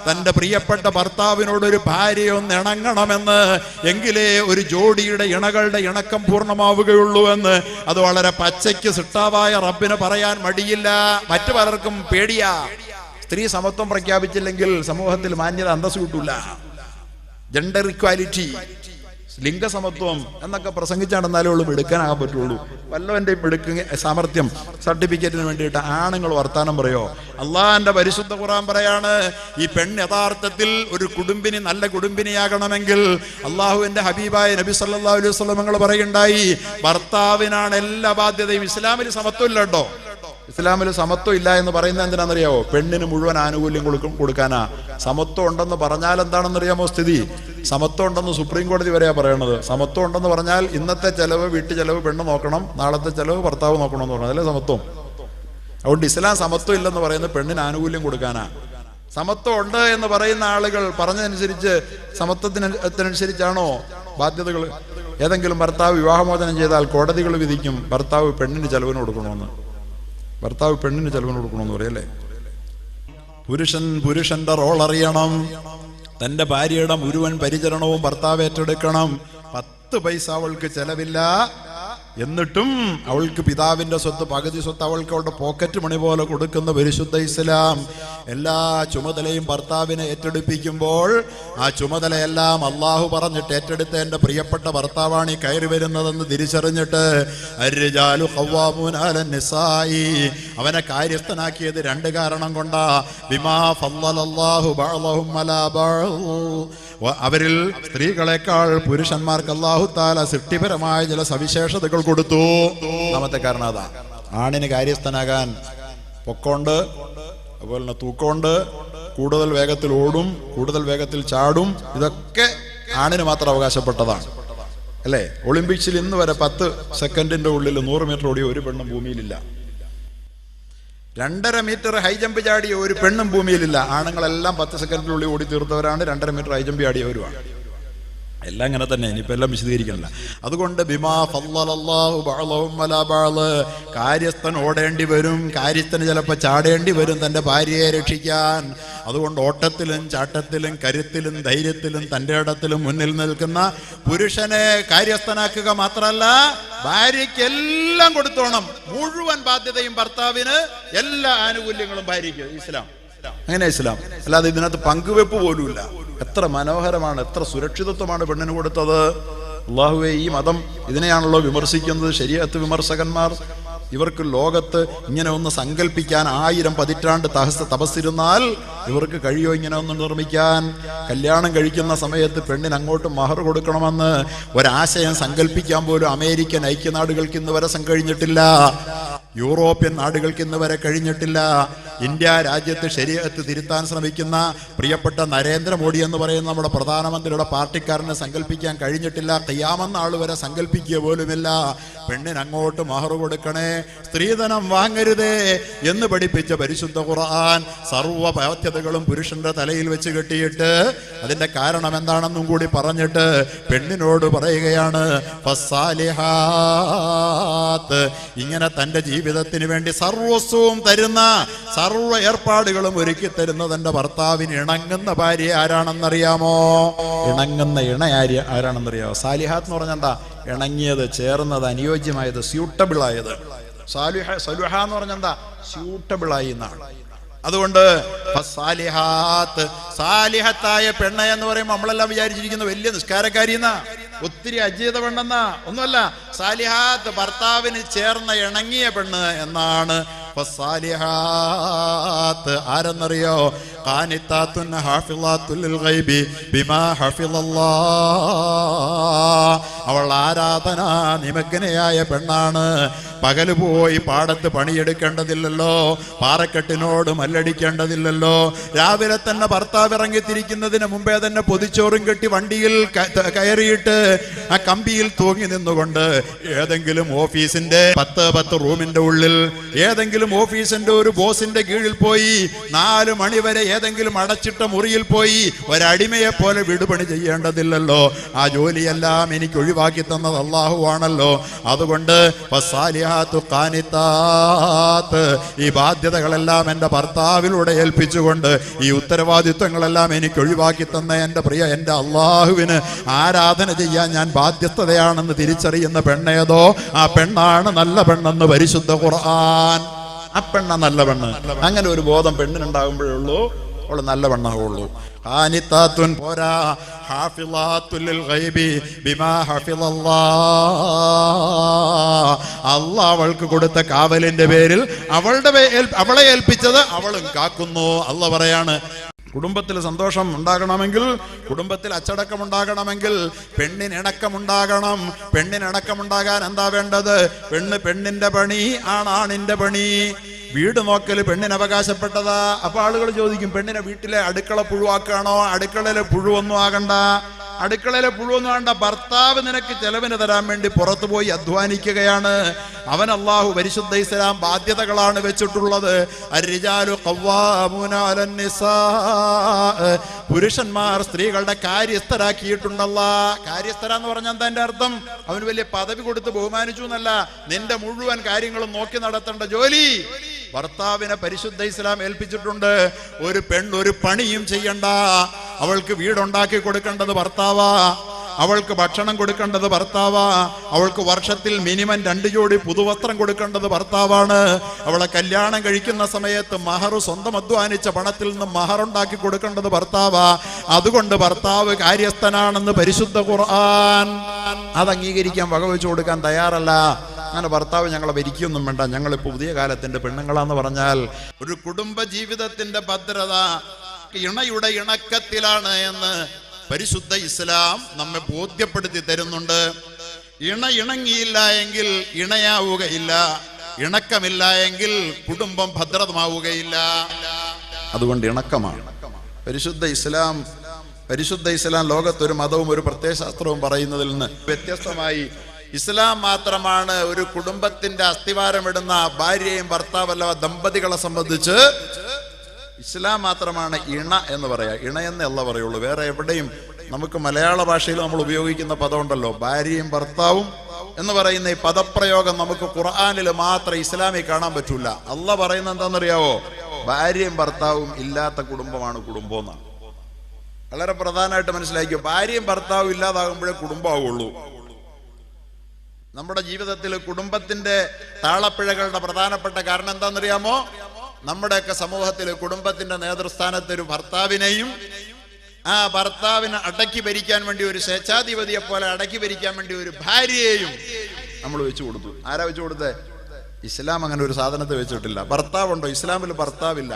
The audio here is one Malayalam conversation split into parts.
തന്റെ പ്രിയപ്പെട്ട ഭർത്താവിനോടൊരു ഭാര്യയൊന്ന് ഇണങ്ങണമെന്ന്, എങ്കിലേ ഒരു ജോഡിയുടെ ഇണകളുടെ ഇണക്കം പൂർണ്ണമാവുകയുള്ളൂ എന്ന് അത് വളരെ പച്ചയ്ക്ക് സിട്ടാവായ റബ്ബിന് പറയാൻ മടിയില്ല. മറ്റു പലർക്കും പേടിയാ. സ്ത്രീ സമത്വം പ്രഖ്യാപിച്ചില്ലെങ്കിൽ സമൂഹത്തിൽ മാന്യത അന്തസ്സ് കിട്ടൂല. ജെൻഡർ ഇക്വാലിറ്റി, ലിംഗസമത്വം എന്നൊക്കെ പ്രസംഗിച്ചാണെന്നാലേ ഉള്ളൂ എടുക്കാനാകാൻ പറ്റുള്ളൂ. വല്ലവന്റെ സാമർത്ഥ്യം സർട്ടിഫിക്കറ്റിന് വേണ്ടിയിട്ട് ആണുങ്ങൾ വർത്താനം പറയോ? അള്ളാന്റെ പരിശുദ്ധ ഖുർആൻ പറയാണ്, ഈ പെണ്ണ് യഥാർത്ഥത്തിൽ ഒരു കുടുംബിനി നല്ല കുടുംബിനിയാകണമെങ്കിൽ അള്ളാഹുവിന്റെ ഹബീബായ നബി സല്ലല്ലാഹു അലൈഹി വസല്ലം നിങ്ങൾ പറയുണ്ടായി, ഭർത്താവിനാണ് എല്ലാ ബാധ്യതയും. ഇസ്ലാമിൽ സമത്വം ഇല്ല കേട്ടോ. ഇസ്ലാമിൽ സമത്വം ഇല്ല എന്ന് പറയുന്നത് എന്തിനാണെന്നറിയാമോ? പെണ്ണിന് മുഴുവൻ ആനുകൂല്യം കൊടുക്കാനാ. സമത്വം ഉണ്ടെന്ന് പറഞ്ഞാൽ എന്താണെന്നറിയാമോ സ്ഥിതി? സമത്വം ഉണ്ടെന്ന് സുപ്രീം കോടതി വരെയാ പറയണത്. സമത്വം ഉണ്ടെന്ന് പറഞ്ഞാൽ ഇന്നത്തെ ചെലവ്, വീട്ടു ചെലവ് പെണ്ണ് നോക്കണം, നാളത്തെ ചെലവ് ഭർത്താവ് നോക്കണം എന്ന് പറഞ്ഞത്, അതല്ലേ സമത്വം? അതുകൊണ്ട് ഇസ്ലാം സമത്വം ഇല്ലെന്ന് പറയുന്നത് പെണ്ണിന് ആനുകൂല്യം കൊടുക്കാനാ. സമത്വം ഉണ്ട് എന്ന് പറയുന്ന ആളുകൾ പറഞ്ഞതനുസരിച്ച് സമത്വത്തിനനുസരിച്ചാണോ ബാധ്യതകൾ? ഏതെങ്കിലും ഭർത്താവ് വിവാഹമോചനം ചെയ്താൽ കോടതികൾ വിധിക്കും ഭർത്താവ് പെണ്ണിന് ചെലവിന് കൊടുക്കണമെന്ന്. ഭർത്താവ് പെണ്ണിന് ചെലവിന് കൊടുക്കണമെന്ന് പറയല്ലേ? പുരുഷന്റെ റോൾ അറിയണം. തന്റെ ഭാര്യയുടെ മുഴുവൻ പരിചരണവും ഭർത്താവ് ഏറ്റെടുക്കണം. 10 പൈസ അവൾക്ക് ചെലവില്ല. എന്നിട്ടും അവൾക്ക് പിതാവിന്റെ സ്വത്ത്, പകുതി സ്വത്ത് അവൾക്ക് അവളുടെ പോക്കറ്റ് മണി പോലെ കൊടുക്കുന്ന പരിശുദ്ധ ഇസ്ലാം. എല്ലാ ചുമതലയും ഭർത്താവിനെ ഏറ്റെടുപ്പിക്കുമ്പോൾ ആ ചുമതലയെല്ലാം അള്ളാഹു പറഞ്ഞിട്ട് ഏറ്റെടുത്ത എന്റെ പ്രിയപ്പെട്ട ഭർത്താവാണ് ഈ കയറി വരുന്നതെന്ന് തിരിച്ചറിഞ്ഞിട്ട് അർരിജാലു ഖവ്വാമൂന അലൻ നിസാഇ, അവനെ കാര്യസ്ഥനാക്കിയത് 2 കാരണം കൊണ്ടാ. ബിമാ ഫളലല്ലാഹു ബഅദഹും അലാ ബഅദ്, അവരിൽ സ്ത്രീകളെക്കാൾ പുരുഷന്മാർക്ക് അല്ലാഹു തആല സൃഷ്ടിപരമായ ചില സവിശേഷതകൾ കൊടുത്തു. ഒന്നാമത്തെ കാരണം അതാ. ആണിന് കാര്യസ്ഥനാകാൻ പൊക്കമുണ്ട്, അതുപോലെ തന്നെ തൂക്കമുണ്ട്, കൂടുതൽ വേഗത്തിൽ ഓടും, കൂടുതൽ വേഗത്തിൽ ചാടും. ഇതൊക്കെ ആണിന് മാത്രം അവകാശപ്പെട്ടതാണ്, അല്ലേ? ഒളിമ്പിക്സിൽ ഇന്ന് വരെ 10 സെക്കൻഡിന്റെ ഉള്ളിൽ 100 മീറ്റർ ഓടിയ ഒരു പെണ്ണും ഭൂമിയിലില്ല. 2.5 മീറ്റർ ഹൈ ജമ്പ് ചാടിയ ഒരു പെണ്ണും ഭൂമിയിലില്ല. ആണുങ്ങളെല്ലാം 10 സെക്കൻഡിനുള്ളിൽ ഓടി തീർത്തവരാണ്, 2.5 മീറ്റർ ഹൈ ജമ്പ് ചാടിയവരുമാണ്. എല്ലാം ഇങ്ങനെ തന്നെ, ഇനിയിപ്പോൾ എല്ലാം വിശദീകരിക്കണില്ല. അതുകൊണ്ട് ബിമാ ഫളലല്ലാഹു ബഅദഹും അലാ ബഅദ്, കാര്യസ്ഥൻ ഓടേണ്ടി വരും, കാര്യസ്ഥന് ചിലപ്പോൾ ചാടേണ്ടി വരും തൻ്റെ ഭാര്യയെ രക്ഷിക്കാൻ. അതുകൊണ്ട് ഓട്ടത്തിലും ചാട്ടത്തിലും കരുത്തിലും ധൈര്യത്തിലും തൻ്റെ ഇടത്തിലും മുന്നിൽ നിൽക്കുന്ന പുരുഷനെ കാര്യസ്ഥനാക്കുക മാത്രമല്ല, ഭാര്യയ്ക്ക് എല്ലാം കൊടുത്തോണം. മുഴുവൻ ബാധ്യതയും ഭർത്താവിന്, എല്ലാ ആനുകൂല്യങ്ങളും ഭാര്യയ്ക്ക്. ഇസ്ലാം അങ്ങനെ ഇസ്ലാം. അല്ലാതെ ഇതിനകത്ത് പങ്കുവെപ്പ് പോലുമില്ല. എത്ര മനോഹരമാണ്, എത്ര സുരക്ഷിതത്വമാണ് പെണ്ണിന് കൊടുത്തത്. അല്ലാഹുവേ, ഈ മതം ഇതിനെയാണല്ലോ വിമർശിക്കുന്നത് ശരീഅത്ത് വിമർശകന്മാർ. ഇവർക്ക് ലോകത്ത് ഇങ്ങനെ ഒന്ന് സങ്കല്പിക്കാൻ 1000 പതിറ്റാണ്ട് തപസ്സിരുന്നാൽ ഇവർക്ക് കഴിയോ ഇങ്ങനെ ഒന്ന് നിർമ്മിക്കാൻ? കല്യാണം കഴിക്കുന്ന സമയത്ത് പെണ്ണിന് അങ്ങോട്ട് മഹർ കൊടുക്കണമെന്ന് ഒരാശയം സങ്കല്പിക്കാൻ പോലും അമേരിക്കൻ ഐക്യനാടുകൾക്ക് ഇന്ന് വരെ കഴിഞ്ഞിട്ടില്ല. യൂറോപ്യൻ നാടുകൾക്ക് ഇന്ന് വരെ കഴിഞ്ഞിട്ടില്ല. ഇന്ത്യ രാജ്യത്ത് ശരീഅത്ത് തിരുത്താൻ ശ്രമിക്കുന്ന പ്രിയപ്പെട്ട നരേന്ദ്രമോദി എന്ന് പറയുന്ന നമ്മുടെ പ്രധാനമന്ത്രിയുടെ പാർട്ടിക്കാരനെ സങ്കല്പിക്കാൻ കഴിഞ്ഞിട്ടില്ല. ഖിയാമത്ത് നാൾ വരെ സങ്കല്പിക്കുക പോലുമില്ല. പെണ്ണിന് അങ്ങോട്ട് മഹർ കൊടുക്കണേ, സ്ത്രീധനം വാങ്ങരുതേ എന്ന് പഠിപ്പിച്ച പരിശുദ്ധ ഖുർആൻ സർവ്വ ബാധ്യതകളും പുരുഷന്റെ തലയിൽ വെച്ച് കെട്ടിയിട്ട് അതിന്റെ കാരണം എന്താണെന്നും കൂടി പറഞ്ഞിട്ട് പെണ്ണിനോട് പറയുകയാണ്, ഫസ്സാലിഹാത്ത്, ഇങ്ങനെ തന്റെ ജീവിതത്തിന് വേണ്ടി സർവസ്വവും തരുന്ന, സർവ്വ ഏർപ്പാടുകളും ഒരുക്കി തരുന്ന തന്റെ ഭർത്താവിന് ഇണങ്ങുന്ന ഭാര്യ ആരാണെന്നറിയാമോ? ഇണങ്ങുന്ന ഇണ ആരാണെന്നറിയാമോ? സാലിഹാത്ത് എന്ന് പറഞ്ഞാൽ എന്താ? ഇണങ്ങിയത്, ചേർന്നത്, അനുയോജ്യമായത്, സ്യൂട്ടബിൾ ആയത്. സലുഹ എന്ന് പറഞ്ഞാൽ എന്താ? സ്യൂട്ടബിൾ ആയി എന്നാണ്. അതുകൊണ്ട് സാലിഹത്തായ പെണ്ണ എന്ന് പറയുമ്പോൾ നമ്മളെല്ലാം വിചാരിച്ചിരിക്കുന്ന വലിയ നിസ്കാരക്കാരി എന്നാ, ഒത്തിരി അജീത പെണ്ണെന്നാ. ഒന്നുമല്ല. സാലിഹാത്ത് ഭർത്താവിന് ചേർന്ന ഇണങ്ങിയ പെണ്ണ് എന്നാണ്. ഫസ്സാലിഹാത്ത് ആരെന്നറിയോ? ഖാനിത്താത്തുൻ ഹാഫിളാത്തുൽ ഗൈബി ബിമാ ഹഫിളല്ലാഹ്, അവൾ ആരാധനാ നിമഗ്നയായ പെണ്ണാണ്. പകല് പോയി പാടത്ത് പണിയെടുക്കേണ്ടതില്ലല്ലോ, പാറക്കെട്ടിനോട് മല്ലടിക്കേണ്ടതില്ലല്ലോ. രാവിലെ തന്നെ ഭർത്താവ് ഇറങ്ങിത്തിരിക്കുന്നതിന് മുമ്പേ തന്നെ പൊതിച്ചോറും കെട്ടി വണ്ടിയിൽ കയറിയിട്ട് ആ കമ്പിയിൽ തൂങ്ങി നിന്നുകൊണ്ട് ഏതെങ്കിലും ഓഫീസിന്റെ 10 റൂമിന്റെ ഉള്ളിൽ, ഏതെങ്കിലും ഓഫീസിന്റെ ഒരു ബോസിന്റെ കീഴിൽ പോയി 4 മണി വരെ ഏതെങ്കിലും അടച്ചിട്ട മുറിയിൽ പോയി ഒരടിമയെ പോലെ വിടുപണി ചെയ്യേണ്ടതില്ലല്ലോ. ആ ജോലിയെല്ലാം എനിക്ക് ഒഴിവാക്കി തന്നത് അല്ലാഹു ആണല്ലോ. അതുകൊണ്ട് ഖാശിയാത്തു ഖാനിതാത്ത്. ഈ ബാധ്യതകളെല്ലാം എൻ്റെ ഭർത്താവിലൂടെ ഏൽപ്പിച്ചുകൊണ്ട് ഈ ഉത്തരവാദിത്വങ്ങളെല്ലാം എനിക്ക് ഒഴിവാക്കി തന്ന എൻ്റെ പ്രിയ എൻ്റെ അള്ളാഹുവിന് ആരാധന ചെയ്യാൻ ഞാൻ ബാധ്യസ്ഥതയാണെന്ന് തിരിച്ചറിയുന്ന പെണ്ണേതോ ആ പെണ്ണാണ് നല്ല പെണ്ണെന്ന് പരിശുദ്ധ ഖുർആൻ. ആ പെണ്ണ നല്ല പെണ്ണ്. അങ്ങനെ ഒരു ബോധം പെണ്ണിനുണ്ടാകുമ്പോഴേ ഉള്ളൂ അവള് നല്ല പെണ്ണാവുള്ളൂ. ഖാനിതാത്തുൻ പോരാ, ഹാഫിളാത്തുൽ ലിൽ ഗൈബി ബിമാ ഹഫിളല്ലാഹ്. അല്ലാഹ് അവൾക്ക് കൊടുത്ത കാവലിന്റെ പേരിൽ അവളെ ഏൽപ്പിച്ചത് അവളും കാക്കുന്നു. അല്ലാഹ് പറയാണ്, കുടുംബത്തിൽ സന്തോഷം ഉണ്ടാകണമെങ്കിൽ, കുടുംബത്തിൽ അച്ചടക്കം ഉണ്ടാകണമെങ്കിൽ പെണ്ണിന് ഇണക്കമുണ്ടാകണം. പെണ്ണിന് ഇണക്കമുണ്ടാകാൻ എന്താ വേണ്ടത്? പെണ്ണിന്റെ പണി ആണിന്റെ പണി. വീട് നോക്കൽ പെണ്ണിന് അവകാശപ്പെട്ടതാ. അപ്പൊ ആളുകൾ ചോദിക്കും, പെണ്ണിനെ വീട്ടിലെ അടുക്കള പുഴുവാക്കാണോ? അടുക്കളയിലെ പുഴുവൊന്നും ആകണ്ട. അടുക്കളയിലെ പുഴുവൊന്നും ആകണ്ട. ഭർത്താവ് നിനക്ക് ചെലവിന് തരാൻ വേണ്ടി പുറത്തു പോയി അധ്വാനിക്കുകയാണ്. അവൻ അല്ലാഹു പരിശുദ്ധ ഇസ്ലാം ബാധ്യതകളാണ് വെച്ചിട്ടുള്ളത്. അർരിജാലു ഖവ്വാമൂന അലൻ നിസാ. പുരുഷന്മാർ സ്ത്രീകളുടെ കാര്യസ്ഥരാക്കിയിട്ടുണ്ടല്ലാ. കാര്യസ്ഥര എന്ന് പറഞ്ഞാൽ എന്താ എൻ്റെ അർത്ഥം? അവന് വലിയ പദവി കൊടുത്ത് ബഹുമാനിച്ചു എന്നല്ല, നിന്റെ മുഴുവൻ കാര്യങ്ങളും നോക്കി നടത്തേണ്ട ജോലി ഭർത്താവിനെ പരിശുദ്ധ ഇസ്ലാം ഏൽപ്പിച്ചിട്ടുണ്ട്. ഒരു പെണ്ണൊരു പണിയും ചെയ്യണ്ട. അവൾക്ക് വീടുണ്ടാക്കി കൊടുക്കേണ്ടത് ഭർത്താവാ, അവൾക്ക് ഭക്ഷണം കൊടുക്കേണ്ടത് ഭർത്താവാ, അവൾക്ക് വർഷത്തിൽ മിനിമം 2 ജോഡി പുതുവസ്ത്രം കൊടുക്കേണ്ടത് ഭർത്താവാണ്. അവളെ കല്യാണം കഴിക്കുന്ന സമയത്ത് മഹർ സ്വന്തം അധ്വാനിച്ച പണത്തിൽ നിന്ന് മഹർ ഉണ്ടാക്കി കൊടുക്കേണ്ടത് ഭർത്താവാ. അതുകൊണ്ട് ഭർത്താവ് കാര്യസ്ഥനാണെന്ന് പരിശുദ്ധ ഖുർആൻ. അത് അംഗീകരിക്കാൻ വകവെച്ചു കൊടുക്കാൻ തയ്യാറല്ല. അങ്ങനെ ഭർത്താവ് ഞങ്ങളെ ഭരിക്കൊന്നും വേണ്ട, ഞങ്ങളിപ്പോൾ പുതിയ കാലത്തിന്റെ പെണ്ണുങ്ങളാന്ന് പറഞ്ഞാൽ ഒരു കുടുംബ ജീവിതത്തിന്റെ ഭദ്രത ഇണയുടെ ഇണക്കത്തിലാണ് എന്ന് പരിശുദ്ധ ഇസ്ലാം നമ്മെ ബോധ്യപ്പെടുത്തി തരുന്നുണ്ട്. ഇണങ്ങിയില്ല എങ്കിൽ ഇണയാവുകയില്ല, ഇണക്കമില്ല എങ്കിൽ കുടുംബം ഭദ്രമാവുകയില്ല. അതുകൊണ്ട് ഇണക്കമാണ് പരിശുദ്ധ ഇസ്ലാം. ലോകത്തൊരു മതവും ഒരു പ്രത്യയശാസ്ത്രവും പറയുന്നതിൽ നിന്ന് വ്യത്യസ്തമായി ഇസ്ലാം മാത്രമാണ് ഒരു കുടുംബത്തിന്റെ അസ്ഥിവാരമിടുന്ന ഭാര്യയും ഭർത്താവല്ല ദമ്പതികളെ സംബന്ധിച്ച് ഇസ്ലാം മാത്രമാണ് ഇണ എന്ന് പറയാ. ഇണയെന്നേ അല്ല പറയുള്ളൂ. വേറെ എവിടെയും നമുക്ക് മലയാള ഭാഷയിൽ നമ്മൾ ഉപയോഗിക്കുന്ന പദമുണ്ടല്ലോ, ഭാര്യയും ഭർത്താവും എന്ന് പറയുന്ന ഈ പദപ്രയോഗം നമുക്ക് ഖുർആനിൽ മാത്രം ഇസ്ലാമിൽ കാണാൻ പറ്റൂല. അള്ളാഹ് പറയുന്നത് എന്താണെന്നറിയാവോ? ഭാര്യയും ഭർത്താവും ഇല്ലാത്ത കുടുംബമാണ് കുടുംബം എന്നാണ്. വളരെ പ്രധാനമായിട്ട് മനസ്സിലാക്കിയോ. ഭാര്യയും ഭർത്താവും ഇല്ലാതാകുമ്പോഴേ കുടുംബമാവുള്ളൂ. നമ്മുടെ ജീവിതത്തിൽ കുടുംബത്തിന്റെ താളപ്പിഴകളുടെ പ്രധാനപ്പെട്ട കാരണം എന്താണെന്നറിയാമോ? നമ്മുടെയൊക്കെ സമൂഹത്തിൽ കുടുംബത്തിന്റെ നേതൃസ്ഥാനത്ത് ഒരു ഭർത്താവിനെയും ആ ഭർത്താവിനെ അടക്കി ഭരിക്കാൻ വേണ്ടി ഒരു സ്വേച്ഛാധിപതിയെ പോലെ അടക്കി ഭരിക്കാൻ വേണ്ടി ഒരു ഭാര്യയെയും നമ്മൾ വെച്ചു കൊടുത്തു. ആരാ വെച്ചു കൊടുത്തേ? ഇസ്ലാം അങ്ങനെ ഒരു സാധനത്തെ വെച്ചിട്ടില്ല. ഭർത്താവുണ്ടോ? ഇസ്ലാമിൽ ഭർത്താവില്ല.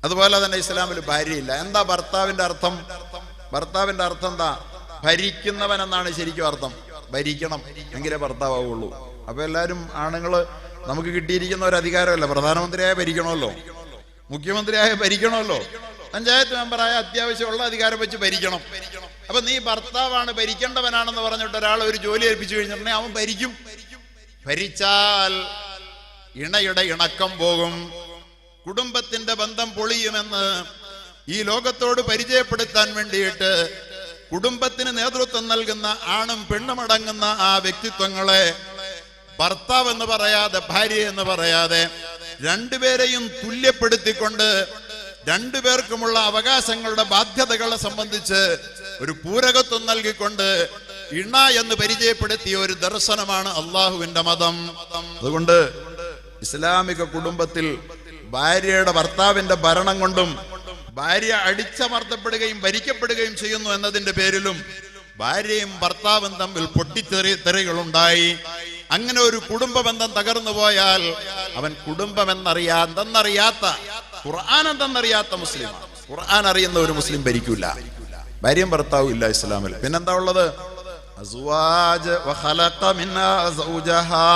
അതുപോലെ തന്നെ ഇസ്ലാമിൽ ഭാര്യയില്ല. എന്താ ഭർത്താവിന്റെ അർത്ഥം? ഭർത്താവിന്റെ അർത്ഥം എന്താ? ഭരിക്കുന്നവൻ എന്നാണ് ശരിക്കും അർത്ഥം. ഭരിക്കണം എങ്കിലേ ഭർത്താവുള്ളൂ. അപ്പൊ എല്ലാരും ആണുങ്ങള് നമുക്ക് കിട്ടിയിരിക്കുന്ന ഒരു അധികാരമല്ല. പ്രധാനമന്ത്രിയായ ഭരിക്കണമല്ലോ, മുഖ്യമന്ത്രിയായ ഭരിക്കണമല്ലോ, പഞ്ചായത്ത് മെമ്പറായ അത്യാവശ്യമുള്ള അധികാരം വെച്ച് ഭരിക്കണം. അപ്പൊ നീ ഭർത്താവാണ് ഭരിക്കേണ്ടവനാണെന്ന് പറഞ്ഞിട്ട് ഒരാൾ ഒരു ജോലി ഏൽപ്പിച്ചു കഴിഞ്ഞിട്ടുണ്ടെങ്കിൽ അവൻ ഭരിക്കും. ഭരിച്ചാൽ ഇണയുടെ ഇണക്കം പോകും, കുടുംബത്തിന്റെ ബന്ധം പൊളിയുമെന്ന് ഈ ലോകത്തോട് പരിചയപ്പെടുത്താൻ വേണ്ടിയിട്ട് കുടുംബത്തിന് നേതൃത്വം നൽകുന്ന ആണും പെണ്ണുമടങ്ങുന്ന ആ വ്യക്തിത്വങ്ങളെ ഭർത്താവ് എന്ന് പറയാതെ ഭാര്യ എന്ന് പറയാതെ രണ്ടുപേരെയും തുല്യപ്പെടുത്തിക്കൊണ്ട് രണ്ടുപേർക്കുമുള്ള അവകാശങ്ങളുടെ ബാധ്യതകളെ സംബന്ധിച്ച് ഒരു പൂരകത്വം നൽകിക്കൊണ്ട് ഇണ എന്ന് പരിചയപ്പെടുത്തിയ ഒരു ദർശനമാണ് അള്ളാഹുവിന്റെ മതം. അതുകൊണ്ട് ഇസ്ലാമിക കുടുംബത്തിൽ ഭാര്യയുടെ ഭർത്താവിന്റെ ഭരണം കൊണ്ടും ഭാര്യ അടിച്ചമർത്തപ്പെടുകയും ഭരിക്കപ്പെടുകയും ചെയ്യുന്നു എന്നതിന്റെ പേരിലും ഭാര്യയും ഭർത്താവും തമ്മിൽ പൊട്ടിത്തെറികളുണ്ടായി. അങ്ങനെ ഒരു കുടുംബ ബന്ധം തകർന്നു പോയാൽ അവൻ കുടുംബം എന്തെന്നറിയാത്ത ഖുർആൻ എന്തെന്നറിയാത്ത മുസ്ലിമാണ്. ഖുർആൻ അറിയുന്ന ഒരു മുസ്ലിം ഭരിക്കൂല. ഭാര്യയും ഭർത്താവും ഇല്ല ഇസ്ലാമിൽ. പിന്നെന്താ ഉള്ളത്? അസ്വാജ് വഖലഖ മിൻഹാ സൗജഹാ.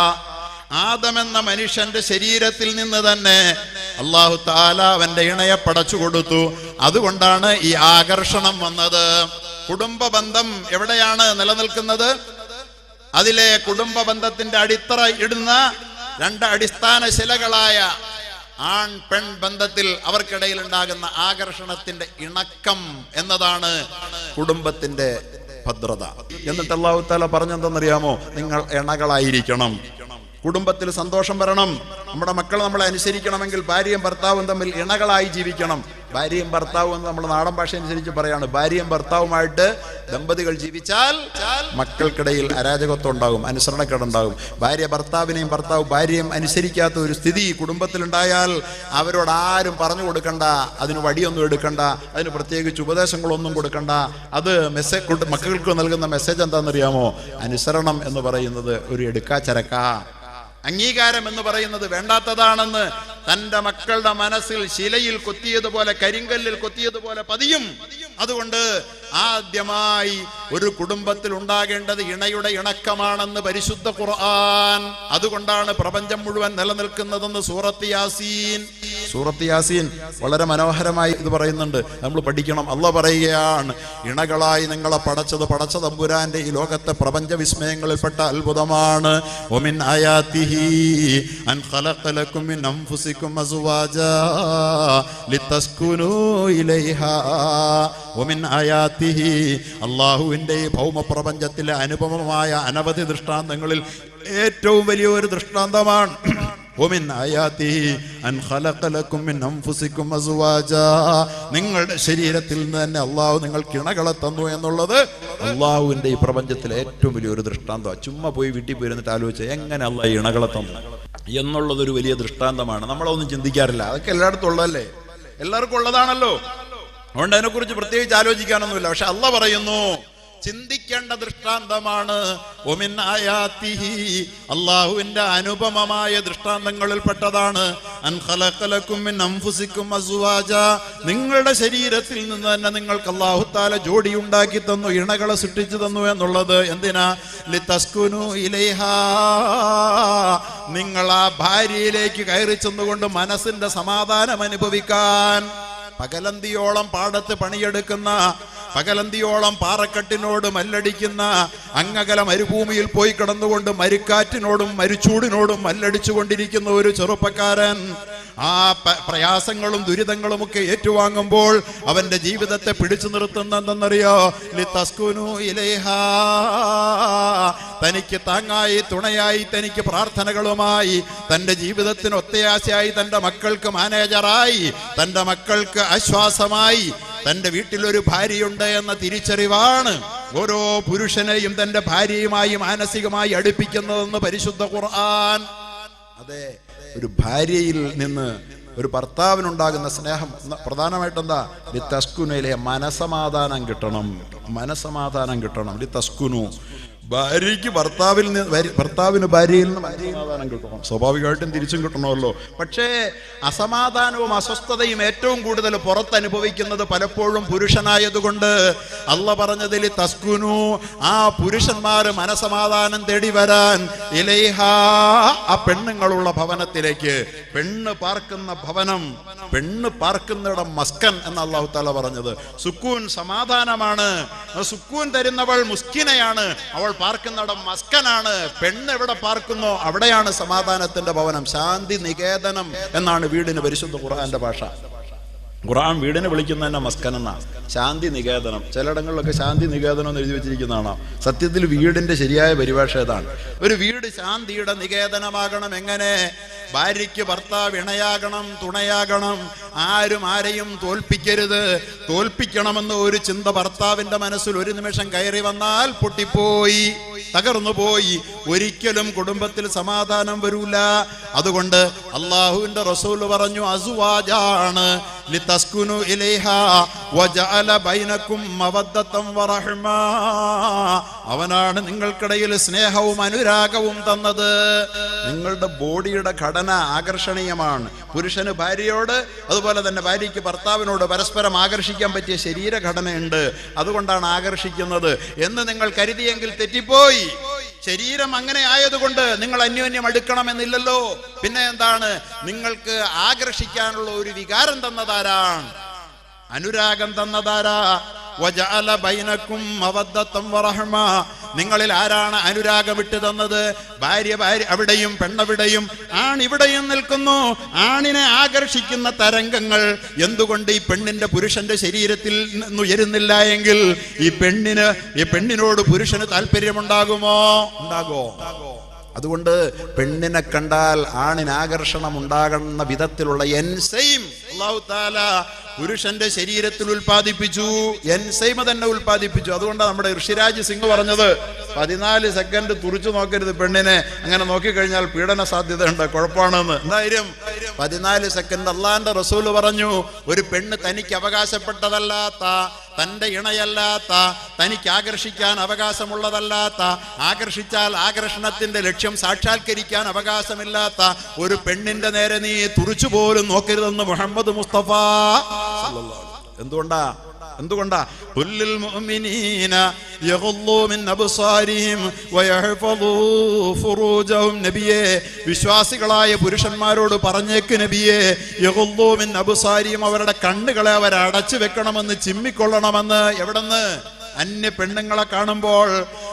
ആദം എന്ന മനുഷ്യന്റെ ശരീരത്തിൽ നിന്ന് തന്നെ അല്ലാഹു തആല അവന്റെ ഇണയെ പടച്ചു കൊടുത്തു. അതുകൊണ്ടാണ് ഈ ആകർഷണം വന്നത്. കുടുംബ ബന്ധം എവിടെയാണ് നിലനിൽക്കുന്നത്? അതിലെ കുടുംബ ബന്ധത്തിന്റെ അടിത്തറ ഇടുന്ന രണ്ട് അടിസ്ഥാന ശിലകളായ ആൺ പെൺ ബന്ധത്തിൽ അവർക്കിടയിൽ ഉണ്ടാകുന്ന ആകർഷണത്തിന്റെ ഇണക്കം എന്നതാണ് കുടുംബത്തിന്റെ ഭദ്രത. എന്നിട്ട് അല്ലാഹു തആല പറഞ്ഞെന്തെന്നറിയാമോ? നിങ്ങൾ ഇണകളായിരിക്കണം. കുടുംബത്തിൽ സന്തോഷം വരണം. നമ്മുടെ മക്കൾ നമ്മളെ അനുസരിക്കണമെങ്കിൽ ഭാര്യയും ഭർത്താവും തമ്മിൽ ഇണകളായി ജീവിക്കണം. ഭാര്യയും ഭർത്താവും എന്ന് നമ്മൾ നാടൻ ഭാഷ അനുസരിച്ച് പറയാണ്. ഭാര്യയും ഭർത്താവുമായിട്ട് ദമ്പതികൾ ജീവിച്ചാൽ മക്കൾക്കിടയിൽ അരാജകത്വം ഉണ്ടാകും, അനുസരണക്കേടുണ്ടാകും. ഭാര്യ ഭർത്താവിനെയും ഭർത്താവ് ഭാര്യയും അനുസരിക്കാത്ത ഒരു സ്ഥിതി കുടുംബത്തിലുണ്ടായാൽ അവരോട് ആരും പറഞ്ഞു കൊടുക്കണ്ട, അതിന് വടിയൊന്നും എടുക്കണ്ട, അതിന് പ്രത്യേകിച്ച് ഉപദേശങ്ങളൊന്നും കൊടുക്കണ്ട. അത് മക്കൾക്ക് നൽകുന്ന മെസ്സേജ് എന്താണെന്നറിയാമോ? അനുസരണം എന്ന് പറയുന്നത് ഒരു എടുക്കാച്ചരക്ക, അംഗീകാരം എന്ന് പറയുന്നത് വേണ്ടാത്തതാണെന്ന് തൻ്റെ മക്കളുടെ മനസ്സിൽ ശിലയിൽ കൊത്തിയതുപോലെ, കരിങ്കല്ലിൽ കൊത്തിയതുപോലെ പതിയും. അതുകൊണ്ട് ആദ്യമായി ഒരു കുടുംബത്തിൽ ഉണ്ടാകേണ്ടത് ഇണയുടെ ഇണക്കമാണെന്ന് പരിശുദ്ധ ഖുർആൻ. അതുകൊണ്ടാണ് പ്രപഞ്ചം മുഴുവൻ നിലനിൽക്കുന്നതെന്ന് സൂറത്ത് യാസീൻ വളരെ മനോഹരമായി ഇത് പറയുന്നുണ്ട്. നമ്മൾ പഠിക്കണം. അല്ലാഹ് പറയുകയാണ്, ഇണകളായി നിങ്ങളെ പടച്ച തമ്പുരാന്റെ ഈ ലോകത്തെ പ്രപഞ്ച വിസ്മയങ്ങളിൽപ്പെട്ട അത്ഭുതമാണ്. വമിൻ ആയാതിഹി അൻ ഖലഖ ലക്കും മിൻ അൻഫുസിക്കും അസ്വാജാ ലിതസ്കുനൂ ഇലൈഹാ വമിൻ ആയാതിഹി, അല്ലാഹുവിന്റെ ഈ ഭൗമ പ്രപഞ്ചത്തിലെ അനുപമമായ അനവധി ദൃഷ്ടാന്തങ്ങളിൽ ഏറ്റവും വലിയ ഒരു ദൃഷ്ടാന്തമാണ് വമിൻ ആയാതിഹി അൻ ഖലഖ ലക്കും മിൻ അൻഫുസിക്കും അസ്വാജാ, നിങ്ങളുടെ ശരീരത്തിൽ നിന്ന് തന്നെ അല്ലാഹു നിങ്ങൾക്ക് ഇണകളെ തന്നു എന്നുള്ളത് അല്ലാഹുവിന്റെ ഈ പ്രപഞ്ചത്തിലെ ഏറ്റവും വലിയൊരു ദൃഷ്ടാന്തമാണ്. ചുമ്മാ പോയി വീട്ടിൽ പോയിരുന്നിട്ട് ആലോചിച്ച് എങ്ങനെ അല്ലാഹു ഇണകളെ തന്നു എന്നുള്ളതൊരു വലിയ ദൃഷ്ടാന്തമാണ്. നമ്മളൊന്നും ചിന്തിക്കാറില്ല. അതൊക്കെ എല്ലായിടത്തും ഉള്ളതല്ലേ, എല്ലാവർക്കും ഉള്ളതാണല്ലോ. അതുകൊണ്ട് അതിനെക്കുറിച്ച് പ്രത്യേകിച്ച് ആലോചിക്കാനൊന്നുമില്ല. പക്ഷെ അല്ലാഹ് പറയുന്നു, ചിന്തിക്കേണ്ട ദൃഷ്ടാന്തമാണ്. ഒമിൻ ആയാതിഹി, അല്ലാഹുവിന്റെ അനുപമമായ ദൃഷ്ടാന്തങ്ങളിൽപ്പെട്ടതാണ്. അൻ ഖലഖ ലക്കും മിൻ അൻഫുസിക്കും അസ്വാജാ, നിങ്ങളുടെ ശരീരത്തിൽ നിന്ന് തന്നെ നിങ്ങൾക്ക് അല്ലാഹു തആല ജോഡി ഉണ്ടാക്കി തന്നു, ഇണകളെ സൃഷ്ടിച്ചു തന്നു എന്നുള്ളത് എന്തിനാ? ലിതസ്കുനു ഇലൈഹാ, നിങ്ങൾ ആ ഭാര്യയിലേക്ക് കയറി ചെന്നുകൊണ്ട് മനസ്സിന്റെ സമാധാനം അനുഭവിക്കാൻ. പകലന്തിയോളം പാടത്ത് പണിയെടുക്കുന്ന, പകലന്തിയോളം പാറക്കെട്ടിനോട് മല്ലടിക്കുന്ന, അങ്ങകല മരുഭൂമിയിൽ പോയി കിടന്നുകൊണ്ട് മരുക്കാറ്റിനോടും മരുച്ചൂടിനോടും മല്ലടിച്ചു കൊണ്ടിരിക്കുന്ന ഒരു ചെറുപ്പക്കാരൻ ആ പ്രയാസങ്ങളും ദുരിതങ്ങളും ഒക്കെ ഏറ്റുവാങ്ങുമ്പോൾ അവന്റെ ജീവിതത്തെ പിടിച്ചു നിർത്തുന്നതെന്നറിയോ? ലിതസ്കുനു ഇലൈഹാ, തനിക്ക് താങ്ങായി തുണയായി തനിക്ക് പ്രാർത്ഥനകളുമായി തൻ്റെ ജീവിതത്തിന് ഒത്തയാശയായി തൻ്റെ മക്കൾക്ക് മാനേജറായി തൻ്റെ മക്കൾക്ക് ആശ്വാസമായി തൻ്റെ വീട്ടിലൊരു ഭാര്യയുണ്ട് എന്ന തിരിച്ചറിവാണ് ഓരോ പുരുഷനെയും തൻ്റെ ഭാര്യയുമായി മാനസികമായി അടുപ്പിക്കുന്നതെന്ന് പരിശുദ്ധ ഖുർആൻ. അതെ, ഒരു ഭാര്യയിൽ നിന്ന് ഒരു ഭർത്താവിനുണ്ടാകുന്ന സ്നേഹം പ്രധാനമായിട്ട് എന്താ? ലിതസ്കുനയിലെ മനസമാധാനം കിട്ടണം, മനസമാധാനം കിട്ടണം. ലിതസ്കുനു, ഭാര്യയ്ക്ക് ഭർത്താവിന് ഭാര്യയിൽ നിന്ന് സമാധാനം കിട്ടണം. സ്വാഭാവികമായിട്ടും തിരിച്ചും കിട്ടണമല്ലോ. പക്ഷേ അസമാധാനവും അസ്വസ്ഥതയും ഏറ്റവും കൂടുതൽ പുറത്തനുഭവിക്കുന്നത് പലപ്പോഴും പുരുഷനായതുകൊണ്ട് അല്ലാഹ് പറഞ്ഞതിൽ തസ്കുനു, ആ പുരുഷന്മാർ മനസമാധാനം തേടി വരാൻ ഇലൈഹാ, ആ പെണ്ണുങ്ങളുള്ള ഭവനത്തിലേക്ക്. പെണ്ണ് പാർക്കുന്ന ഭവനം, പെണ്ണ് പാർക്കുന്നിടം മസ്കൻ എന്ന് അല്ലാഹു തആല പറഞ്ഞത്. സുക്കൂൻ സമാധാനമാണ്. സുക്കൂൻ തരുന്നവൾ മുസ്കിനയാണ്, അവൾ പാർക്കുന്നിടം മസ്കനാണ്. പെണ്ണ് എവിടെ പാർക്കുന്നോ അവിടെയാണ് സമാധാനത്തിന്റെ ഭവനം. ശാന്തി നികേതനം എന്നാണ് വീടിന് പരിശുദ്ധ ഖുർആന്റെ ഭാഷ. ഖുർആൻ വീടിനെ വിളിക്കുന്ന തന്നെ മസ്കൻ എന്നാണ്, ശാന്തി നികേതനം. ചിലയിടങ്ങളിലൊക്കെ ശാന്തി നികേതനം എന്ന് എഴുതി വെച്ചിരിക്കുന്നതാണോ? സത്യത്തിൽ വീടിന്റെ ശരിയായ പരിഭാഷ ഏതാണ്? ഒരു വീട് ശാന്തിയുടെ നികേതനമാകണം. എങ്ങനെ? ഭാര്യയ്ക്ക് ഭർത്താവ് ഇണയാകണം, തുണയാകണം. ആരും ആരെയും തോൽപ്പിക്കരുത്. തോൽപ്പിക്കണമെന്ന് ഒരു ചിന്ത ഭർത്താവിന്റെ മനസ്സിൽ ഒരു നിമിഷം കയറി വന്നാൽ പൊട്ടിപ്പോയി, തകർന്നുപോയി. ഒരിക്കലും കുടുംബത്തിൽ സമാധാനം വരൂല. അതുകൊണ്ട് അല്ലാഹുവിന്റെ റസൂൽ പറഞ്ഞു, അസ്വാജാണ് ലിതസ്കുനു ഇലൈഹാ വജഅല ബൈനകും മവദ്ദതൻ വറഹ്മാ, അവനാണ് നിങ്ങൾക്കിടയിൽ സ്നേഹവും അനുരാഗവും തന്നത്. നിങ്ങളുടെ ബോഡിയുടെ ഘടന ആകർഷണീയമാണ്. പുരുഷന് ഭാര്യയോട്, അതുപോലെ തന്നെ ഭാര്യയ്ക്ക് ഭർത്താവിനോട് പരസ്പരം ആകർഷിക്കാൻ പറ്റിയ ശരീരഘടനയുണ്ട്. അതുകൊണ്ടാണ് ആകർഷിക്കുന്നത് എന്ന് നിങ്ങൾ കരുതിയെങ്കിൽ തെറ്റിപ്പോയി. ശരീരം അങ്ങനെ ആയതുകൊണ്ട് നിങ്ങൾ അന്യോന്യം അടുക്കണമെന്നില്ലല്ലോ. പിന്നെ എന്താണ്? നിങ്ങൾക്ക് ആകർഷിക്കാനുള്ള ഒരു വികാരം തന്നതാരാണ്? അനുരാഗം തന്നതാരാ? വജഅല ബൈനകും മവദ്ദതൻ വറഹ്മാ, നിങ്ങളിൽ ആരാണ് അനുരാഗം ഇട്ട് തന്നത്? ഭാര്യ അവിടെയും പെണ്ണവിടെയും ആണിവിടെയും നിൽക്കുന്നു. ആണിനെ ആകർഷിക്കുന്ന തരംഗങ്ങൾ എന്തുകൊണ്ട് ഈ പെണ്ണിന്റെ പുരുഷന്റെ ശരീരത്തിൽ ഉയരുന്നില്ല എങ്കിൽ ഈ പെണ്ണിനോട് പുരുഷന് താല്പര്യമുണ്ടാകുമോ? ഉണ്ടാകോ? അതുകൊണ്ട് പെണ്ണിനെ കണ്ടാൽ ആണിന് ആകർഷണം ഉണ്ടാകുന്ന വിധത്തിലുള്ള എൻസൈം അല്ലാഹു തആല പുരുഷന്റെ ശരീരത്തിൽ ഉൽപ്പാദിപ്പിച്ചു. എൻസൈമ തന്നെ ഉൽപ്പാദിപ്പിച്ചു. അതുകൊണ്ടാണ് നമ്മുടെ ഋഷിരാജ് സിംഗ് പറഞ്ഞത് 14 സെക്കൻഡ് തുറിച്ചു നോക്കരുത് പെണ്ണിനെ, അങ്ങനെ നോക്കിക്കഴിഞ്ഞാൽ പീഡന സാധ്യതയുണ്ട്, കുഴപ്പമാണെന്ന്. എന്തായാലും 14 സെക്കൻഡ് അള്ളാന്റെ റസൂല് പറഞ്ഞു, ഒരു പെണ്ണ് തനിക്ക് അവകാശപ്പെട്ടതല്ലാത്ത, തൻ്റെ ഇണയല്ലാത്ത, തനിക്ക് ആകർഷിക്കാൻ അവകാശമുള്ളതല്ലാത്ത, ആകർഷിച്ചാൽ ആകർഷണത്തിന്റെ ലക്ഷ്യം സാക്ഷാത്കരിക്കാൻ അവകാശമില്ലാത്ത ഒരു പെണ്ണിന്റെ നേരെ നീ തുറിച്ചു പോലും നോക്കരുതെന്ന് മുഹമ്മദ് മുസ്തഫ. എന്തുകൊണ്ടാ കുല്ലുൽ മുഅ്മിനീന യഗ്ളൂ മിൻ അബ്സാരിഹിം വയഹ്ഫളൂ ഫുറൂജഹും. നബിയേ, വിശ്വാസികളായ പുരുഷന്മാരോട് പറഞ്ഞേക്ക് നബിയേ, യഗ്ളൂ മിൻ അബ്സാരിഹിം, അവരുടെ കണ്ണുകളെ അവർ അടച്ചു വെക്കണമെന്ന്, ചിമ്മിക്കൊള്ളണമെന്ന്. എവിടെന്ന്? അന്യ പെണ്ണുങ്ങളെ കാണുമ്പോൾ,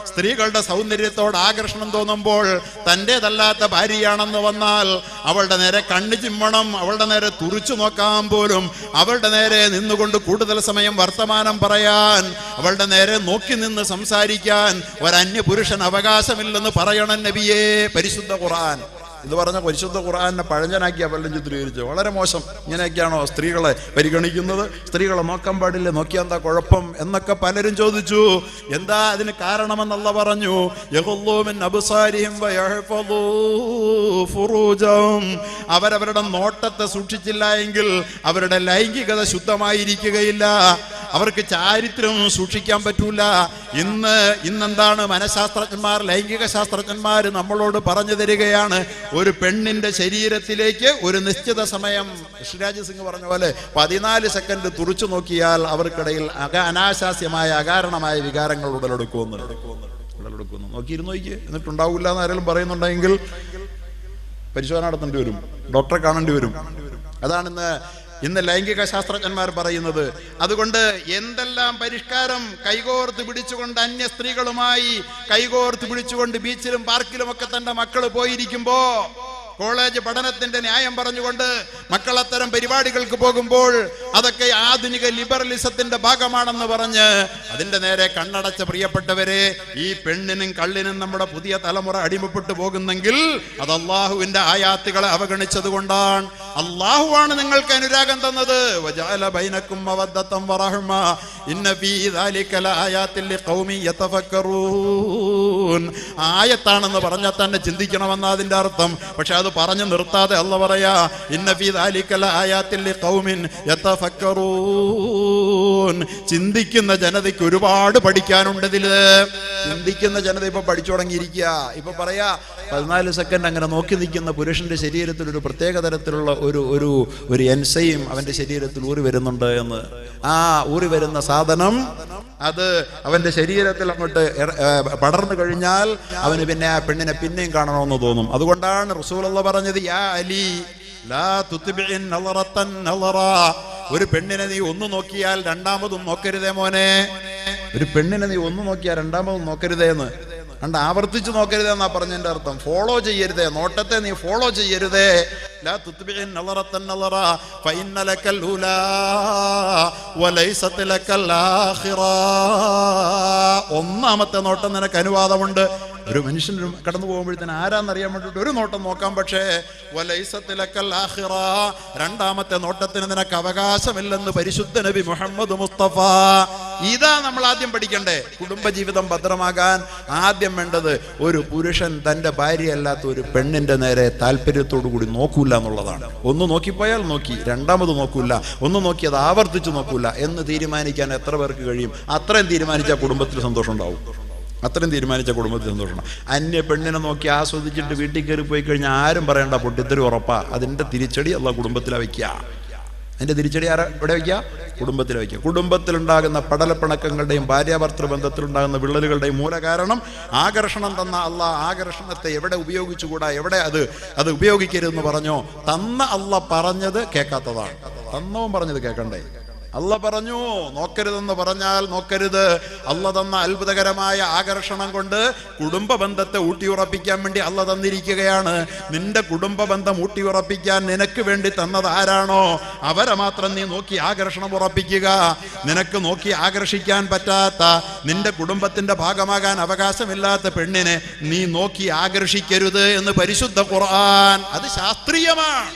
സ്ത്രീകളുടെ സൗന്ദര്യത്തോട് ആകർഷണം തോന്നുമ്പോൾ, തൻ്റേതല്ലാത്ത ഭാര്യയാണെന്ന് വന്നാൽ അവളുടെ നേരെ കണ്ണു ചിമ്മണം, അവളുടെ നേരെ തുറിച്ചു നോക്കാൻ പോലും, അവളുടെ നേരെ നിന്നുകൊണ്ട് കൂടുതൽ സമയം വർത്തമാനം പറയാൻ, അവളുടെ നേരെ നോക്കി നിന്ന് സംസാരിക്കാൻ ഒരന്യ പുരുഷൻ അവകാശമില്ലെന്ന് പറയണം നബിയേ. പരിശുദ്ധ ഖുർആൻ ഇത് പറഞ്ഞ പരിശുദ്ധ ഖുർആനെ പഴഞ്ചനാക്കിയ പലരും ചിത്രീകരിച്ചു. വളരെ മോശം. ഇങ്ങനെയൊക്കെയാണോ സ്ത്രീകളെ പരിഗണിക്കുന്നത്? സ്ത്രീകളെ നോക്കാൻ പാടില്ല, നോക്കിയാൽ എന്താ കുഴപ്പം എന്നൊക്കെ പലരും ചോദിച്ചു. എന്താ അതിന് കാരണമെന്നുള്ള പറഞ്ഞു, യഗ്ളൂ മിൻ അബ്സാരിഹിം വയഹ്ഫളൂ ഫുറൂജഹും. അവരവരുടെ നോട്ടത്തെ സൂക്ഷിച്ചില്ല എങ്കിൽ അവരുടെ ലൈംഗികത ശുദ്ധമായിരിക്കുകയില്ല, അവർക്ക് ചാരിത്രം സൂക്ഷിക്കാൻ പറ്റൂല. ഇന്നെന്താണ് മനഃശാസ്ത്രജ്ഞന്മാർ, ലൈംഗിക ശാസ്ത്രജ്ഞന്മാർ നമ്മളോട് പറഞ്ഞു തരികയാണ്, ഒരു പെണ്ണിന്റെ ശരീരത്തിലേക്ക് ഒരു നിശ്ചിത സമയം, ഋഷിരാജ് സിംഗ് പറഞ്ഞ പോലെ 14 സെക്കൻഡ് തുറിച്ചു നോക്കിയാൽ അവർക്കിടയിൽ അനാശാസ്യമായ അകാരണമായ വികാരങ്ങൾ ഉടലെടുക്കുമെന്ന്. നോക്കിയിരുന്നു നോക്കി, എന്നിട്ടുണ്ടാവില്ല എന്ന് ആരെങ്കിലും പറയുന്നുണ്ടെങ്കിൽ പരിശോധന നടത്തേണ്ടി വരും, ഡോക്ടറെ കാണേണ്ടി വരും. അതാണ് ഇന്ന് ലൈംഗിക ശാസ്ത്രജ്ഞന്മാർ പറയുന്നത്. അതുകൊണ്ട് എന്തെല്ലാം പരിഷ്കാരം കൈകോർത്ത് പിടിച്ചുകൊണ്ട് അന്യ സ്ത്രീകളുമായി കൈകോർത്ത് പിടിച്ചുകൊണ്ട് ബീച്ചിലും പാർക്കിലും ഒക്കെ തന്റെ മക്കൾ പോയിരിക്കുമ്പോ, കോളേജ് പഠനത്തിന്റെ ന്യായം പറഞ്ഞുകൊണ്ട് മക്കൾ അത്തരം പരിപാടികൾക്ക് പോകുമ്പോൾ അതൊക്കെ ആധുനിക ലിബറലിസത്തിന്റെ ഭാഗമാണെന്ന് പറഞ്ഞ് അതിന്റെ നേരെ കണ്ണടച്ച പ്രിയപ്പെട്ടവരെ, ഈ പെണ്ണിനും കള്ളിനും നമ്മുടെ പുതിയ തലമുറ അടിമപ്പെട്ടു പോകുന്നെങ്കിൽ അത് അള്ളാഹുവിന്റെ ആയാത്തുകളെ അവഗണിച്ചത് കൊണ്ടാണ്. അള്ളാഹുവാണ് നിങ്ങൾക്ക് അനുരാഗം തന്നത്. വജഅല ബൈനകും മവദ്ദതൻ വറഹ്മ ഇന്ന ഫീ ദാലിക ലആയാതിൻ ലിഖൗമി യതഫക്കറൂൻ. ആയത്താണെന്ന് പറഞ്ഞാൽ തന്നെ ചിന്തിക്കണമെന്ന അതിന്റെ അർത്ഥം. പക്ഷെ അത് പറഞ്ഞു നിർത്താതെ അല്ലാഹു പറയാ, ഇന്ന ഫീ ദാലിക ലആയാതിൻ ലിഖൗമിൻ യതഫക്കറൂൻ. ചിന്തിക്കുന്ന ജനതയ്ക്ക് ഒരുപാട് പഠിക്കാനുണ്ട് ഇതില്. ചിന്തിക്കുന്ന ജനത ഇപ്പൊ പഠിച്ചു തുടങ്ങിയിരിക്കുക. ഇപ്പൊ പറയാ 14 സെക്കൻഡ് അങ്ങനെ നോക്കി നിൽക്കുന്ന പുരുഷന്റെ ശരീരത്തിൽ ഒരു പ്രത്യേക തരത്തിലുള്ള ഒരു എൻസൈം അവന്റെ ശരീരത്തിൽ ഊറി വരുന്നുണ്ട് എന്ന്. ആ ഊറി വരുന്ന സാധനം അത് അവന്റെ ശരീരത്തിൽ അങ്ങോട്ട് പടർന്നു കഴിഞ്ഞാൽ അവന് പിന്നെ ആ പെണ്ണിനെ പിന്നെയും കാണണമെന്ന് തോന്നും. അതുകൊണ്ടാണ് റസൂലുള്ളാഹി പറഞ്ഞത്, യാ അലി ലാ തുത്ബിഇൻ നളറതൻ നളറ. ഒരു പെണ്ണിനെ നീ ഒന്ന് നോക്കിയാൽ രണ്ടാമതും നോക്കരുതേ മോനെ. ഒരു പെണ്ണിനെ നീ ഒന്ന് നോക്കിയാൽ രണ്ടാമതും നോക്കരുതേ എന്ന്. കണ്ട, ആവർത്തിച്ച് നോക്കരുതേ എന്നാ പറഞ്ഞതിന്റെ അർത്ഥം. ഫോളോ ചെയ്യരുതേ, നോട്ടത്തെ നീ ഫോളോ ചെയ്യരുതേ. ലാ തുത്ബിഇൻ നളറതൻ നളറ ഫഇന്ന ലകൽ ഉലാ വലൈസത് ലകൽ ആഖിറ. ഒന്നാമത്തെ നോട്ടം നിനക്ക് അനുവാദമുണ്ട്. ഒരു മനുഷ്യൻ കടന്നു പോകുമ്പോഴത്തേന് ആരാന്നറിയാൻ വേണ്ടിയിട്ട് ഒരു നോട്ടം നോക്കാം. പക്ഷേ വലൈസത് ലകൽ ആഖിറ, രണ്ടാമത്തെ നോട്ടത്തിന് നിനക്ക് അവകാശമില്ലെന്ന് പരിശുദ്ധ നബി മുഹമ്മദ് മുസ്തഫ. ഇതാ നമ്മൾ ആദ്യം പഠിക്കണ്ടേ. കുടുംബജീവിതം ഭദ്രമാകാൻ ആദ്യം വേണ്ടത് ഒരു പുരുഷൻ തൻ്റെ ഭാര്യയല്ലാത്ത ഒരു പെണ്ണിന്റെ നേരെ താല്പര്യത്തോടു കൂടി നോക്കൂല എന്നുള്ളതാണ്. ഒന്ന് നോക്കിപ്പോയാൽ നോക്കി, രണ്ടാമത് നോക്കൂല, ഒന്ന് നോക്കി അത് ആവർത്തിച്ച് നോക്കൂല എന്ന് തീരുമാനിക്കാൻ എത്ര പേർക്ക് കഴിയും? അത്രയും തീരുമാനിച്ചാൽ കുടുംബത്തിൽ സന്തോഷം ഉണ്ടാവും. അത്രയും തീരുമാനിച്ച കുടുംബത്തിൽ സന്തോഷമാണ്. അന്യ പെണ്ണിനെ നോക്കി ആസ്വദിച്ചിട്ട് വീട്ടിൽ കയറി പോയി കഴിഞ്ഞാൽ ആരും പറയണ്ട പൊട്ടിത്തെറി ഉറപ്പാ. അതിൻ്റെ തിരിച്ചടി അല്ലാഹു കുടുംബത്തിലെ വയ്ക്കുക. അതിൻ്റെ തിരിച്ചടി എവിടെ വയ്ക്കുക? കുടുംബത്തിൽ വയ്ക്കുക. കുടുംബത്തിലുണ്ടാകുന്ന പടലപ്പിണക്കങ്ങളുടെയും ഭാര്യാഭർത്തൃ ബന്ധത്തിലുണ്ടാകുന്ന വിള്ളലുകളുടെയും മൂല കാരണം ആകർഷണം തന്ന അള്ളാഹ് ആകർഷണത്തെ എവിടെ ഉപയോഗിച്ചുകൂടാ, എവിടെ അത് ഉപയോഗിക്കരുതെന്ന് പറഞ്ഞോ? തന്ന അള്ളാഹ് പറഞ്ഞത് കേൾക്കാത്തതാണ്. തന്നവൻ പറഞ്ഞത് കേൾക്കണ്ടേ? അല്ല പറഞ്ഞു നോക്കരുതെന്ന് പറഞ്ഞാൽ നോക്കരുത്. അല്ല തന്ന അത്ഭുതകരമായ ആകർഷണം കൊണ്ട് കുടുംബ ബന്ധത്തെ ഊട്ടിയുറപ്പിക്കാൻ വേണ്ടി അല്ല തന്നിരിക്കുകയാണ്. നിന്റെ കുടുംബ ബന്ധം ഊട്ടിയുറപ്പിക്കാൻ നിനക്ക് വേണ്ടി തന്നത് ആരാണോ അവരെ മാത്രം നീ നോക്കി ആകർഷണം ഉറപ്പിക്കുക. നിനക്ക് നോക്കി ആകർഷിക്കാൻ പറ്റാത്ത, നിന്റെ കുടുംബത്തിന്റെ ഭാഗമാകാൻ അവകാശമില്ലാത്ത പെണ്ണിനെ നീ നോക്കി ആകർഷിക്കരുത് എന്ന് പരിശുദ്ധ ഖുർആൻ. അത് ശാസ്ത്രീയമാണ്.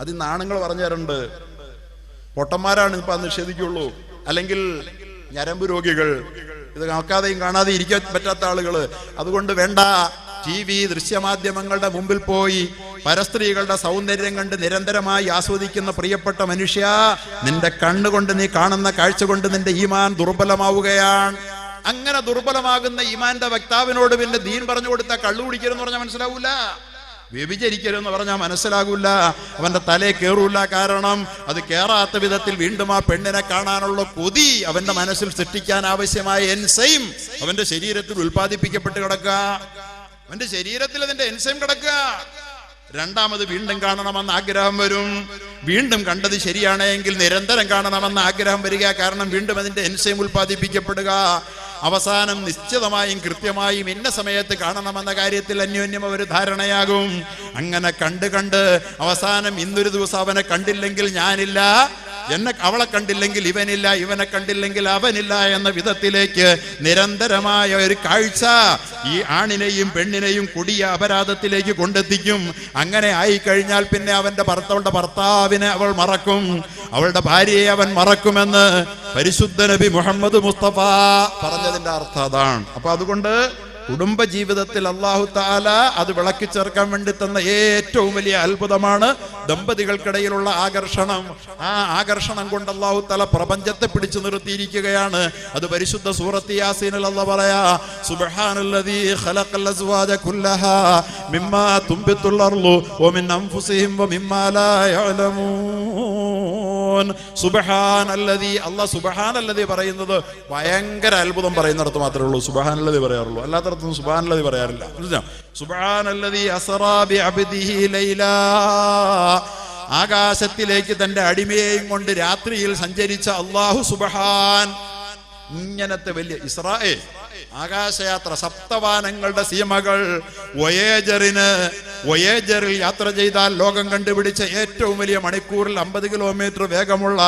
അത് ഇന്ന് ആണുങ്ങൾ പറഞ്ഞു തരുന്നുണ്ട്. പൊട്ടന്മാരാണ് ഇപ്പൊ നിഷേധിക്കുള്ളൂ, അല്ലെങ്കിൽ ഞരമ്പ് രോഗികൾ, ഇത് നോക്കാതെയും കാണാതെയും ഇരിക്കാൻ പറ്റാത്ത ആളുകൾ. അതുകൊണ്ട് വേണ്ട. TV ദൃശ്യമാധ്യമങ്ങളുടെ മുമ്പിൽ പോയി പരസ്ത്രീകളുടെ സൗന്ദര്യം കണ്ട് നിരന്തരമായി ആസ്വദിക്കുന്ന പ്രിയപ്പെട്ട മനുഷ്യ, നിന്റെ കണ്ണുകൊണ്ട് നീ കാണുന്ന കാഴ്ച കൊണ്ട് നിന്റെ ഈമാൻ ദുർബലമാവുകയാണ്. അങ്ങനെ ദുർബലമാകുന്ന ഈമാന്റെ വക്താവിനോട് പിന്നെ ദീൻ പറഞ്ഞു കൊടുത്താൽ കള്ളു കുടിക്കരുതെന്ന് പറഞ്ഞാൽ മനസ്സിലാവൂല, വ്യഭിചരിക്കരുതെന്ന് പറഞ്ഞാൽ മനസ്സിലാകൂല, അവന്റെ തലേ കയറൂല. കാരണം അത് കേറാത്ത വിധത്തിൽ വീണ്ടും ആ പെണ്ണിനെ കാണാനുള്ള കൊതി അവന്റെ മനസ്സിൽ സൃഷ്ടിക്കാൻ ആവശ്യമായ എൻസൈം അവന്റെ ശരീരത്തിൽ ഉൽപ്പാദിപ്പിക്കപ്പെട്ട് കിടക്കുക. അവന്റെ ശരീരത്തിൽ അതിന്റെ എൻസൈം കിടക്കുക. രണ്ടാമത് വീണ്ടും കാണണമെന്ന് ആഗ്രഹം വരും. വീണ്ടും കണ്ടത് ശരിയാണെങ്കിൽ നിരന്തരം കാണണമെന്ന് ആഗ്രഹം വരിക. കാരണം വീണ്ടും അതിന്റെ എൻസൈം ഉൽപ്പാദിപ്പിക്കപ്പെടുക. അവസാനം നിശ്ചിതമായും കൃത്യമായും ഇന്ന സമയത്ത് കാണണമെന്ന കാര്യത്തിൽ അന്യോന്യം ഒരു ധാരണയാകും. അങ്ങനെ കണ്ട് അവസാനം ഇന്നൊരു ദിവസം അവനെ കണ്ടില്ലെങ്കിൽ ഞാനില്ല, അവളെ കണ്ടില്ലെങ്കിൽ ഇവനില്ല, ഇവനെ കണ്ടില്ലെങ്കിൽ അവനില്ല എന്ന വിധത്തിലേക്ക് നിരന്തരമായ ഒരു കാഴ്ച ഈ ആണിനെയും പെണ്ണിനെയും കൊടിയ അപരാധത്തിലേക്ക് കൊണ്ടെത്തിക്കും. അങ്ങനെ ആയിക്കഴിഞ്ഞാൽ പിന്നെ അവളുടെ ഭർത്താവിനെ അവൾ മറക്കും, അവളുടെ ഭാര്യയെ അവൻ മറക്കുമെന്ന് പരിശുദ്ധ നബി മുഹമ്മദ് മുസ്തഫ പറഞ്ഞതിന്റെ അർത്ഥം അതാണ്. അപ്പൊ അതുകൊണ്ട് കുടുംബ ജീവിതത്തിൽ അല്ലാഹു തആല അത് വിളക്കി ചേർക്കാൻ വേണ്ടി തന്ന ഏറ്റവും വലിയ അത്ഭുതമാണ് ദമ്പതികൾക്കിടയിലുള്ള ആകർഷണം. ആ ആകർഷണം കൊണ്ട് അല്ലാഹു തആല പ്രപഞ്ചത്തെ പിടിച്ചു നിർത്തിയിരിക്കുകയാണ്. അത് പരിശുദ്ധ സൂറത്ത് യാസീനിൽ അല്ലാഹു പറയാ, സുബ്ഹാനല്ലദീ ഖലഖൽ അസ്വാജ കുല്ലഹാ മിമ്മാ തുംബിത്തുൽ അർളു വമിൻ അൻഫുസിഹിം വമിമ്മാ ലാ യഅലമൂൻ. സുബ്ഹാനല്ലദീ, അല്ലാഹു സുബ്ഹാനല്ലദീ പറയുന്നത് ഭയങ്കര അത്ഭുതം പറയുന്നിടത്ത് മാത്രമേ ഉള്ളൂ സുബ്ഹാനല്ലദീ പറയാറുള്ളൂ, അല്ലാത്ത സുബ്ഹാനല്ലദീ പറയാറില്ല. സുബ്ഹാനല്ലദീ അസ്റാ ബിഅബ്ദിഹി ലൈലാ, ആകാശത്തിലേക്ക് തന്റെ അടിമയെയും കൊണ്ട് രാത്രിയിൽ സഞ്ചരിച്ച അല്ലാഹു സുബ്ഹാൻ. ഇങ്ങനത്തെ വലിയ ഇസ്രായേൽ ആകാശയാത്ര, സപ്തവാനങ്ങളുടെ സീമകൾ, വോയേജറിൽ യാത്ര ചെയ്താൽ ലോകം കണ്ടുപിടിച്ച ഏറ്റവും വലിയ മണിക്കൂറിൽ 50 കിലോമീറ്റർ വേഗമുള്ള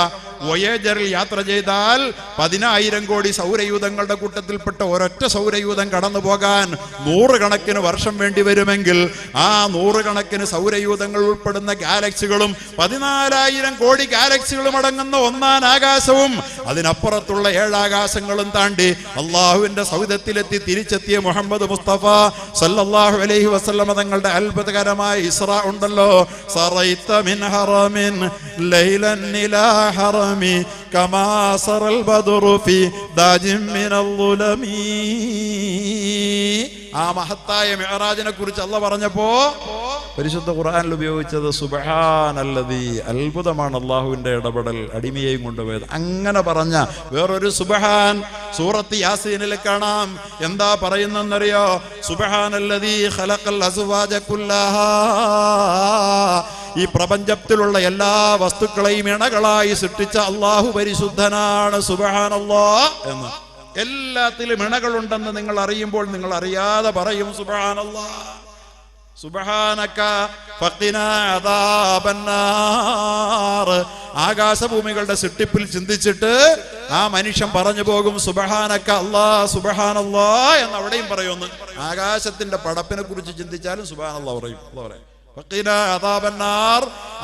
വോയേജറിൽ യാത്ര ചെയ്താൽ 10,000 കോടി സൗരയൂഥങ്ങളുടെ കൂട്ടത്തിൽപ്പെട്ട ഒരൊറ്റ സൗരയൂഥം കടന്നു പോകാൻ 100 കണക്കിന് വർഷം വേണ്ടി വരുമെങ്കിൽ ആ 100 കണക്കിന് സൗരയൂഥങ്ങൾ ഉൾപ്പെടുന്ന ഗാലക്സികളും 14,000 കോടി ഗാലക്സികളും അടങ്ങുന്ന ഒന്നാം ആകാശവും അതിനപ്പുറത്തുള്ള 7 ആകാശങ്ങളും താണ്ടി അള്ളാഹുവിന്റെ സൗദത്തിലെത്തി തിരിച്ചെത്തിയ മുഹമ്മദ് മുസ്തഫ സല്ലല്ലാഹു അലൈഹി വസല്ലമ തങ്ങളുടെ അത്ഭുതകരമായ ഇസ്രാ ഉണ്ടല്ലോ. സറൈത മിൻ ഹറമിൻ ലൈലൻ ഇലാ ഹറമി കമാ സറൽ ബദ്റു ഫി ദാജിൻ മിനൽ ളുലമി. ആ മഹത്തായ മിഅ്റാജിനെ കുറിച്ച് അല്ലാഹു പറഞ്ഞപ്പോ പരിശുദ്ധ ഖുർആനിൽ ഉപയോഗിച്ചത് സുബ്ഹാനല്ലദീ, അത്ഭുതമാണ് അള്ളാഹുവിന്റെ ഇടപെടൽ, അടിമയെയും കൊണ്ടുപോയത്. അങ്ങനെ പറഞ്ഞ വേറൊരു സുബ്ഹാൻ സൂറത്ത് യാസീനിൽ കാണാം. എന്താ പറയുന്നറിയോ? സുബ്ഹാനല്ലദീ ഖലഖൽ അസ്വാജ കുല്ലഹാ, ഈ പ്രപഞ്ചത്തിലുള്ള എല്ലാ വസ്തുക്കളെയും ഇണകളായി സൃഷ്ടിച്ച അള്ളാഹു പരിശുദ്ധനാണ്. സുബ്ഹാനല്ലാഹ് എന്ന്. എല്ലാത്തിലും ഇണകളുണ്ടെന്ന് നിങ്ങൾ അറിയുമ്പോൾ നിങ്ങൾ അറിയാതെ പറയും സുബ്ഹാനല്ലാഹ്. സുബ്ഹാനക ഫഖിനാ അദാബന്നാർ. ആകാശഭൂമികളുടെ സൃഷ്ടിപ്പിൽ ചിന്തിച്ചിട്ട് ആ മനുഷ്യൻ പറഞ്ഞു പോകും സുബ്ഹാനക അല്ലാഹ്, സുബ്ഹാനല്ലാഹ് എന്ന് അവിടെയും പറയുമെന്ന്. ആകാശത്തിന്റെ പടപ്പിനെ കുറിച്ച് ചിന്തിച്ചാലും സുബ്ഹാനല്ലാഹ് പറയും.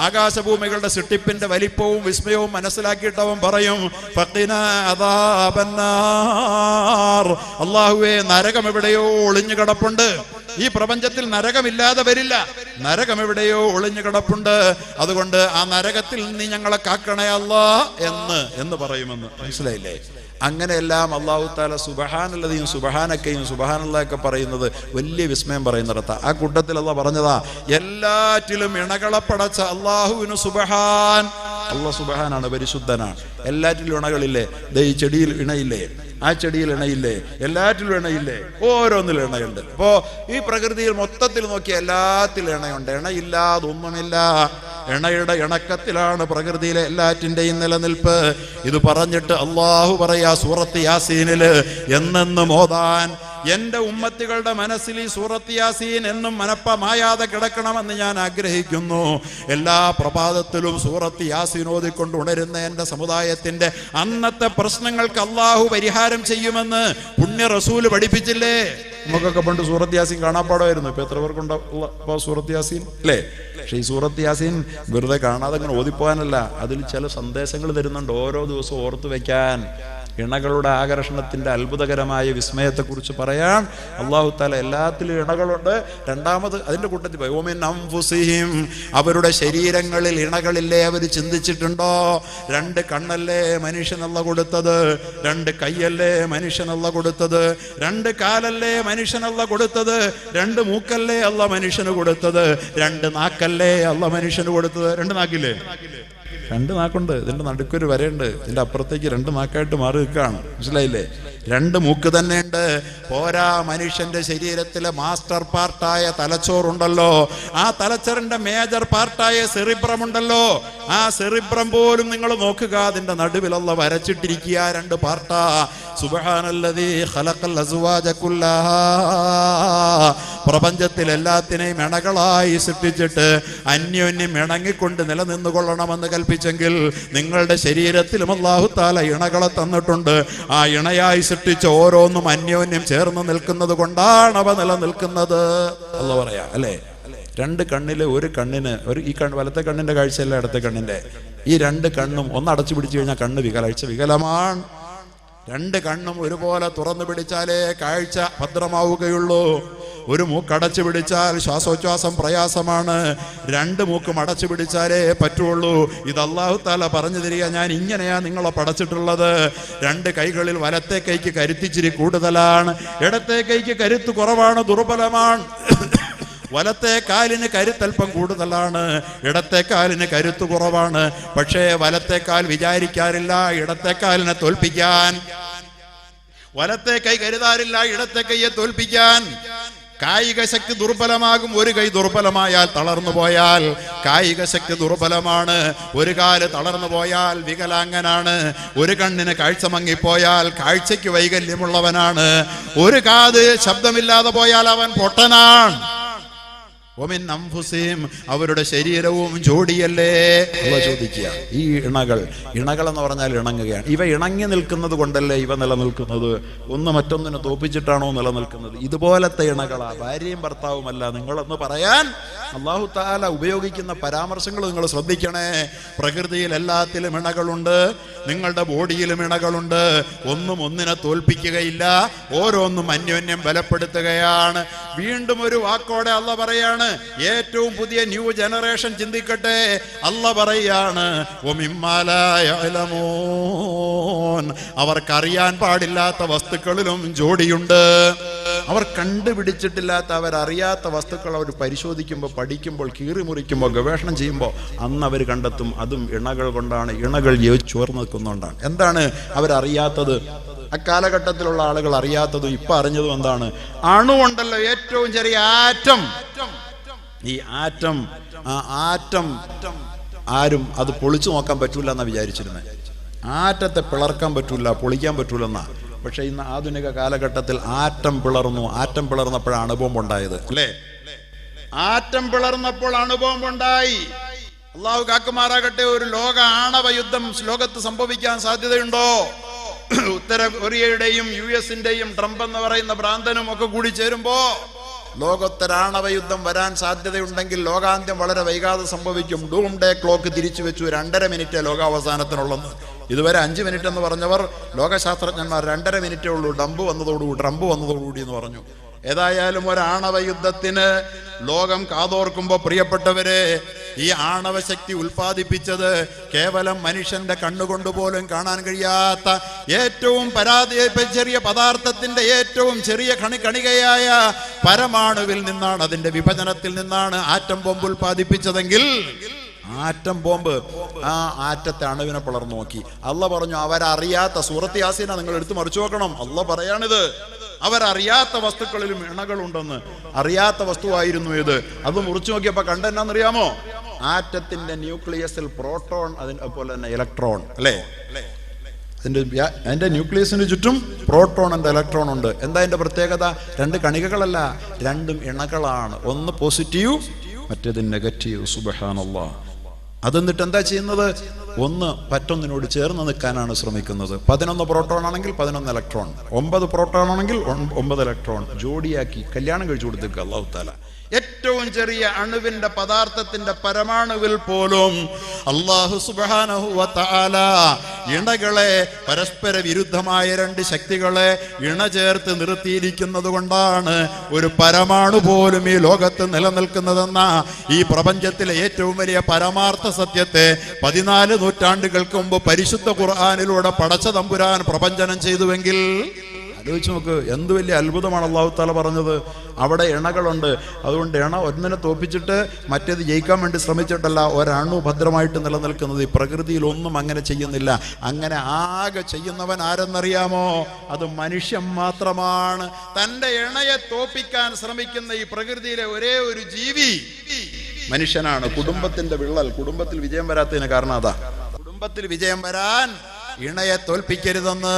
ആകാശഭൂമികളുടെ സൃഷ്ടിപ്പിന്റെ വലിപ്പവും വിസ്മയവും മനസ്സിലാക്കിയിട്ടവൻ പറയും ഫഖിനാ അദാബന്നാർ, അല്ലാഹുവേ നരകം എവിടെയോ ഒളിഞ്ഞു കിടപ്പുണ്ട്. ഈ പ്രപഞ്ചത്തിൽ നരകമില്ലാതെ വരില്ല, നരകം എവിടെയോ ഒളിഞ്ഞു കിടപ്പുണ്ട്. അതുകൊണ്ട് ആ നരകത്തിൽ നീ ഞങ്ങളെ കാക്കണേ അല്ലാഹ് എന്ന് പറയുമെന്ന്. മനസ്സിലായില്ലേ? അങ്ങനെയെല്ലാം അല്ലാഹു തആല സുബ്ഹാനല്ലദീയും സുബ്ഹാനക്കയും സുബ്ഹാനല്ലാഹൊക്കെ പറയുന്നത് വലിയ വിസ്മയം പറയുന്നിടത്ത ആ കൂട്ടത്തിൽ അല്ലാഹ് പറഞ്ഞതാ, എല്ലാറ്റിലും ഇണകളെ പടച്ച അല്ലാഹുവിന് സുബ്ഹാൻ. അല്ലാഹ് സുബ്ഹാനാണ്, പരിശുദ്ധനാണ്. എല്ലാറ്റിലും ഇണകളില്ലേ? ദേ ഈ ചെടിയിൽ ഇണയില്ലേ? ആ ചെടിയിൽ ഇണയില്ലേ? എല്ലാറ്റിലും ഇണയില്ലേ? ഓരോന്നിലും ഇണയുണ്ട്. അപ്പോ ഈ പ്രകൃതിയിൽ മൊത്തത്തിൽ നോക്കിയ എല്ലാത്തിലും ഇണയുണ്ട്. ഇണയില്ലാതൊന്നുമില്ല. ഇണയുടെ ഇണക്കത്തിലാണ് പ്രകൃതിയിലെ എല്ലാറ്റിൻ്റെയും നിലനിൽപ്പ്. ഇത് പറഞ്ഞിട്ട് അള്ളാഹു പറയാ സൂറത്ത് യാസീനില് എന്നെന്നും ഓതാൻ എന്റെ ഉമ്മത്തികളുടെ മനസ്സിൽ ഈ സൂറത്ത് യാസീൻ എന്നും മനപ്പമായാതെ കിടക്കണമെന്ന് ഞാൻ ആഗ്രഹിക്കുന്നു. എല്ലാ പ്രഭാതത്തിലും സൂറത്ത് യാസീൻ ഓതിക്കൊണ്ട് ഉണരുന്ന എന്റെ സമുദായത്തിന്റെ അന്നത്തെ പ്രശ്നങ്ങൾക്ക് അള്ളാഹു പരിഹാരം ചെയ്യുമെന്ന് പുണ്യ റസൂല് പഠിപ്പിച്ചില്ലേ? നമുക്കൊക്കെ പണ്ട് സൂറത്ത് യാസീൻ കാണാപ്പാടമായിരുന്നു. ഇപ്പൊ എത്ര പേർക്കുണ്ടോ സൂറത്ത് യാസീൻ അല്ലേ? പക്ഷെ ഈ സൂറത്ത് യാസീൻ വെറുതെ കാണാതെ അങ്ങനെ ഓതിപ്പോകാനല്ല, അതിൽ ചില സന്ദേശങ്ങൾ തരുന്നുണ്ട് ഓരോ ദിവസവും ഓർത്തു വെക്കാൻ. ഇണകളുടെ ആകർഷണത്തിന്റെ അത്ഭുതകരമായ വിസ്മയത്തെക്കുറിച്ച് പറയാൻ അല്ലാഹു തആല എല്ലാത്തിലും ഇണകളുണ്ട്. രണ്ടാമത് അതിന്റെ കൂട്ടത്തിൽ അവരുടെ ശരീരങ്ങളിൽ ഇണകളില്ലേ? അവർ ചിന്തിച്ചിട്ടുണ്ടോ? 2 കണ്ണല്ലേ മനുഷ്യനല്ല കൊടുത്തത്? 2 കൈയല്ലേ മനുഷ്യനല്ല കൊടുത്തത്? 2 കാലല്ലേ മനുഷ്യനല്ല കൊടുത്തത്? 2 മൂക്കല്ലേ അല്ല മനുഷ്യന് കൊടുത്തത്? 2 നാക്കല്ലേ അല്ല മനുഷ്യന് കൊടുത്തത്? 2 നാക്കില്ലേ? 2 നാക്കുണ്ട്. ഇതിന്റെ നടുക്കൊരു വരയുണ്ട്. ഇതിന്റെ അപ്പുറത്തേക്ക് 2 നാക്കായിട്ട് മാറി നിൽക്കുകയാണ്. മനസ്സിലായില്ലേ? 2 മൂക്ക് തന്നെയുണ്ട്. പോരാ, മനുഷ്യന്റെ ശരീരത്തിലെ മാസ്റ്റർ പാർട്ടായ തലച്ചോറുണ്ടല്ലോ, ആ തലച്ചോറിന്റെ മേജർ പാർട്ടായ സെറിബ്രം ഉണ്ടല്ലോ, ആ സെറിബ്രം പോലും നിങ്ങൾ നോക്കുക, അതിന്റെ നടുവിലുള്ള വരച്ചിട്ടിരിക്കുക 2 പാർട്ടാ. സുബ്ഹാനല്ലദീ ഖലഖൽ അസ്വാജ കുല്ലഹാ, പ്രപഞ്ചത്തിൽ എല്ലാത്തിനെയും ഇണകളായി സൃഷ്ടിച്ചിട്ട് അന്യോന്യം ഇണങ്ങിക്കൊണ്ട് നിലനിന്നുകൊള്ളണമെന്ന് കൽപ്പിച്ചെങ്കിൽ നിങ്ങളുടെ ശരീരത്തിലും അല്ലാഹു തആല ഇണകളെ തന്നിട്ടുണ്ട്. ആ ഇണയായി സൃഷ്ടിച്ച ഓരോന്നും അന്യോന്യം ചേർന്ന് നിൽക്കുന്നത് കൊണ്ടാണ് അവ നിലനിൽക്കുന്നത്. അല്ലാഹു പറയാ അല്ലേ? 2 കണ്ണില് ഒരു കണ്ണിന് ഈ വലത്തെ കണ്ണിന്റെ കാഴ്ചയല്ല ഇടത്തെ കണ്ണിന്റെ. ഈ 2 കണ്ണും ഒന്ന് അടച്ചു പിടിച്ചു കഴിഞ്ഞാൽ കണ്ണ് വികലമാണ്. 2 കണ്ണും ഒരുപോലെ തുറന്നു പിടിച്ചാലേ കാഴ്ച ഭദ്രമാവുകയുള്ളൂ. ഒരു മൂക്ക് അടച്ചു പിടിച്ചാൽ ശ്വാസോച്ഛ്വാസം പ്രയാസമാണ്. 2 മൂക്കും അടച്ചു പിടിച്ചാലേ പറ്റുള്ളൂ. ഇത് അല്ലാഹു തആല പറഞ്ഞു തരിക, ഞാൻ ഇങ്ങനെയാ നിങ്ങളെ പടച്ചിട്ടുള്ളത്. 2 കൈകളിൽ വലത്തെ കൈക്ക് കരുത്തിച്ചിരി കൂടുതലാണ്, ഇടത്തെ കൈക്ക് കരുത്ത് കുറവാണ്, ദുർബലമാണ്. വലത്തെ കാലിന് കരുത്തൽപ്പം കൂടുതലാണ്, ഇടത്തെ കാലിന് കരുത്ത് കുറവാണ്. പക്ഷേ വലത്തെ കാൽ വിചാരിക്കാറില്ല ഇടത്തെ കാലിനെ തോൽപ്പിക്കാൻ. വലത്തെ കൈ കരുതാറില്ല ഇടത്തെ കൈയെ തോൽപ്പിക്കാൻ. കായിക ശക്തി ദുർബലമാകും. ഒരു കൈ ദുർബലമായാൽ തളർന്നു പോയാൽ കായിക ശക്തി ദുർബലമാണ്. ഒരു കാല് തളർന്നു പോയാൽ വികലാംഗനാണ്. ഒരു കണ്ണിന് കാഴ്ച മങ്ങിപ്പോയാൽ കാഴ്ചയ്ക്ക് വൈകല്യമുള്ളവനാണ്. ഒരു കാത് ശബ്ദമില്ലാതെ പോയാൽ അവൻ പൊട്ടനാണ്. അവരുടെ ശരീരവും ജോഡിയല്ലേ? ചോദിക്കുക. ഈ ഇണകൾ എന്ന് പറഞ്ഞാൽ ഇണങ്ങുകയാണ്. ഇവ ഇണങ്ങി നിൽക്കുന്നത് കൊണ്ടല്ലേ ഇവ നിലനിൽക്കുന്നത്? ഒന്ന് മറ്റൊന്നിനെ തോപ്പിച്ചിട്ടാണോ നിലനിൽക്കുന്നത്? ഇതുപോലത്തെ ഇണകളാ, ഭാര്യയും ഭർത്താവുമല്ല നിങ്ങളെന്ന് പറയാൻ അല്ലാഹു തആല ഉപയോഗിക്കുന്ന പരാമർശങ്ങൾ നിങ്ങൾ ശ്രദ്ധിക്കണേ. പ്രകൃതിയിൽ എല്ലാത്തിലും ഇണകളുണ്ട്, നിങ്ങളുടെ ബോഡിയിലും ഇണകളുണ്ട്. ഒന്നും ഒന്നിനെ തോൽപ്പിക്കുകയില്ല, ഓരോന്നും അന്യോന്യം ബലപ്പെടുത്തുകയാണ്. വീണ്ടും ഒരു വാക്കോടെ അല്ലാഹു പറയാണ്, ഏറ്റവും പുതിയ ന്യൂ ജനറേഷൻ ചിന്തിക്കട്ടെ. അല്ലാഹു പറയാണ്, അവർക്കറിയാൻ പാടില്ലാത്ത വസ്തുക്കളിലും ജോഡിയുണ്ട്. അവർ കണ്ടുപിടിച്ചിട്ടില്ലാത്ത, അവരറിയാത്ത വസ്തുക്കൾ അവർ പരിശോധിക്കുമ്പോൾ, പഠിക്കുമ്പോൾ, കീറിമുറിക്കുമ്പോൾ, ഗവേഷണം ചെയ്യുമ്പോൾ അന്ന് അവർ കണ്ടെത്തും അതും ഇണകൾ കൊണ്ടാണ്. ഇണകൾ ചോർന്ന് നിൽക്കുന്നുണ്ടാണ്. എന്താണ് അവരറിയാത്തത്? അക്കാലഘട്ടത്തിലുള്ള ആളുകൾ അറിയാത്തതും ഇപ്പൊ അറിഞ്ഞതും എന്താണ്? അണുണ്ടല്ലോ, ഏറ്റവും ചെറിയ ആറ്റം. ഈ ആറ്റം, ആ ആറ്റം ആരും അത് പൊളിച്ചു നോക്കാൻ പറ്റൂല എന്നാ വിചാരിച്ചിരുന്നത്. ആറ്റത്തെ പിളർക്കാൻ പറ്റൂല, പൊളിക്കാൻ പറ്റൂല എന്നാ. പക്ഷെ ഇന്ന് ആധുനിക കാലഘട്ടത്തിൽ ആറ്റം പിളർന്നു. ആറ്റം പിളർന്നപ്പോഴാണ് അണുബോംബുണ്ടായത് അല്ലേ? ആറ്റം പിളർന്നപ്പോൾ അണുബോംബുണ്ടായി. അള്ളാഹു കാക്കുമാറാകട്ടെ. ഒരു ലോക ആണവ യുദ്ധം ലോകത്ത് സംഭവിക്കാൻ സാധ്യതയുണ്ടോ? ഉത്തര കൊറിയയുടെയും US-ന്റെയും ട്രംപ് എന്ന് പറയുന്ന ഭ്രാന്തനും ഒക്കെ കൂടി ചേരുമ്പോ ലോകോത്തരാണവ യുദ്ധം വരാൻ സാധ്യതയുണ്ടെങ്കിൽ ലോകാന്ത്യം വളരെ വൈകാതെ സംഭവിക്കും. ഡൂം ഡേ ക്ലോക്ക് തിരിച്ചു വെച്ചു. 2.5 മിനിറ്റ് ലോകാവസാനത്തിനുള്ളത്. ഇതുവരെ 5 മിനിറ്റ് എന്ന് പറഞ്ഞവർ ലോകശാസ്ത്രജ്ഞന്മാർ 2.5 മിനിറ്റേ ഉള്ളൂ ട്രംപ് വന്നതോടുകൂടി എന്ന് പറഞ്ഞു. ഏതായാലും ഒരാണവ യുദ്ധത്തിന് ലോകം കാതോർക്കുമ്പോൾ പ്രിയപ്പെട്ടവരെ, ഈ ആണവശക്തി ഉൽപ്പാദിപ്പിച്ചത് കേവലം മനുഷ്യന്റെ കണ്ണുകൊണ്ടുപോലും കാണാൻ കഴിയാത്ത ഏറ്റവും ചെറിയ പദാർത്ഥത്തിന്റെ ഏറ്റവും ചെറിയ കണികയായ പരമാണുവിൽ നിന്നാണ്, അതിന്റെ വിഭജനത്തിൽ നിന്നാണ് ആറ്റം ബോംബ് ഉൽപ്പാദിപ്പിച്ചതെങ്കിൽ ആറ്റം ബോംബ് ആ ആറ്റത്തെ അണുവിനെ പിളർന്നു നോക്കി. അള്ളാഹ് പറഞ്ഞു, അവരറിയാത്ത സൂറത്ത് യാസീന നിങ്ങൾ എടുത്തു മറിച്ചു നോക്കണം. അള്ളാഹ് പറയാണിത്, അവരറിയാത്ത വസ്തുക്കളിലും ഇണകളുണ്ടെന്ന്. അറിയാത്ത വസ്തുവായിരുന്നു ഇത്. അത് മുറിച്ചു നോക്കിയപ്പോ കണ്ടെന്നാന്നറിയാമോ? ആറ്റത്തിന്റെ ന്യൂക്ലിയസിൽ പ്രോട്ടോൺ, അതുപോലെ തന്നെ ഇലക്ട്രോൺ, അല്ലേ? അതിന്റെ ന്യൂക്ലിയസിന് ചുറ്റും പ്രോട്ടോൺ ഉണ്ട്, ഇലക്ട്രോൺ ഉണ്ട്. എന്താ അതിന്റെ പ്രത്യേകത? രണ്ട് കണികകളല്ല, രണ്ടും ഇണകളാണ്. ഒന്ന് പോസിറ്റീവ്, മറ്റേത് നെഗറ്റീവ്. സുബ്ഹാനല്ലാഹ്. അതെന്നിട്ട് എന്താ ചെയ്യുന്നത്? ഒന്ന് മറ്റൊന്നിനോട് ചേർന്ന് നിൽക്കാനാണ് ശ്രമിക്കുന്നത്. 11 പ്രോട്ടോൺ ആണെങ്കിൽ 11 ഇലക്ട്രോൺ, 9 പ്രോട്ടോൺ ആണെങ്കിൽ 9 ഇലക്ട്രോൺ ജോഡിയാക്കി കല്യാണം കഴിച്ചു കൊടുത്തേക്കുക അല്ലാഹു തആല. ഏറ്റവും ചെറിയ അണുവിന്റെ പദാർത്ഥത്തിന്റെ പരമാണുവിൽ പോലും അല്ലാഹു സുബ്ഹാനഹു വ തആല ഇണകളെ, പരസ്പര വിരുദ്ധമായ രണ്ട് ശക്തികളെ ഇണ ചേർത്ത് നിർത്തിയിരിക്കുന്നത് കൊണ്ടാണ് ഒരു പരമാണു പോലും ഈ ലോകത്ത് നിലനിൽക്കുന്നതെന്ന ഈ പ്രപഞ്ചത്തിലെ ഏറ്റവും വലിയ പരമാർത്ഥ സത്യത്തെ 14 നൂറ്റാണ്ടുകൾക്ക് മുമ്പ് പരിശുദ്ധ ഖുർആനിലൂടെ പടച്ച തമ്പുരാൻ പ്രപഞ്ചനം ചെയ്തുവെങ്കിൽ ആലോചിച്ച് നോക്ക്, എന്ത് വലിയ അത്ഭുതമാണ് അല്ലാഹു തആല പറഞ്ഞത്. അവിടെ ഇണകളുണ്ട്. അതുകൊണ്ട് ഇണ ഒന്നിനെ തോപ്പിച്ചിട്ട് മറ്റേത് ജയിക്കാൻ വേണ്ടി ശ്രമിച്ചിട്ടല്ല ഒരണു ഭദ്രമായിട്ട് നിലനിൽക്കുന്നത്. ഈ പ്രകൃതിയിൽ ഒന്നും അങ്ങനെ ചെയ്യുന്നില്ല. അങ്ങനെ ആകെ ചെയ്യുന്നവൻ ആരെന്നറിയാമോ? അത് മനുഷ്യൻ മാത്രമാണ്. തൻ്റെ ഇണയെ തോപ്പിക്കാൻ ശ്രമിക്കുന്ന ഈ പ്രകൃതിയിലെ ഒരേ ഒരു ജീവി മനുഷ്യനാണ്. കുടുംബത്തിന്റെ വിള്ളൽ, കുടുംബത്തിൽ വിജയം വരാത്തതിന് കാരണം അതാ. കുടുംബത്തിൽ വിജയം വരാൻ ഇണയെ തോൽപ്പിക്കരുതെന്ന്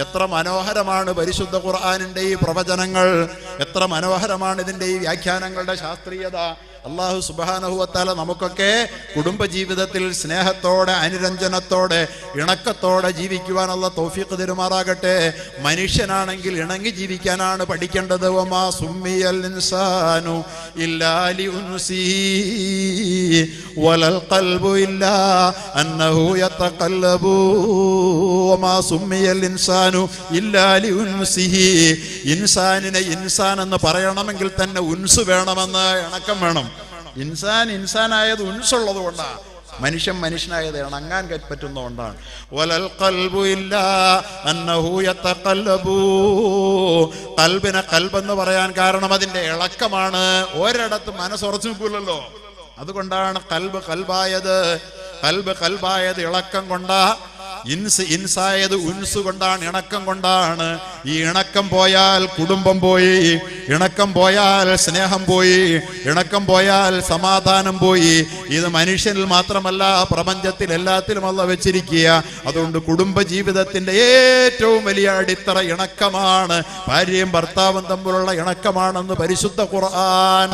എത്ര മനോഹരമാണ് പരിശുദ്ധ ഖുർആനിന്റെ ഈ പ്രവചനങ്ങൾ, എത്ര മനോഹരമാണ് ഇതിന്റെ ഈ വ്യാഖ്യാനങ്ങളുടെ ശാസ്ത്രീയത. അല്ലാഹു സുബ്ഹാനഹു വ തആല നമുക്കൊക്കെ കുടുംബജീവിതത്തിൽ സ്നേഹത്തോടെ, അനുരഞ്ജനത്തോടെ, ഇണക്കത്തോടെ ജീവിക്കുവാൻ അല്ലാഹു തൗഫീഖ് തരുമാറാകട്ടെ. മനുഷ്യനാണെങ്കിൽ ഇണങ്ങി ജീവിക്കാനാണ് പഠിക്കേണ്ടത്. വമാ സുമ്മിയൽ ഇൻസാനു ഇല്ലാ ലിഉൻസിഹി വലൽ ഖൽബു ഇല്ലാ അന്നഹു യതഖല്ലബു. വമാ സുമ്മിയൽ ഇൻസാനു ഇല്ലാ ലിഉൻസിഹി. ഇൻസാനിനെ ഇൻസാൻ എന്ന് പറയണമെങ്കിൽ തന്നെ ഉൻസ് വേണമെന്ന്, ഇണക്കം വേണം. ഇൻസാനായത് ഉൻസുള്ളത് കൊണ്ടാണ്. മനുഷ്യൻ മനുഷ്യനായത് ഇണങ്ങാൻ പറ്റുന്നതുകൊണ്ടാണ്. വലൽ ഖൽബു ഇല്ലാ അന്നഹു യതഖല്ലബു. ഖൽബിനെ ഖൽബെന്ന് പറയാൻ കാരണം അതിന്റെ ഇളക്കമാണ്. ഒരിടത്തും മനസ്സുറച്ചു നിൽക്കില്ലല്ലോ. അതുകൊണ്ടാണ് ഖൽബ് ഖൽബായത്. ഖൽബ് ഖൽബായത് ഇളക്കം കൊണ്ടാ. ഇൻസായത് ഉൻസ് കൊണ്ടാണ്, ഇണക്കം കൊണ്ടാണ്. ഈ ഇണക്കം പോയാൽ കുടുംബം പോയി, ഇണക്കം പോയാൽ സ്നേഹം പോയി, ഇണക്കം പോയാൽ സമാധാനം പോയി. ഇത് മനുഷ്യനിൽ മാത്രമല്ല, പ്രപഞ്ചത്തിൽ എല്ലാത്തിലും അല്ലാഹു വെച്ചിരിക്കുക. അതുകൊണ്ട് കുടുംബ ജീവിതത്തിന്റെ ഏറ്റവും വലിയ അടിത്തറ ഇണക്കമാണ്. ഭാര്യയും ഭർത്താവും തമ്മിലുള്ള ഇണക്കമാണെന്ന് പരിശുദ്ധ ഖുർആൻ.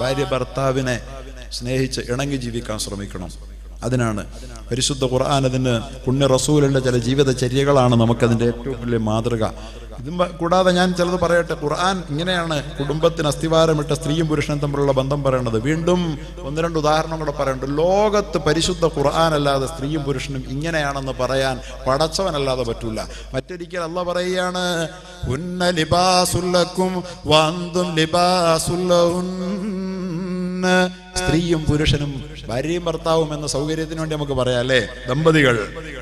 ഭാര്യ ഭർത്താവിനെ സ്നേഹിച്ച് ഇണങ്ങി ജീവിക്കാൻ ശ്രമിക്കണം. അതിനാണ് പരിശുദ്ധ ഖുർആൻ, അതിന് പുണ്യ റസൂലിന്റെ ചില ജീവിതചര്യകളാണ് നമുക്കതിൻ്റെ ഏറ്റവും വലിയ മാതൃക. ഇതും കൂടാതെ ഞാൻ ചിലത് പറയട്ടെ. ഖുർആൻ ഇങ്ങനെയാണ് കുടുംബത്തിന് അസ്ഥിവാരമിട്ട സ്ത്രീയും പുരുഷനും തമ്മിലുള്ള ബന്ധം പറയേണ്ടത്. വീണ്ടും 1-2 ഉദാഹരണം കൂടെ പറയുന്നുണ്ട്. ലോകത്ത് പരിശുദ്ധ ഖുർആൻ അല്ലാതെ സ്ത്രീയും പുരുഷനും ഇങ്ങനെയാണെന്ന് പറയാൻ പടച്ചവനല്ലാതെ പറ്റൂല. മറ്റൊരിക്കൽ അല്ലാഹു പറയുകയാണ്, ഹുന്ന ലിബാസുൽ ലക്കും വഅന്തും ലിബാസുൽ ലഹുന്ന. സ്ത്രീയും പുരുഷനും, ഭാര്യയും ഭർത്താവും എന്ന സൗകര്യത്തിന് വേണ്ടി നമുക്ക് പറയാം അല്ലേ. ദമ്പതികൾ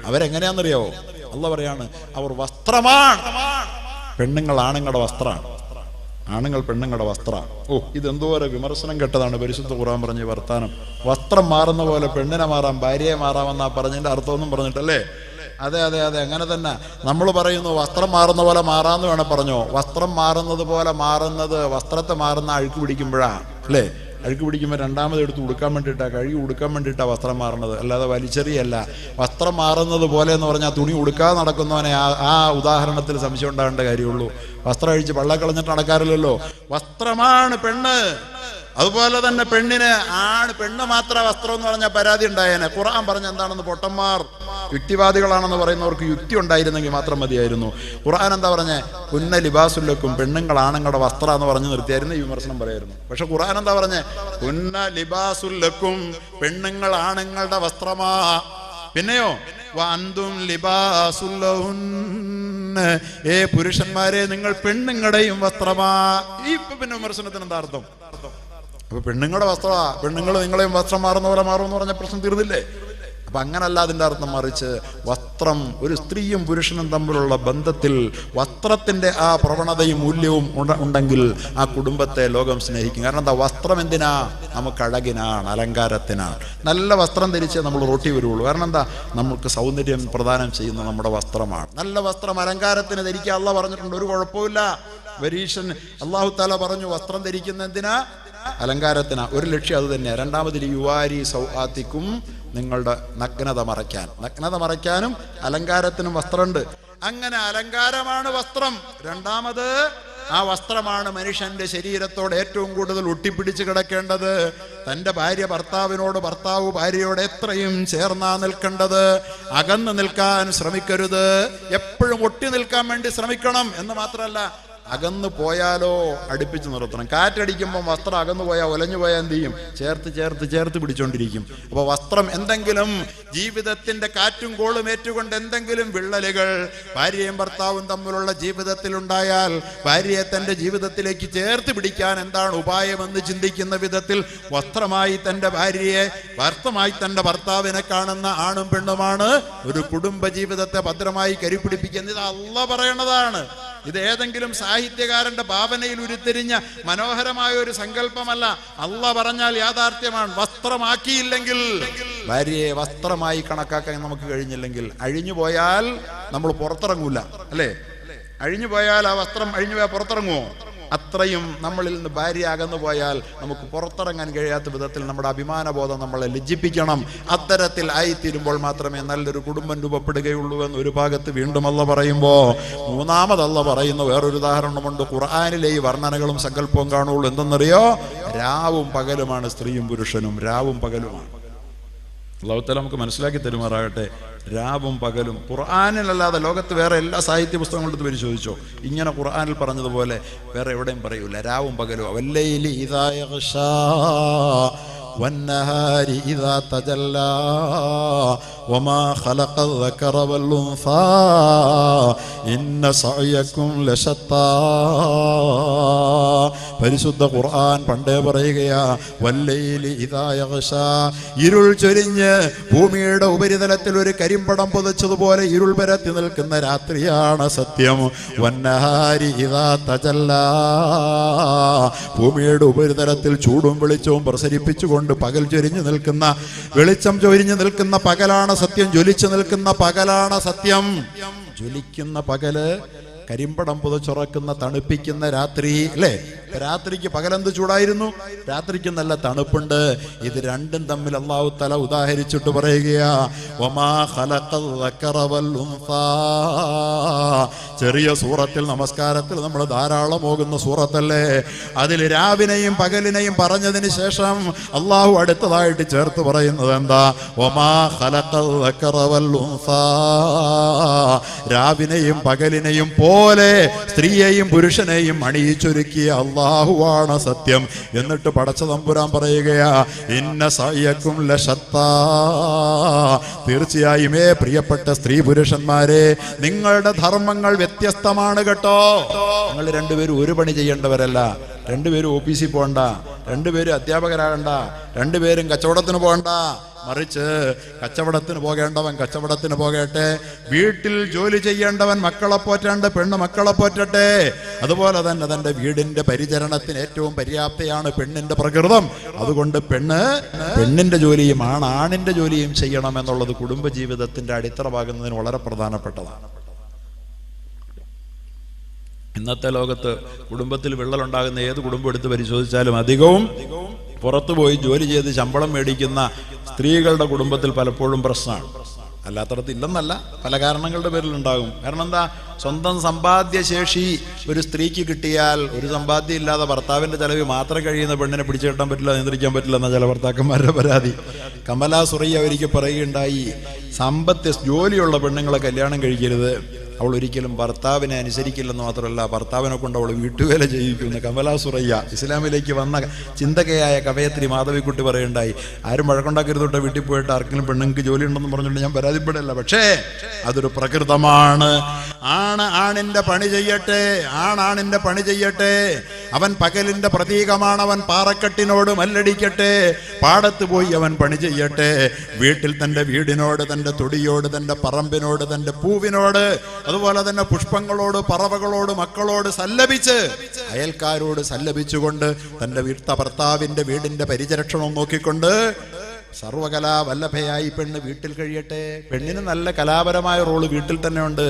അവരെങ്ങനെയാണെന്നറിയാവോ? അല്ലാഹു പറയാണ്, അവർ വസ്ത്രമാണ്. പെണ്ണുങ്ങൾ ആണുങ്ങളുടെ വസ്ത്രമാണ്, ആണുങ്ങൾ പെണ്ണുങ്ങളുടെ വസ്ത്രമാണ്. ഇതെന്തോരെ വിമർശനം കെട്ടതാണ് പരിശുദ്ധ ഖുർആൻ പറഞ്ഞ വർത്താനം. വസ്ത്രം മാറുന്ന പോലെ പെണ്ണിനെ മാറാം, ഭാര്യയെ മാറാമെന്നാ പറഞ്ഞതിന്റെ അർത്ഥമൊന്നും പറഞ്ഞിട്ടല്ലേ? അതെ അതെ അതെ, അങ്ങനെ തന്നെ നമ്മൾ പറയുന്നു. വസ്ത്രം മാറുന്ന പോലെ മാറാന്ന് വേണേ പറഞ്ഞോ. വസ്ത്രം മാറുന്നത് പോലെ മാറുന്നത് വസ്ത്രത്തെ മാറുന്ന അഴുക്ക് പിടിക്കുമ്പോഴാ അല്ലേ? അഴുക്ക് പിടിക്കുമ്പോൾ രണ്ടാമത് എടുത്ത് ഉടുക്കാൻ വേണ്ടിയിട്ടാണ്, കഴുകി ഉടുക്കാൻ വേണ്ടിയിട്ടാണ് വസ്ത്രം മാറുന്നത്, അല്ലാതെ വലിച്ചെറിയല്ല. വസ്ത്രം മാറുന്നത് പോലെ എന്ന് പറഞ്ഞാൽ തുണി ഉടുക്കാതെ നടക്കുന്നവനെ ആ ഉദാഹരണത്തിൽ സംശയം ഉണ്ടാകേണ്ട കാര്യമുള്ളൂ. വസ്ത്രം അഴിച്ച് പള്ളക്കളഞ്ഞിട്ട് നടക്കാറില്ലല്ലോ. വസ്ത്രമാണ് പെണ്ണ്. അതുപോലെ തന്നെ പെണ്ണ് മാത്രം വസ്ത്രം എന്ന് പറഞ്ഞാൽ പരാതി ഉണ്ടായേനെ. ഖുർആൻ പറഞ്ഞ എന്താണെന്ന് പൊട്ടന്മാർ, യുക്തിവാദികളാണെന്ന് പറയുന്നവർക്ക് യുക്തി ഉണ്ടായിരുന്നെങ്കിൽ മാത്രം മതിയായിരുന്നു. ഖുർആൻ എന്താ പറഞ്ഞേ? കുന്ന ലിബാസുല്ലക്കും, പെണ്ണുങ്ങൾ ആണുങ്ങളുടെ വസ്ത്രം എന്ന് പറഞ്ഞു നിർത്തിയായിരുന്നു ഈ വിമർശനം പറയായിരുന്നു. പക്ഷെ ഖുർആൻ എന്താ പറഞ്ഞേ? കുന്ന ലിബാസുല്ലക്കും, പെണ്ണുങ്ങൾ ആണുങ്ങളുടെ വസ്ത്രമാ. പിന്നെയോ വഅന്തും ലിബാസുല്ലഹുന്ന, പുരുഷന്മാരെ നിങ്ങൾ പെണ്ണുങ്ങളുടെയും വസ്ത്രമാ. ഈ പിന്നെ വിമർശനത്തിന് എന്താ അർത്ഥം? അപ്പൊ പെണ്ണുങ്ങളുടെ വസ്ത്രമാ, പെണ്ണുങ്ങൾ നിങ്ങളെയും വസ്ത്രം മാറുന്ന പോലെ മാറുമെന്ന് പറഞ്ഞ പ്രശ്നം തീർന്നില്ലേ? അപ്പൊ അങ്ങനല്ല അതിൻ്റെ അർത്ഥം. മറിച്ച് വസ്ത്രം, ഒരു സ്ത്രീയും പുരുഷനും തമ്മിലുള്ള ബന്ധത്തിൽ വസ്ത്രത്തിന്റെ ആ പ്രവണതയും മൂല്യവും ഉണ്ടെങ്കിൽ ആ കുടുംബത്തെ ലോകം സ്നേഹിക്കും. കാരണം എന്താ? വസ്ത്രം എന്തിനാ? നമുക്ക് അഴകിനാണ്, അലങ്കാരത്തിനാണ്. നല്ല വസ്ത്രം ധരിച്ചേ നമ്മൾ റോട്ടി വരുള്ളൂ. കാരണം എന്താ? നമുക്ക് സൗന്ദര്യം പ്രദാനം ചെയ്യുന്ന നമ്മുടെ വസ്ത്രമാണ്. നല്ല വസ്ത്രം അലങ്കാരത്തിന് ധരിക്കുക അല്ലാഹു പറഞ്ഞിട്ടുണ്ട്, ഒരു കുഴപ്പമില്ല. വരീഷൻ അല്ലാഹു തആല പറഞ്ഞു, വസ്ത്രം ധരിക്കുന്ന എന്തിനാ? അലങ്കാരത്തിനാ, ഒരു ലക്ഷ്യം അത് തന്നെയാണ്. രണ്ടാമതിൽ യുവാരി സൗആത്തിക്കും, നിങ്ങളുടെ നഗ്നത മറയ്ക്കാൻ. നഗ്നത മറയ്ക്കാനും അലങ്കാരത്തിനും വസ്ത്രമുണ്ട്. അങ്ങനെ അലങ്കാരമാണ് വസ്ത്രം. രണ്ടാമത് ആ വസ്ത്രമാണ് മനുഷ്യന്റെ ശരീരത്തോട് ഏറ്റവും കൂടുതൽ ഒട്ടിപ്പിടിച്ച് കിടക്കേണ്ടത്. തൻ്റെ ഭാര്യ ഭർത്താവിനോട്, ഭർത്താവ് ഭാര്യയോട് എത്രയും ചേർന്നാ നിൽക്കേണ്ടത്. അകന്നു നിൽക്കാൻ ശ്രമിക്കരുത്, എപ്പോഴും ഒട്ടി നിൽക്കാൻ വേണ്ടി ശ്രമിക്കണം. എന്ന് മാത്രമല്ല, അകന്നു പോയാലോ അടുപ്പിച്ച് നിർത്തണം. കാറ്റടിക്കുമ്പോൾ വസ്ത്രം അകന്നു പോയാൽ, ഒലഞ്ഞു പോയാൽ എന്ത് ചെയ്യും? ചേർത്ത് ചേർത്ത് ചേർത്ത് പിടിച്ചോണ്ടിരിക്കും. അപ്പോൾ വസ്ത്രം എന്തെങ്കിലും ജീവിതത്തിന്റെ കാറ്റും കോളും ഏറ്റുകൊണ്ട് എന്തെങ്കിലും വിള്ളലുകൾ ഭാര്യയും ഭർത്താവും തമ്മിലുള്ള ജീവിതത്തിലുണ്ടായാൽ, ഭാര്യയെ തൻ്റെ ജീവിതത്തിലേക്ക് ചേർത്ത് പിടിക്കാൻ എന്താണ് ഉപായമെന്ന് ചിന്തിക്കുന്ന വിധത്തിൽ വസ്ത്രമായി തൻ്റെ ഭാര്യയെ, വസ്ത്രമായി തൻ്റെ ഭർത്താവിനെ കാണുന്ന ആണും പെണ്ണുമാണ് ഒരു കുടുംബ ജീവിതത്തെ ഭദ്രമായി കരുപിടിപ്പിക്കുന്നത്. ഇത് അല്ലാഹ് പറയണതാണ്. ഇത് ഏതെങ്കിലും സാഹിത്യകാരന്റെ ഭാവനയിൽ ഉരുത്തിരിഞ്ഞ മനോഹരമായ ഒരു സങ്കല്പമല്ല. അല്ലാഹ് പറഞ്ഞാൽ യാഥാർത്ഥ്യമാണ്. വസ്ത്രമാക്കിയില്ലെങ്കിൽ, ഭാര്യയെ വസ്ത്രമായി കണക്കാക്കാൻ നമുക്ക് കഴിഞ്ഞില്ലെങ്കിൽ, അഴിഞ്ഞു പോയാൽ നമ്മൾ പുറത്തിറങ്ങൂല, അല്ലേ? അഴിഞ്ഞു പോയാൽ, ആ വസ്ത്രം അഴിഞ്ഞു പോയാൽ പുറത്തിറങ്ങുമോ? അത്രയും നമ്മളിൽ നിന്ന് ഭാര്യ അകന്നു പോയാൽ നമുക്ക് പുറത്തിറങ്ങാൻ കഴിയാത്ത വിധത്തിൽ നമ്മുടെ അഭിമാനബോധം നമ്മളെ ലജ്ജിപ്പിക്കണം. അത്തരത്തിൽ ആയിത്തീരുമ്പോൾ മാത്രമേ നല്ലൊരു കുടുംബം രൂപപ്പെടുകയുള്ളൂ എന്ന് ഒരു ഭാഗത്ത് വീണ്ടും അല്ലാഹ് പറയുമ്പോൾ, മൂന്നാമത് അല്ലാഹ് പറയുന്ന വേറൊരു ഉദാഹരണമുണ്ട്. ഖുർആനിലെ ഈ വർണ്ണനകളും സങ്കല്പവും കാണുള്ളൂ. എന്തെന്നറിയോ? രാവും പകലുമാണ് സ്ത്രീയും പുരുഷനും, രാവും പകലുമാണ്. അല്ലാഹു തആല നമുക്ക് മനസ്സിലാക്കി തരുമാറാകട്ടെ. രാവും പകലും ഖുർആനിലല്ലാതെ ലോകത്ത് വേറെ എല്ലാ സാഹിത്യ പുസ്തകങ്ങളും പരിശോധിച്ചോ, ഇങ്ങനെ ഖുർആനിൽ പറഞ്ഞതുപോലെ വേറെ എവിടെയും പറയൂല. രാവും പകലും. വല്ലൈലി ഇദാ യഗ്ശാ വന്നഹാരി ഇദാ തജല്ലാ വമാ ഖലഖൽ ദക്കറ വൽ ഉൻസാ ഇന്ന സഅയകും ലശത്താ. പരിശുദ്ധ ഖുർആൻ പണ്ടേ പറയുകയാ, വല്ലൈലി ഇദാ യഗ്ശാ, ഇരുൾ ചൊരിഞ്ഞ് ഭൂമിയുടെ ഉപരിതലത്തിൽ ഒരു കരിമ്പടം പുതച്ചതുപോലെ ഇരുൾ പരത്തി നിൽക്കുന്ന രാത്രിയാണ് സത്യം. വന്നഹാരി ഇദാ തജല്ലാ, ഭൂമിയുടെ ഉപരിതലത്തിൽ ചൂടും വെളിച്ചവും പ്രസരിപ്പിച്ചുകൊണ്ട് പകൽ ചൊരിഞ്ഞു നിൽക്കുന്ന, വെളിച്ചം ചൊരിഞ്ഞു നിൽക്കുന്ന പകലാണ് സത്യം. ജ്വലിച്ചു നിൽക്കുന്ന പകലാണ് സത്യം. ജ്വലിക്കുന്ന പകല്, കരിമ്പടം പുതച്ചുറക്കുന്ന തണുപ്പിക്കുന്ന രാത്രി, അല്ലേ? രാത്രിക്ക് പകലെന്ത് ചൂടായിരുന്നു, രാത്രിക്ക് നല്ല തണുപ്പുണ്ട്. ഇത് രണ്ടും തമ്മിൽ അല്ലാഹു തആല ഉദാഹരിച്ചിട്ട് പറയുകയാ, വമാ ഖലഖൽ ദക്കറ വൽ ഉൻസാ. ചെറിയ സൂറത്തിൽ, നമസ്കാരത്തിൽ നമ്മൾ ധാരാളം പോകുന്ന സൂറത്തല്ലേ, അതിൽ രാവിനെയും പകലിനെയും പറഞ്ഞതിന് ശേഷം അല്ലാഹു അടുത്തതായിട്ട് ചേർത്ത് പറയുന്നത് എന്താ? വമാ ഖലഖൽ ദക്കറ വൽ ഉൻസാ. രാവിനെയും പകലിനെയും പോലെ സ്ത്രീയെയും പുരുഷനെയും അണിയിച്ചൊരുക്കിയ അല്ലാഹുവാണ് സത്യം. എന്നിട്ട് പടച്ച തമ്പുരാൻ പറയുകയാ, ഇന്ന സഅയകും ലശത്താ. തീർച്ചയായും പ്രിയപ്പെട്ട സ്ത്രീ പുരുഷന്മാരെ, നിങ്ങളുടെ ധർമ്മങ്ങൾ വ്യത്യസ്തമാണ് കേട്ടോ. നിങ്ങൾ രണ്ടുപേരും ഒരു പണി ചെയ്യേണ്ടവരല്ല. രണ്ടുപേരും ഓഫീസിൽ പോകണ്ട, രണ്ടുപേരും അധ്യാപകരാകണ്ട, രണ്ടുപേരും കച്ചവടത്തിന് പോകണ്ട. മറിച്ച് കച്ചവടത്തിന് പോകേണ്ടവൻ കച്ചവടത്തിന് പോകട്ടെ, വീട്ടിൽ ജോലി ചെയ്യേണ്ടവൻ മക്കളെ പോറ്റേണ്ട പെണ്ണ് മക്കളെ പോറ്റട്ടെ. അതുപോലെ തന്നെ തൻ്റെ വീടിന്റെ പരിചരണത്തിന് ഏറ്റവും പര്യാപ്തയാണ് പെണ്ണിന്റെ പ്രകൃതം. അതുകൊണ്ട് പെണ്ണിന്റെ ജോലിയും ആണിന്റെ ജോലിയും ചെയ്യണം എന്നുള്ളത് കുടുംബജീവിതത്തിന്റെ അടിത്തറവാകുന്നതിന് വളരെ പ്രധാനപ്പെട്ടതാണ്. ഇന്നത്തെ ലോകത്ത് കുടുംബത്തിൽ വിള്ളലുണ്ടാകുന്ന ഏത് കുടുംബം എടുത്ത് പരിശോധിച്ചാലും അധികവും പുറത്തു പോയി ജോലി ചെയ്ത് ശമ്പളം മേടിക്കുന്ന സ്ത്രീകളുടെ കുടുംബത്തിൽ പലപ്പോഴും പ്രശ്നമാണ്. അല്ലാത്തടത്ത് ഇല്ലെന്നല്ല, പല കാരണങ്ങളുടെ പേരിലുണ്ടാകും. കാരണം എന്താ? സ്വന്തം സമ്പാദ്യശേഷി ഒരു സ്ത്രീക്ക് കിട്ടിയാൽ, ഒരു സമ്പാദ്യം ഇല്ലാതെ ഭർത്താവിന്റെ ചെലവ് മാത്രം കഴിയുന്ന പെണ്ണിനെ പിടിച്ചു കെട്ടാൻ പറ്റില്ല, നിയന്ത്രിക്കാൻ പറ്റില്ല എന്ന ചില ഭർത്താക്കന്മാരുടെ പരാതി. കമലാ സുറയ്യ ഒരിക്കൽ പറയുകയുണ്ടായി, ജോലിയുള്ള പെണ്ണുങ്ങളെ കല്യാണം കഴിക്കരുത്, അവൾ ഒരിക്കലും ഭർത്താവിനെ അനുസരിക്കില്ലെന്ന് മാത്രമല്ല ഭർത്താവിനെ കൊണ്ട് അവൾ വീട്ടുവേല ചെയ്യിക്കുന്ന കമലാ സുറയ്യ. ഇസ്ലാമിലേക്ക് വന്ന ചിന്തകയായ കവയത്രി മാധവിക്കുട്ടി പറയുണ്ടായി, ആരും വഴക്കുണ്ടാക്കരുതൊട്ട് വീട്ടിൽ പോയിട്ട് ആർക്കെങ്കിലും പെണ്ണുങ്ങൾക്ക് ജോലി ഉണ്ടെന്ന് പറഞ്ഞുകൊണ്ട് ഞാൻ പരാതിപ്പെടില്ല. പക്ഷേ അതൊരു പ്രകൃതമാണ്. ആണിന്റെ പണി ചെയ്യട്ടെ, ആണിന്റെ പണി ചെയ്യട്ടെ. അവൻ പകലിന്റെ പ്രതീകമാണ്. അവൻ പാറക്കെട്ടിനോട് മല്ലടിക്കട്ടെ, പാടത്ത് പോയി അവൻ പണി ചെയ്യട്ടെ. വീട്ടിൽ തൻ്റെ വീടിനോട്, തൻ്റെ തൊടിയോട്, തൻ്റെ പറമ്പിനോട്, തൻ്റെ പൂവിനോട്, അതുപോലെ തന്നെ പുഷ്പങ്ങളോട്, പറവകളോട്, മക്കളോട് സല്ലപിച്ച്, അയൽക്കാരോട് സല്ലപിച്ചുകൊണ്ട് തൻ്റെ ഭർത്താവിന്റെ വീടിന്റെ പരിചരക്ഷണം നോക്കിക്കൊണ്ട് സർവകലാ വല്ലഭയായി പെണ്ണ് വീട്ടിൽ കഴിയട്ടെ. പെണ്ണിന് നല്ല കലാപരമായ റോള് വീട്ടിൽ തന്നെ ഉണ്ട്.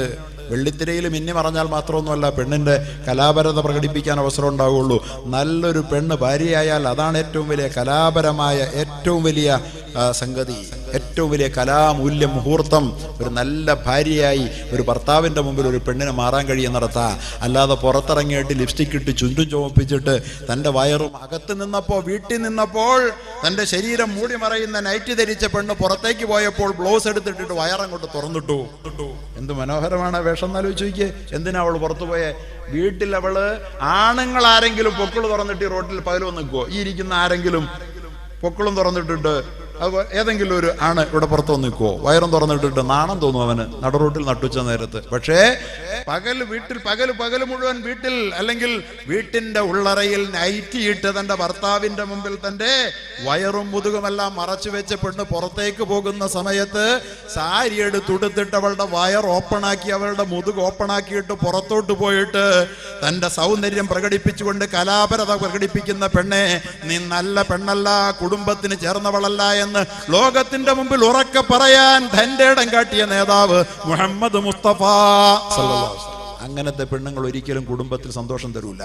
വെള്ളിത്തിരയിൽ മിന്നി മറഞ്ഞാൽ മാത്രമൊന്നുമല്ല പെണ്ണിൻ്റെ കലാപരത പ്രകടിപ്പിക്കാൻ അവസരം ഉണ്ടാവുകയുള്ളൂ. നല്ലൊരു പെണ്ണ് ഭാര്യയായാൽ അതാണ് ഏറ്റവും വലിയ കലാപരമായ ഏറ്റവും വലിയ സംഗതി, ഏറ്റവും വലിയ കലാമൂല്യ മുഹൂർത്തം. ഒരു നല്ല ഭാര്യയായി ഒരു ഭർത്താവിൻ്റെ മുമ്പിൽ ഒരു പെണ്ണിനെ മാറാൻ കഴിയുന്നിടത്താ. അല്ലാതെ പുറത്തിറങ്ങിയിട്ട് ലിപ്സ്റ്റിക് ഇട്ട് ചുണ്ടും ചുമപ്പിച്ചിട്ട് തൻ്റെ വയറും അകത്ത് നിന്നപ്പോൾ വീട്ടിൽ നിന്നപ്പോൾ തൻ്റെ ശരീരം മൂടി മറയുന്ന നൈറ്റി ധരിച്ച പെണ്ണ് പുറത്തേക്ക് പോയപ്പോൾ ബ്ലൗസ് എടുത്തിട്ടിട്ട് വയറങ്ങോട്ട് തുറന്നിട്ടു. എന്ത് മനോഹരമാണ് വേഷം എന്നാലോചിച്ച് നോക്കിയേ. എന്തിനാ അവൾ പുറത്തു പോയേ? വീട്ടിൽ അവള് ആണുങ്ങൾ ആരെങ്കിലും പൊക്കിള് തുറന്നിട്ട് റോട്ടിൽ പകലും നിൽക്കുവോ? ഈ ഇരിക്കുന്ന ആരെങ്കിലും പൊക്കിളും തുറന്നിട്ടിട്ട് ഏതെങ്കിലും ഒരു ആണ് ഇവിടെ പുറത്തു നിൽക്കുവോ? വയറും തുറന്നിട്ടിട്ട് നാണം തോന്നും അവന് നടുറോട്ടിൽ നട്ടുച്ച നേരത്ത്. പക്ഷേ പകൽ മുഴുവൻ വീട്ടിൽ അല്ലെങ്കിൽ വീട്ടിന്റെ ഉള്ളറയിൽ നൈറ്റിയിട്ട് തന്റെ ഭർത്താവിന്റെ മുമ്പിൽ തന്റെ വയറും മുതുകുമെല്ലാം മറച്ചു വെച്ച പെണ്ണ് പുറത്തേക്ക് പോകുന്ന സമയത്ത് സാരി എടുത്തുടുത്തിട്ട് അവളുടെ വയർ ഓപ്പണാക്കി അവളുടെ മുതുക് ഓപ്പണാക്കിയിട്ട് പുറത്തോട്ട് പോയിട്ട് തന്റെ സൗന്ദര്യം പ്രകടിപ്പിച്ചുകൊണ്ട് കലാപരത പ്രകടിപ്പിക്കുന്ന പെണ്ണെ, നീ നല്ല പെണ്ണല്ല, കുടുംബത്തിന് ചേർന്നവളല്ല എന്ന് ലോകത്തിന്റെ മുമ്പിൽ ഉറക്കെ പറയാൻ തന്റെ ഇടം കാട്ടിയ നേതാവ് മുഹമ്മദ് മുസ്തഫ സല്ലല്ലാഹു അലൈഹി വസല്ലം. അങ്ങനത്തെ പെണ്ണുങ്ങൾ ഒരിക്കലും കുടുംബത്തിൽ സന്തോഷം തരൂല.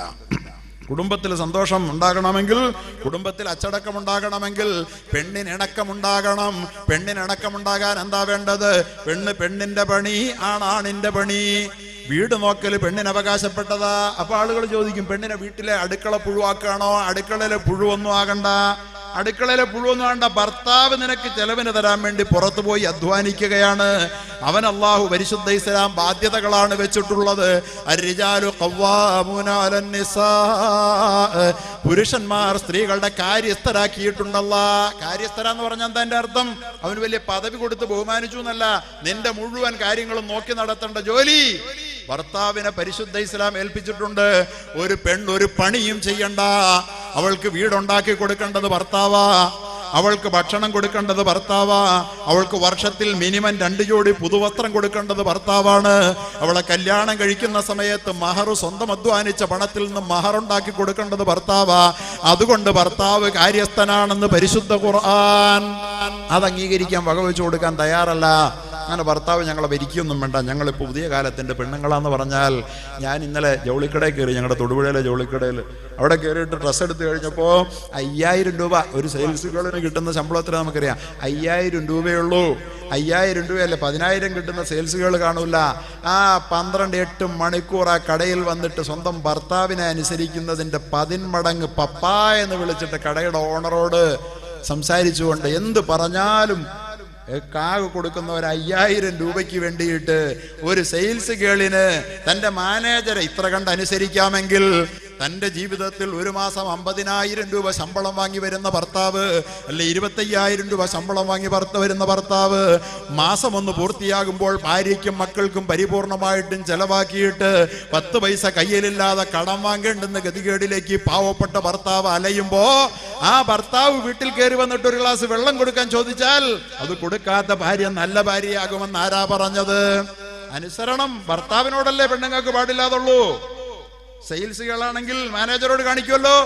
കുടുംബത്തിൽ സന്തോഷം ഉണ്ടാകണമെങ്കിൽ, കുടുംബത്തിൽ അച്ചടക്കം ഉണ്ടാകണമെങ്കിൽ പെണ്ണിനിണക്കമുണ്ടാകണം. പെണ്ണിനിണക്കമുണ്ടാകാൻ എന്താ വേണ്ടത്? പെണ്ണിന്റെ പണി, ആണിന്റെ പണി. വീട് നോക്കൽ പെണ്ണിന് അവകാശപ്പെട്ടതാ. അപ്പൊ ആളുകൾ ചോദിക്കും, പെണ്ണിനെ വീട്ടിലെ അടുക്കള പുഴുവാക്കാണോ? അടുക്കളയിലെ പുഴുവൊന്നും ആകണ്ട, അടുക്കളയിലെ പുഴുവൊന്നും വേണ്ട. ഭർത്താവ് നിനക്ക് ചെലവിന് തരാൻ വേണ്ടി പുറത്തു പോയി അധ്വാനിക്കുകയാണ്. അവൻ അല്ലാഹു പരിശുദ്ധ ഇസ്ലാം ബാധ്യതകളാണ് വെച്ചിട്ടുള്ളത്. അർരിജാലു ഖവ്വാമൂന അലൻ നിസാ, പുരുഷന്മാർ സ്ത്രീകളുടെ കാര്യസ്ഥരാക്കിയിട്ടുണ്ടല്ലാ. കാര്യസ്ഥര എന്ന് പറഞ്ഞാൽ എന്താ എൻ്റെ അർത്ഥം? അവന് വലിയ പദവി കൊടുത്ത് ബഹുമാനിച്ചു എന്നല്ല, നിന്റെ മുഴുവൻ കാര്യങ്ങളും നോക്കി നടത്തേണ്ട ജോലി ഭർത്താവിനെ പരിശുദ്ധ ഇസ്ലാം ഏൽപ്പിച്ചിട്ടുണ്ട്. ഒരു പെണ്ണ് ഒരു പണിയും ചെയ്യണ്ട. അവൾക്ക് വീടുണ്ടാക്കി കൊടുക്കേണ്ടത് ഭർത്താവാ, അവൾക്ക് ഭക്ഷണം കൊടുക്കേണ്ടത് ഭർത്താവാ, അവൾക്ക് വർഷത്തിൽ മിനിമം 2 ജോഡി പുതുവസ്ത്രം കൊടുക്കേണ്ടത് ഭർത്താവാണ്. അവളെ കല്യാണം കഴിക്കുന്ന സമയത്ത് മഹർ സ്വന്തം അധ്വാനിച്ച പണത്തിൽ നിന്ന് മഹർ ഉണ്ടാക്കി കൊടുക്കേണ്ടത് ഭർത്താവാ. അതുകൊണ്ട് ഭർത്താവ് കാര്യസ്ഥനാണെന്ന് പരിശുദ്ധ ഖുർആൻ. അത് അംഗീകരിക്കാൻ വകവെച്ചു കൊടുക്കാൻ തയ്യാറല്ല. അങ്ങനെ ഭർത്താവ് ഞങ്ങളെ ഭരിക്കൊന്നും വേണ്ട, ഞങ്ങളിപ്പോൾ പുതിയ കാലത്തിൻ്റെ പെണ്ണുങ്ങളാന്ന് പറഞ്ഞാൽ. ഞാൻ ഇന്നലെ ജൗളിക്കടയിൽ കയറി, ഞങ്ങളുടെ തൊടുപുഴയിലെ ജൗളിക്കടയിൽ. അവിടെ കയറിയിട്ട് ഡ്രസ്സ് എടുത്ത് കഴിഞ്ഞപ്പോൾ 5000 രൂപ ഒരു സെയിൽസ് ഗേളിന് കിട്ടുന്ന ശമ്പളത്തിന് നമുക്കറിയാം. 5000 രൂപയുള്ളൂ. 5000 രൂപയല്ലേ 10000 കിട്ടുന്ന സെയിൽസ് ഗേൾ കാണൂല. 12-8 മണിക്കൂർ ആ കടയിൽ വന്നിട്ട് സ്വന്തം ഭർത്താവിനെ അനുസരിക്കുന്നതിൻ്റെ 10 മടങ്ങ് പപ്പാ എന്ന് വിളിച്ചിട്ട് കടയുടെ ഓണറോട് സംസാരിച്ചുകൊണ്ട് എന്ത് പറഞ്ഞാലും കാഗ് കൊടുക്കുന്ന ഒരു 5000 രൂപയ്ക്ക് വേണ്ടിയിട്ട് ഒരു സെയിൽസ് ഗേളിന് തൻ്റെ മാനേജറെ ഇത്ര കണ്ട് അനുസരിക്കാമെങ്കിൽ തൻ്റെ ജീവിതത്തിൽ ഒരു മാസം 50,000 രൂപ ശമ്പളം വാങ്ങി വരുന്ന ഭർത്താവ്, അല്ലെ 25,000 രൂപ ശമ്പളം വാങ്ങി വരുന്ന ഭർത്താവ്, മാസം ഒന്ന് പൂർത്തിയാകുമ്പോൾ ഭാര്യയ്ക്കും മക്കൾക്കും പരിപൂർണമായിട്ടും ചെലവാക്കിയിട്ട് 10 പൈസ കയ്യിലില്ലാതെ കടം വാങ്ങേണ്ടുന്ന ഗതികേടിലേക്ക് പാവപ്പെട്ട ഭർത്താവ് അലയുമ്പോ ആ ഭർത്താവ് വീട്ടിൽ കയറി വന്നിട്ട് ഒരു ഗ്ലാസ് വെള്ളം കൊടുക്കാൻ ചോദിച്ചാൽ അത് കൊടുക്കാത്ത ഭാര്യ നല്ല ഭാര്യയാകുമെന്ന് ആരാ പറഞ്ഞത്? അനുസരണം ഭർത്താവിനോടല്ലേ പെണ്ണുങ്ങൾക്ക് പാടില്ലാതുള്ളൂ. സെയിൽസുകളാണെങ്കിൽ മാനേജറോട് കാണിക്കുമല്ലോ.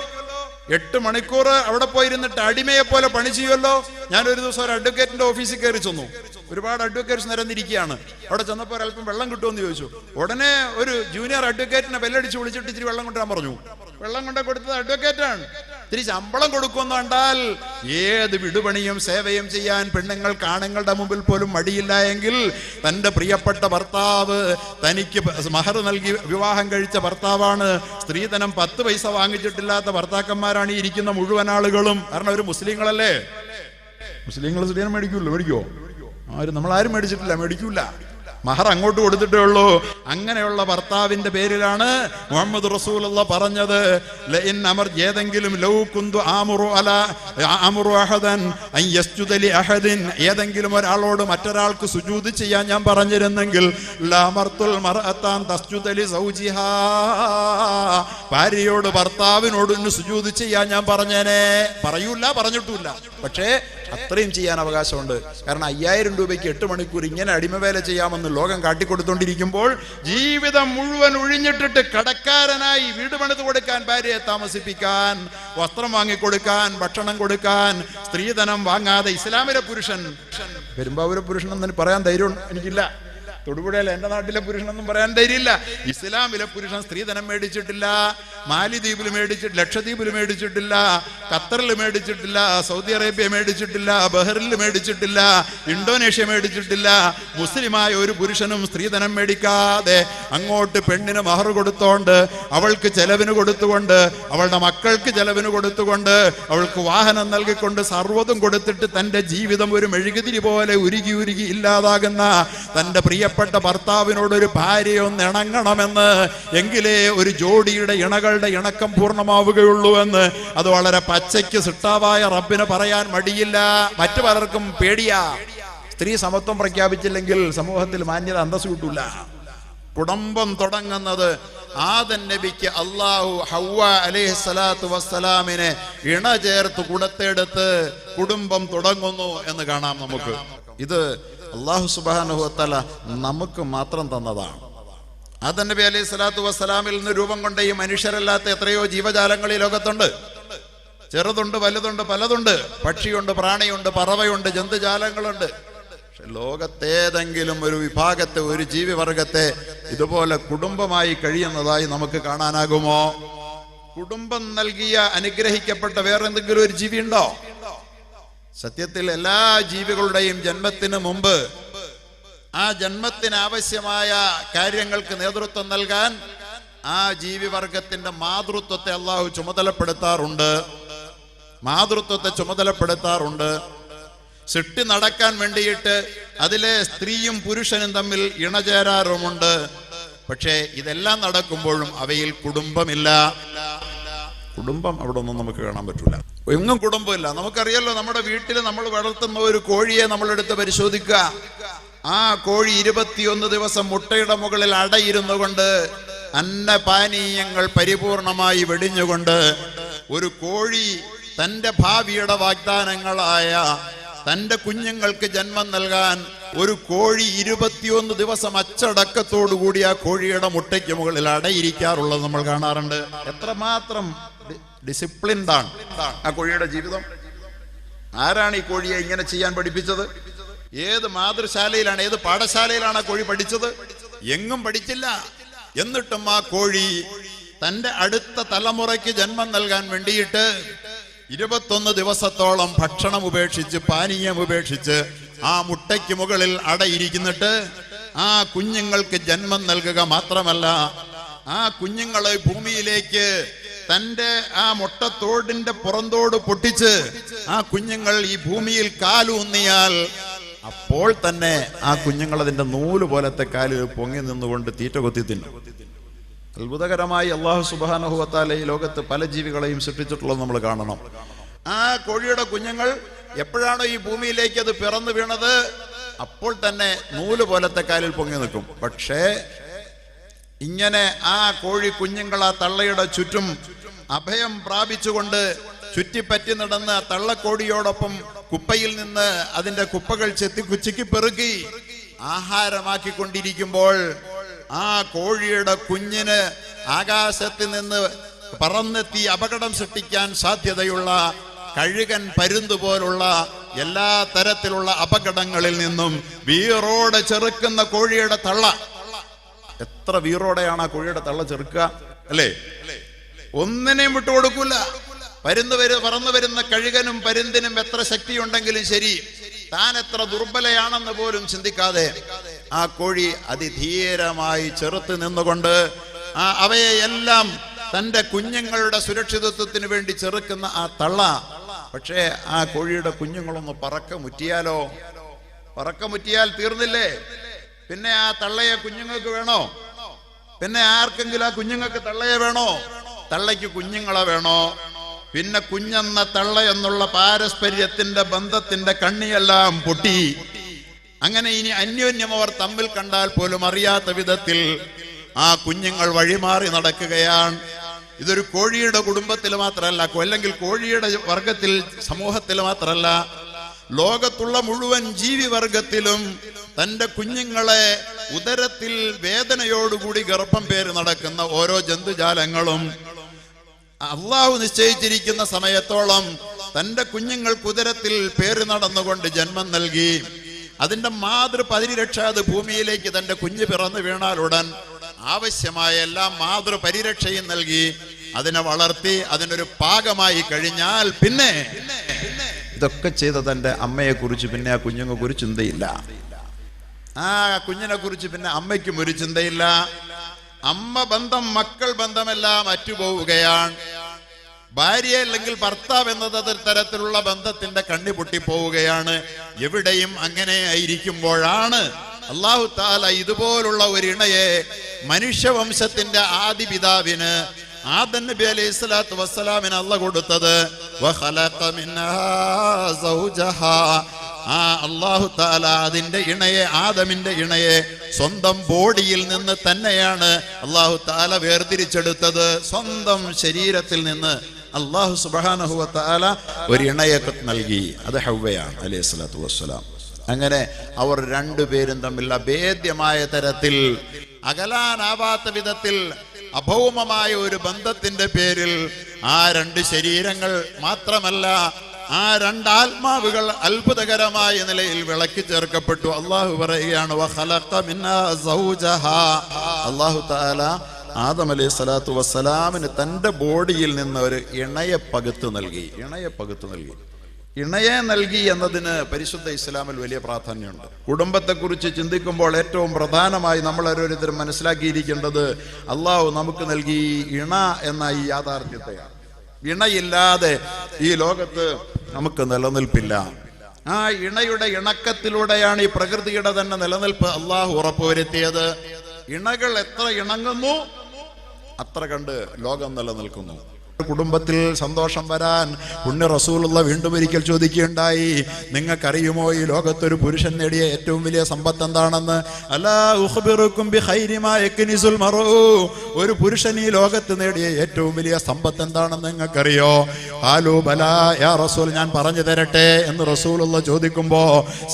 8 മണിക്കൂർ അവിടെ പോയിരുന്നിട്ട് അടിമയെ പോലെ പണി ചെയ്യുമല്ലോ. ഞാനൊരു ദിവസം ഒരു അഡ്വക്കേറ്റിന്റെ ഓഫീസിൽ കയറി ചെന്നു. ഒരുപാട് അഡ്വക്കേറ്റ്സ് നിരന്നിരിക്കുകയാണ്. അവിടെ ചെന്നപ്പോൾ ഒരല്പം വെള്ളം കിട്ടുമെന്ന് ചോദിച്ചു. ഉടനെ ഒരു ജൂനിയർ അഡ്വക്കേറ്റിനെ ബെല്ലടിച്ച് വിളിച്ചിട്ട് ഇച്ചിരി വെള്ളം കൊണ്ടുവരാൻ പറഞ്ഞു. വെള്ളം കൊണ്ട് കൊടുത്തത് അഡ്വക്കേറ്റാണ്. ഇത്തിരി ശമ്പളം കൊടുക്കുമെന്ന് കണ്ടാൽ ഏത് വിടുപണിയും സേവയും ചെയ്യാൻ പെണ്ണുങ്ങൾക്ക് ആണുങ്ങളുടെ മുമ്പിൽ പോലും മടിയില്ല എങ്കിൽ തൻ്റെ പ്രിയപ്പെട്ട ഭർത്താവ് തനിക്ക് മഹർ നൽകി വിവാഹം കഴിച്ച ഭർത്താവാണ്. സ്ത്രീധനം 10 പൈസ വാങ്ങിച്ചിട്ടില്ലാത്ത ഭർത്താക്കന്മാരാണ് ഈ ഇരിക്കുന്ന മുഴുവൻ ആളുകളും. കാരണം ഒരു മുസ്ലിങ്ങളല്ലേ. മുസ്ലിങ്ങൾ സ്ത്രീധനം മേടിക്കുമോ? നമ്മളാരും മേടിച്ചിട്ടില്ല, മേടിക്കൂല. മഹർ അങ്ങോട്ട് കൊടുത്തിട്ടേ ഉള്ളൂ. അങ്ങനെയുള്ള ഭർത്താവിന്റെ പേരിലാണ് മുഹമ്മദ് റസൂലുള്ള പറഞ്ഞത്, ലഇൻ അമർ ഏതെങ്കിലും ലൗ കുന്തു ആമുറു അഹദൻ അൻ യസ്ജുദ ലി അഹദിൻ, ഏതെങ്കിലും ഒരാളോട് മറ്റൊരാൾക്ക് സുജൂദ് ചെയ്യാൻ ഞാൻ പറഞ്ഞിരുന്നെങ്കിൽ ലഅമർതുൽ മർഅതാൻ തസ്ജുദ ലി സൗജിഹാ, ഭാര്യയോട് ഭർത്താവിനോട് സുജൂദ് ചെയ്യാൻ ഞാൻ പറഞ്ഞേനെ. പറയൂല, പറഞ്ഞിട്ടില്ല. പക്ഷേ അത്രയും ചെയ്യാൻ അവകാശമുണ്ട്. കാരണം 5000 രൂപയ്ക്ക് 8 മണിക്കൂർ ഇങ്ങനെ അടിമവേല ചെയ്യാമെന്ന് ലോകം കാട്ടിക്കൊടുത്തോണ്ടിരിക്കുമ്പോൾ ജീവിതം മുഴുവൻ ഒഴിഞ്ഞിട്ടിട്ട് കടക്കാരനായി വീട് പണിത് കൊടുക്കാൻ, ഭാര്യയെ താമസിപ്പിക്കാൻ, വസ്ത്രം വാങ്ങിക്കൊടുക്കാൻ, ഭക്ഷണം കൊടുക്കാൻ, സ്ത്രീധനം വാങ്ങാതെ ഇസ്ലാമിലെ പുരുഷൻ, പെരുമ്പാവൂരെ പുരുഷൻ എന്ന് പറയാൻ ധൈര്യം എനിക്കില്ല. തൊടുപുഴയിലെ എൻ്റെ നാട്ടിലെ പുരുഷനൊന്നും പറയാൻ ധൈര്യമില്ല. ഇസ്ലാമിലെ പുരുഷൻ സ്ത്രീധനം മേടിച്ചിട്ടില്ല, മാലിദ്വീപിൽ മേടിച്ചിട്ടില്ല, ലക്ഷദ്വീപിൽ മേടിച്ചിട്ടില്ല, ഖത്തറിൽ മേടിച്ചിട്ടില്ല, സൗദി അറേബ്യ മേടിച്ചിട്ടില്ല, ബഹ്റിനിൽ മേടിച്ചിട്ടില്ല, ഇന്തോനേഷ്യ മേടിച്ചിട്ടില്ല. മുസ്ലിമായ ഒരു പുരുഷനും സ്ത്രീധനം മേടിക്കാതെ അങ്ങോട്ട് പെണ്ണിന് മഹർ കൊടുത്തോണ്ട്, അവൾക്ക് ചെലവിന് കൊടുത്തുകൊണ്ട്, അവളുടെ മക്കൾക്ക് ചെലവിന് കൊടുത്തുകൊണ്ട്, അവൾക്ക് വാഹനം നൽകിക്കൊണ്ട്, സർവ്വതും കൊടുത്തിട്ട് തൻ്റെ ജീവിതം ഒരു മെഴുകുതിരി പോലെ ഉരുകി ഉരുകി ഇല്ലാതാകുന്ന തൻ്റെ പ്രിയപ്പെട്ട ഭർത്താവിനോടൊരു ഭാര്യയൊന്ന് ഇണങ്ങണമെന്ന്, എങ്കിലേ ഒരു ജോഡിയുടെ ഇണകളുടെ ഇണക്കം പൂർണ്ണമാവുകയുള്ളൂ എന്ന് അത് വളരെ പച്ചയ്ക്ക് സിട്ടാവായ റബ്ബിന് പറയാൻ മടിയില്ല. മറ്റു പലർക്കും പേടിയാ. സ്ത്രീ സമത്വം പ്രഖ്യാപിച്ചില്ലെങ്കിൽ സമൂഹത്തിൽ മാന്യത അന്തസ്സ് കിട്ടൂല. കുടുംബം തുടങ്ങുന്നത് ആദം നബിക്ക് അല്ലാഹു ഹവ്വ അലൈഹിസ്സലാത്തു വസ്സലാമിനെ ഇണ ചേർത്ത് കൊടുത്തെടുത്ത് കുടുംബം തുടങ്ങുന്നു എന്ന് കാണാം നമുക്ക്. ഇത് അല്ലാഹു സുബ്ഹാനഹു വ തആല നമുക്ക് മാത്രം തന്നതാണ്. ആദം നബി അലൈഹിസ്സലാത്തു വസ്സലാമിൽ നിന്ന് രൂപം കൊണ്ട ഈ മനുഷ്യരല്ലാത്ത എത്രയോ ജീവജാലങ്ങൾ ഈ ലോകത്തുണ്ട്. ചെറുതുണ്ട്, വലുതുണ്ട്, പലതുണ്ട്. പക്ഷിയുണ്ട്, പ്രാണിയുണ്ട്, പറവയുണ്ട്, ജന്തുജാലങ്ങളുണ്ട്. ലോകത്തേതെങ്കിലും ഒരു വിഭാഗത്തെ, ഒരു ജീവിവർഗത്തെ ഇതുപോലെ കുടുംബമായി കഴിയുന്നതായി നമുക്ക് കാണാനാകുമോ? കുടുംബം നൽകിയ അനുഗ്രഹിക്കപ്പെട്ട വേറെന്തെങ്കിലും ഒരു ജീവി ഉണ്ടോ? സത്യത്തിൽ എല്ലാ ജീവികളുടെയും ജന്മത്തിന് മുമ്പ് ആ ജന്മത്തിന് ആവശ്യമായ കാര്യങ്ങൾക്ക് നേതൃത്വം നൽകാൻ ആ ജീവിവർഗത്തിന്റെ മാതൃത്വത്തെ അള്ളാഹു ചുമതലപ്പെടുത്താറുണ്ട്. സൃഷ്ടി നടക്കാൻ വേണ്ടിയിട്ട് അതിലെ സ്ത്രീയും പുരുഷനും തമ്മിൽ ഇണചേരാറുമുണ്ട്. പക്ഷേ ഇതെല്ലാം നടക്കുമ്പോഴും അവയിൽ കുടുംബമില്ല. കുടുംബം അവിടെ ഒന്നും നമുക്ക് കാണാൻ പറ്റില്ല. എങ്ങും കുടുംബമില്ല. നമുക്കറിയാലോ, നമ്മുടെ വീട്ടിൽ നമ്മൾ വളർത്തുന്ന ഒരു കോഴിയെ നമ്മളെടുത്ത് പരിശോധിക്കുക. ആ കോഴി 21 ദിവസം മുട്ടയുടെ മുകളിൽ അടയിരുന്നു കൊണ്ട്, അന്നപാനീയങ്ങൾ പരിപൂർണമായി വെടിഞ്ഞുകൊണ്ട്, ഒരു കോഴി തൻ്റെ ഭാവിയുടെ വാഗ്ദാനങ്ങളായ തൻ്റെ കുഞ്ഞുങ്ങൾക്ക് ജന്മം നൽകാൻ ഒരു കോഴി 21 ദിവസം അച്ചടക്കത്തോടുകൂടി ആ കോഴിയുടെ മുട്ടയ്ക്ക് മുകളിൽ അടയിരിക്കാറുള്ളത് നമ്മൾ കാണാറുണ്ട്. എത്രമാത്രം ഡിസിപ്ലിൻഡ് ആണ് ആ കോഴിയുടെ ജീവിതം. ആരാണ് ഈ കോഴിയെ ഇങ്ങനെ ചെയ്യാൻ പഠിപ്പിച്ചത്? ഏത് മാതൃശാലയിലാണ്, ഏത് പാഠശാലയിലാണ് ആ കോഴി പഠിച്ചത്? എങ്ങും പഠിച്ചില്ല. എന്നിട്ടും ആ കോഴി തൻ്റെ അടുത്ത തലമുറയ്ക്ക് ജന്മം നൽകാൻ വേണ്ടിയിട്ട് 21 ദിവസത്തോളം ഭക്ഷണം ഉപേക്ഷിച്ച്, പാനീയം ഉപേക്ഷിച്ച് ആ മുട്ടയ്ക്ക് മുകളിൽ അടയിരിക്കുന്നിട്ട് ആ കുഞ്ഞുങ്ങൾക്ക് ജന്മം നൽകുക മാത്രമല്ല, ആ കുഞ്ഞുങ്ങളെ ഭൂമിയിലേക്ക് തൻ്റെ ആ മുട്ടത്തോടിന്റെ പുറന്തോട് പൊട്ടിച്ച് ആ കുഞ്ഞുങ്ങൾ ഈ ഭൂമിയിൽ കാലൂന്നിയാൽ അപ്പോൾ തന്നെ ആ കുഞ്ഞുങ്ങൾ അതിന്റെ നൂല് പോലത്തെ കാലിൽ പൊങ്ങി നിന്നുകൊണ്ട് തീറ്റ കൊത്തി തിന്നും. അത്ഭുതകരമായി അല്ലാഹു സുബ്ഹാനഹു വ തആല ഈ ലോകത്ത് പല ജീവികളെയും സൃഷ്ടിച്ചിട്ടുള്ളത് നമ്മൾ കാണണം. ആ കോഴിയുടെ കുഞ്ഞുങ്ങൾ എപ്പോഴാണോ ഈ ഭൂമിയിലേക്ക് അത് പിറന്നു വീണത്, അപ്പോൾ തന്നെ നൂല് പോലത്തെ കാലിൽ പൊങ്ങി നിൽക്കും. പക്ഷേ ഇങ്ങനെ ആ കോഴി കുഞ്ഞുങ്ങൾ ആ തള്ളയുടെ ചുറ്റും അഭയം പ്രാപിച്ചുകൊണ്ട് ചുറ്റിപ്പറ്റി നടന്ന് തള്ളക്കോടിയോടൊപ്പം കുപ്പയിൽ നിന്ന് അതിന്റെ കുപ്പകൾ കുച്ചിക്ക് പെറുക്കി ആഹാരമാക്കിക്കൊണ്ടിരിക്കുമ്പോൾ ആ കോഴിയുടെ കുഞ്ഞിന് ആകാശത്തിൽ നിന്ന് പറന്നെത്തി അപകടം സൃഷ്ടിക്കാൻ സാധ്യതയുള്ള കഴുകൻ, പരുന്ത് പോലുള്ള എല്ലാ തരത്തിലുള്ള അപകടങ്ങളിൽ നിന്നും വീറോടെ ചെറുക്കുന്ന കോഴിയുടെ തള്ള. എത്ര വീറോടെയാണ് ആ കോഴിയുടെ തള്ള ചെറുക്കുക, അല്ലേ? ഒന്നിനെയും വിട്ടുകൊടുക്കൂല. പറന്നു വരുന്ന കഴുകനും പരുന്തിനും എത്ര ശക്തിയുണ്ടെങ്കിലും ശരി, താൻ എത്ര ദുർബലയാണെന്ന് പോലും ചിന്തിക്കാതെ ആ കോഴി അതിധീരമായി ചെറുത്ത് നിന്നുകൊണ്ട് അവയെ എല്ലാം തൻ്റെ കുഞ്ഞുങ്ങളുടെ സുരക്ഷിതത്വത്തിന് വേണ്ടി ചെറുക്കുന്ന ആ തള്ള. പക്ഷേ ആ കോഴിയുടെ കുഞ്ഞുങ്ങളൊന്ന് പറക്കമുറ്റിയാൽ തീർന്നില്ലേ? പിന്നെ ആ തള്ളയെ കുഞ്ഞുങ്ങൾക്ക് വേണോ? പിന്നെ ആർക്കെങ്കിലും ആ കുഞ്ഞുങ്ങൾക്ക് തള്ളയെ വേണോ? തള്ളയ്ക്ക് കുഞ്ഞുങ്ങളെ വേണോ? പിന്നെ കുഞ്ഞെന്ന തള്ള എന്നുള്ള പാരസ്പര്യത്തിന്റെ ബന്ധത്തിന്റെ കണ്ണിയെല്ലാം പൊട്ടി. അങ്ങനെ ഇനി അന്യോന്യം അവർ തമ്മിൽ കണ്ടാൽ പോലും അറിയാത്ത വിധത്തിൽ ആ കുഞ്ഞുങ്ങൾ വഴിമാറി നടക്കുകയാണ്. ഇതൊരു കോഴിയുടെ കുടുംബത്തിൽ മാത്രമല്ല, അല്ലെങ്കിൽ കോഴിയുടെ വർഗത്തിൽ, സമൂഹത്തിൽ മാത്രമല്ല, ലോകത്തുള്ള മുഴുവൻ ജീവിവർഗത്തിലും തൻ്റെ കുഞ്ഞുങ്ങളെ ഉദരത്തിൽ വേദനയോടുകൂടി ഗർഭം പേറി നടക്കുന്ന ഓരോ ജന്തുജാലങ്ങളും അള്ളാഹു നിശ്ചയിച്ചിരിക്കുന്ന സമയത്തോളം തൻ്റെ കുഞ്ഞുങ്ങൾക്ക് ഉദരത്തിൽ പേര് നടന്നുകൊണ്ട് ജന്മം നൽകി അതിന്റെ മാതൃപരിരക്ഷ അത് ഭൂമിയിലേക്ക് തന്റെ കുഞ്ഞ് പിറന്നു വീണാലുടൻ ആവശ്യമായ എല്ലാ മാതൃപരിരക്ഷയും നൽകി അതിനെ വളർത്തി അതിനൊരു പാകമായി കഴിഞ്ഞാൽ പിന്നെ ഇതൊക്കെ ചെയ്ത തന്റെ അമ്മയെ കുറിച്ച് പിന്നെ ആ കുഞ്ഞുങ്ങൾക്ക് ഒരു ചിന്തയില്ല. ആ കുഞ്ഞിനെ കുറിച്ച് പിന്നെ അമ്മയ്ക്കും ഒരു ചിന്തയില്ല. അമ്മ ബന്ധം മക്കൾ ബന്ധമെല്ലാം അറ്റുപോവുകയാണ്. ഭാര്യ അല്ലെങ്കിൽ ഭർത്താവ് എന്നത് തരത്തിലുള്ള ബന്ധത്തിന്റെ കണ്ണി പൊട്ടിപ്പോവുകയാണ്. എവിടെയും അങ്ങനെ ആയിരിക്കുമ്പോഴാണ് അല്ലാഹു തആല ഇതുപോലുള്ള ഒരു ഇണയെ മനുഷ്യവംശത്തിന്റെ ആദി പിതാവിന് ആദം നബി അലൈഹി സ്വലാത്തു വസ്സലാമിന് അല്ലാഹു കൊടുത്തത്. വഖലഖ മിൻഹാ സൗജഹാ, ആ അല്ലാഹു തആല അതിന്റെ ഇണയെ, ആദമിന്റെ ഇണയെ സ്വന്തം ബോഡിയിൽ നിന്ന് തന്നെയാണ് അല്ലാഹു തആല വേർതിരിച്ചെടുത്തത്. സ്വന്തം ശരീരത്തിൽ നിന്ന് അല്ലാഹു സുബ്ഹാനഹു വ തആല ഒരു ഇണയെ നൽകി. അത് ഹവ്വയാണ് അലൈഹി സ്വലാത്തു വസ്സലാം. അങ്ങനെ അവർ രണ്ടുപേരും തമ്മിൽ അഭേദ്യമായ തരത്തിൽ, അകലാനാവാത്ത വിധത്തിൽ അഭൗമമായ ഒരു ബന്ധത്തിന്റെ പേരിൽ ആ രണ്ട് ശരീരങ്ങൾ മാത്രമല്ല, ആ രണ്ടാത്മാവുകൾ അത്ഭുതകരമായ നിലയിൽ വിളക്കി ചേർക്കപ്പെട്ടു. അള്ളാഹു പറയുകയാണ് വഖലഖ മിൻഹാ സൗജഹാ. അല്ലാഹു തആല ആദം അലൈഹി സ്വലാത്തു വസ്സലാമിന് തന്റെ ബോഡിയിൽ നിന്ന് ഒരു ഇണയെ പകുത്തു നൽകി. ഇണയെ നൽകി എന്നതിന് പരിശുദ്ധ ഇസ്ലാമിൽ വലിയ പ്രാധാന്യമുണ്ട്. കുടുംബത്തെക്കുറിച്ച് ചിന്തിക്കുമ്പോൾ ഏറ്റവും പ്രധാനമായി നമ്മൾ ഓരോരുത്തരും മനസ്സിലാക്കിയിരിക്കേണ്ടത് അള്ളാഹു നമുക്ക് നൽകി ഇണ എന്ന ഈ യാഥാർത്ഥ്യത്തെയാണ്. ഇണയില്ലാതെ ഈ ലോകത്ത് നമുക്ക് നിലനിൽപ്പില്ല. ആ ഇണയുടെ ഇണക്കത്തിലൂടെയാണ് ഈ പ്രകൃതിയുടെ തന്നെ നിലനിൽപ്പ് അള്ളാഹു ഉറപ്പുവരുത്തിയത്. ഇണകൾ എത്ര ഇണങ്ങുന്നു അത്ര കണ്ട് ലോകം നിലനിൽക്കുന്നു. കുടുംബത്തിൽ സന്തോഷം വരാൻ പുണ്യ റസൂലുള്ള വീണ്ടും ഒരിക്കൽ ചോദിക്കുകയുണ്ടായി, നിങ്ങൾക്കറിയുമോ ഈ ലോകത്തൊരു പുരുഷൻ നേടിയ ഏറ്റവും വലിയ സമ്പത്ത് എന്താണെന്ന്? അലാ ഉഖ്ബിറുക്കും ബിഖൈരി മാ യക്നിസുൽ മർഉ, ഒരു പുരുഷൻ ഈ ലോകത്ത് നേടിയ ഏറ്റവും വലിയ സമ്പത്ത് എന്താണെന്ന് നിങ്ങൾക്കറിയോ? ഖാലൂ ബലാ യാ റസൂൽ, ഞാൻ പറഞ്ഞു തരട്ടെ എന്ന് റസൂലുള്ള ചോദിക്കുമ്പോ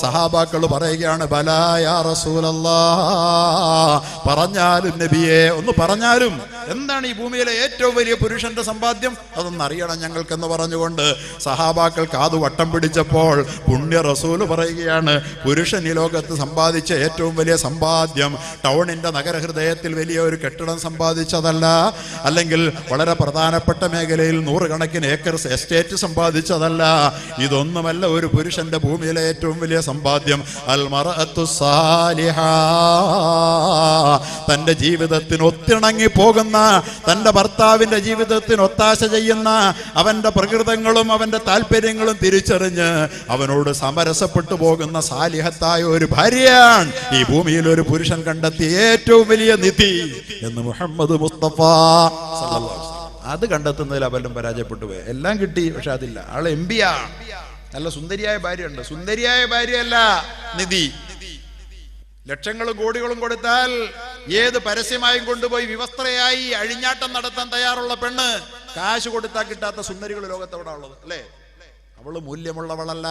സഹാബാക്കൾ പറയുകയാണ്, ബലാ യാ റസൂലല്ലാഹ്, പറഞ്ഞാലും നബിയെ, ഒന്ന് പറഞ്ഞാലും. എന്താണ് ഈ ഭൂമിയിലെ ഏറ്റവും വലിയ പുരുഷന്റെ സമ്പാദ്യം? അതൊന്നറിയണം ഞങ്ങൾക്കെന്ന് പറഞ്ഞുകൊണ്ട് സഹാബാക്കൾ കാതു വട്ടം പിടിച്ചപ്പോൾ പുണ്യ റസൂല് പറയുകയാണ്, പുരുഷൻ ഈ ലോകത്ത് സമ്പാദിച്ച ഏറ്റവും വലിയ സമ്പാദ്യം ടൗണിന്റെ നഗരഹൃദയത്തിൽ വലിയ ഒരു കെട്ടിടം സമ്പാദിച്ചതല്ല, അല്ലെങ്കിൽ വളരെ പ്രധാനപ്പെട്ട മേഖലയിൽ 100 കണക്കിന് ഏക്കർസ് എസ്റ്റേറ്റ് സമ്പാദിച്ചതല്ല. ഇതൊന്നുമല്ല ഒരു പുരുഷന്റെ ഭൂമിയിലെ ഏറ്റവും വലിയ സമ്പാദ്യം. അൽ മർഅത്തു സാലിഹാ, തന്റെ ജീവിതത്തിന് ഒത്തിണങ്ങി പോകുന്ന, തന്റെ ഭർത്താവിന്റെ ജീവിതത്തിന് ഒത്താശ ചെയ്യുന്ന, അവന്റെ പ്രകൃതങ്ങളും അവന്റെ താല്പര്യങ്ങളും തിരിച്ചറിഞ്ഞ് അവനോട് സമരസപ്പെട്ടു പോകുന്ന സാലിഹത്തായ ഒരു ഭാര്യയാണ് ഈ ഭൂമിയിൽ ഒരു പുരുഷൻ കണ്ടെത്തിയ ഏറ്റവും വലിയ നിധി എന്ന് മുഹമ്മദ് മുസ്തഫ സല്ലല്ലാഹു അലൈഹി വസല്ലം. അത് കണ്ടെത്തുന്നതിൽ അവലും പരാജയപ്പെട്ടു പോയി. എല്ലാം കിട്ടി, പക്ഷെ അതില്ല. ആള് എംപിയാ, നല്ല സുന്ദരിയായ ഭാര്യയുണ്ട്. സുന്ദരിയായ ഭാര്യയല്ല നിധി. ലക്ഷങ്ങളും കോടികളും കൊടുത്താൽ ഏത് പരസ്യമായും കൊണ്ടുപോയി വിവസ്ത്രയായി അഴിഞ്ഞാട്ടം നടത്താൻ തയ്യാറുള്ള പെണ്ണ്, കാശ് കൊടുത്താൽ കിട്ടാത്ത സുന്ദരികൾ ലോകത്തെവിടെ ഉള്ളത് അല്ലേ? അവള് മൂല്യമുള്ളവളല്ല.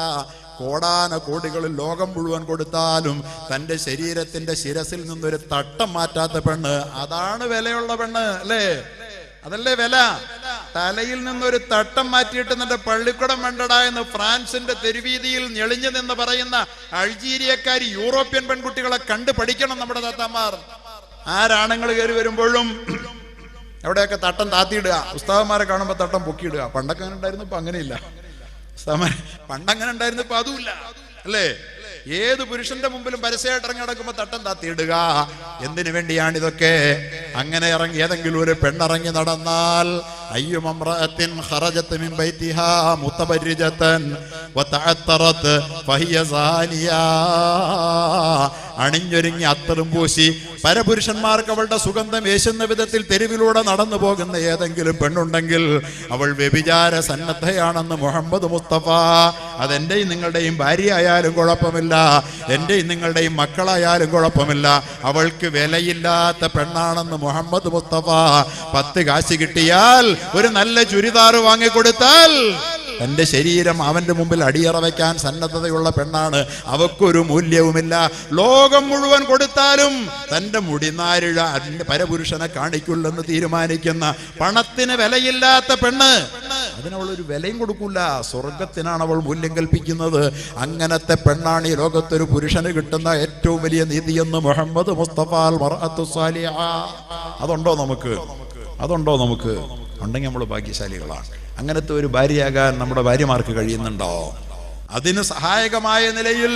കോടാന കോടികളിൽ ലോകം മുഴുവൻ കൊടുത്താലും തന്റെ ശരീരത്തിന്റെ ശിരസിൽ നിന്നൊരു തട്ടം മാറ്റാത്ത പെണ്ണ്, അതാണ് വിലയുള്ള പെണ്ണ് അല്ലേ? അതല്ലേ വില. തലയിൽ നിന്നൊരു തട്ടം മാറ്റിയിട്ട് നിന്റെ പള്ളിക്കുടം വേണ്ടടാ എന്ന് ഫ്രാൻസിന്റെ തെരുവീതിയിൽ ഞെളിഞ്ഞു നിന്ന് പറയുന്ന അൾജീരിയക്കാരി യൂറോപ്യൻ പെൺകുട്ടികളെ കണ്ട് പഠിക്കണം നമ്മുടെ താത്താമാർ. ആരാണുങ്ങൾ കയറി വരുമ്പോഴും എവിടെയൊക്കെ തട്ടം താത്തിയിടുക, ഉസ്താദന്മാരെ കാണുമ്പോൾ തട്ടം പൊക്കിയിടുക. പണ്ടൊക്കെ അങ്ങനെ ഉണ്ടായിരുന്നു, ഇപ്പൊ അങ്ങനെയില്ല. പണ്ടങ്ങനെ ഉണ്ടായിരുന്നു, ഇപ്പൊ അതുമില്ല അല്ലേ? ഏത് പുരുഷന്റെ മുമ്പിലും പരസ്യമായിട്ട് ഇറങ്ങി നടക്കുമ്പോൾ തട്ടം താത്തിയിടുക. എന്തിനു വേണ്ടിയാണ് ഇതൊക്കെ? അങ്ങനെ ഇറങ്ങി ഏതെങ്കിലും ഒരു പെണ്ണിറങ്ങി നടന്നാൽ അയ്യുമംറഅത്തിൻ ഖറജത് മിൻ ബൈതിഹാ മുതബർരിജതൻ വതഅത്തറത് ഫഹിയ സാനിയാ, അണിഞ്ഞൊരുങ്ങി അത്തറും പൂശി പരപുരുഷന്മാർക്ക് അവളുടെ സുഗന്ധം ഏശുന്ന വിധത്തിൽ തെരുവിലൂടെ നടന്നു പോകുന്ന ഏതെങ്കിലും പെണ്ണുണ്ടെങ്കിൽ അവൾ വ്യഭിചാര സന്നദ്ധയാണെന്ന് മുഹമ്മദ് മുസ്തഫ. അതെന്റെയും നിങ്ങളുടെയും ഭാര്യ ആയാലും കുഴപ്പമില്ല, എന്റെയും നിങ്ങളുടെയും മക്കളായാലും കുഴപ്പമില്ല, അവൾക്ക് വിലയില്ലാത്ത പെണ്ണാണെന്ന് മുഹമ്മദ് മുസ്തഫ. 10 കാശ് കിട്ടിയാൽ ഒരു നല്ല ചുരിദാർ വാങ്ങിക്കൊടുത്താൽ തൻ്റെ ശരീരം അവൻ്റെ മുമ്പിൽ അടിയറ വയ്ക്കാൻ സന്നദ്ധതയുള്ള പെണ്ണാണ്. അവക്കൊരു മൂല്യവുമില്ല. ലോകം മുഴുവൻ കൊടുത്താലും തൻ്റെ മുടിനാരിഴ പരപുരുഷനെ കാണിക്കുള്ളെന്ന് തീരുമാനിക്കുന്ന പണത്തിന് വിലയില്ലാത്ത പെണ്ണ്, അതിനവളൊരു വിലയും കൊടുക്കൂല. സ്വർഗത്തിനാണ് അവൾ മൂല്യം കൽപ്പിക്കുന്നത്. അങ്ങനത്തെ പെണ്ണാണ് ഈ ലോകത്തൊരു പുരുഷന് കിട്ടുന്ന ഏറ്റവും വലിയ നീതിയെന്ന് മുഹമ്മദ് മുസ്തഫ മർഅത്തു സാലിഹ. അതുണ്ടോ നമുക്ക്? ഉണ്ടെങ്കിൽ നമ്മൾ ഭാഗ്യശാലികളാണ്. അങ്ങനത്തെ ഒരു ഭാര്യയാകാൻ നമ്മുടെ ഭാര്യമാർക്ക് കഴിയുന്നുണ്ടോ? അതിന് സഹായകമായ നിലയിൽ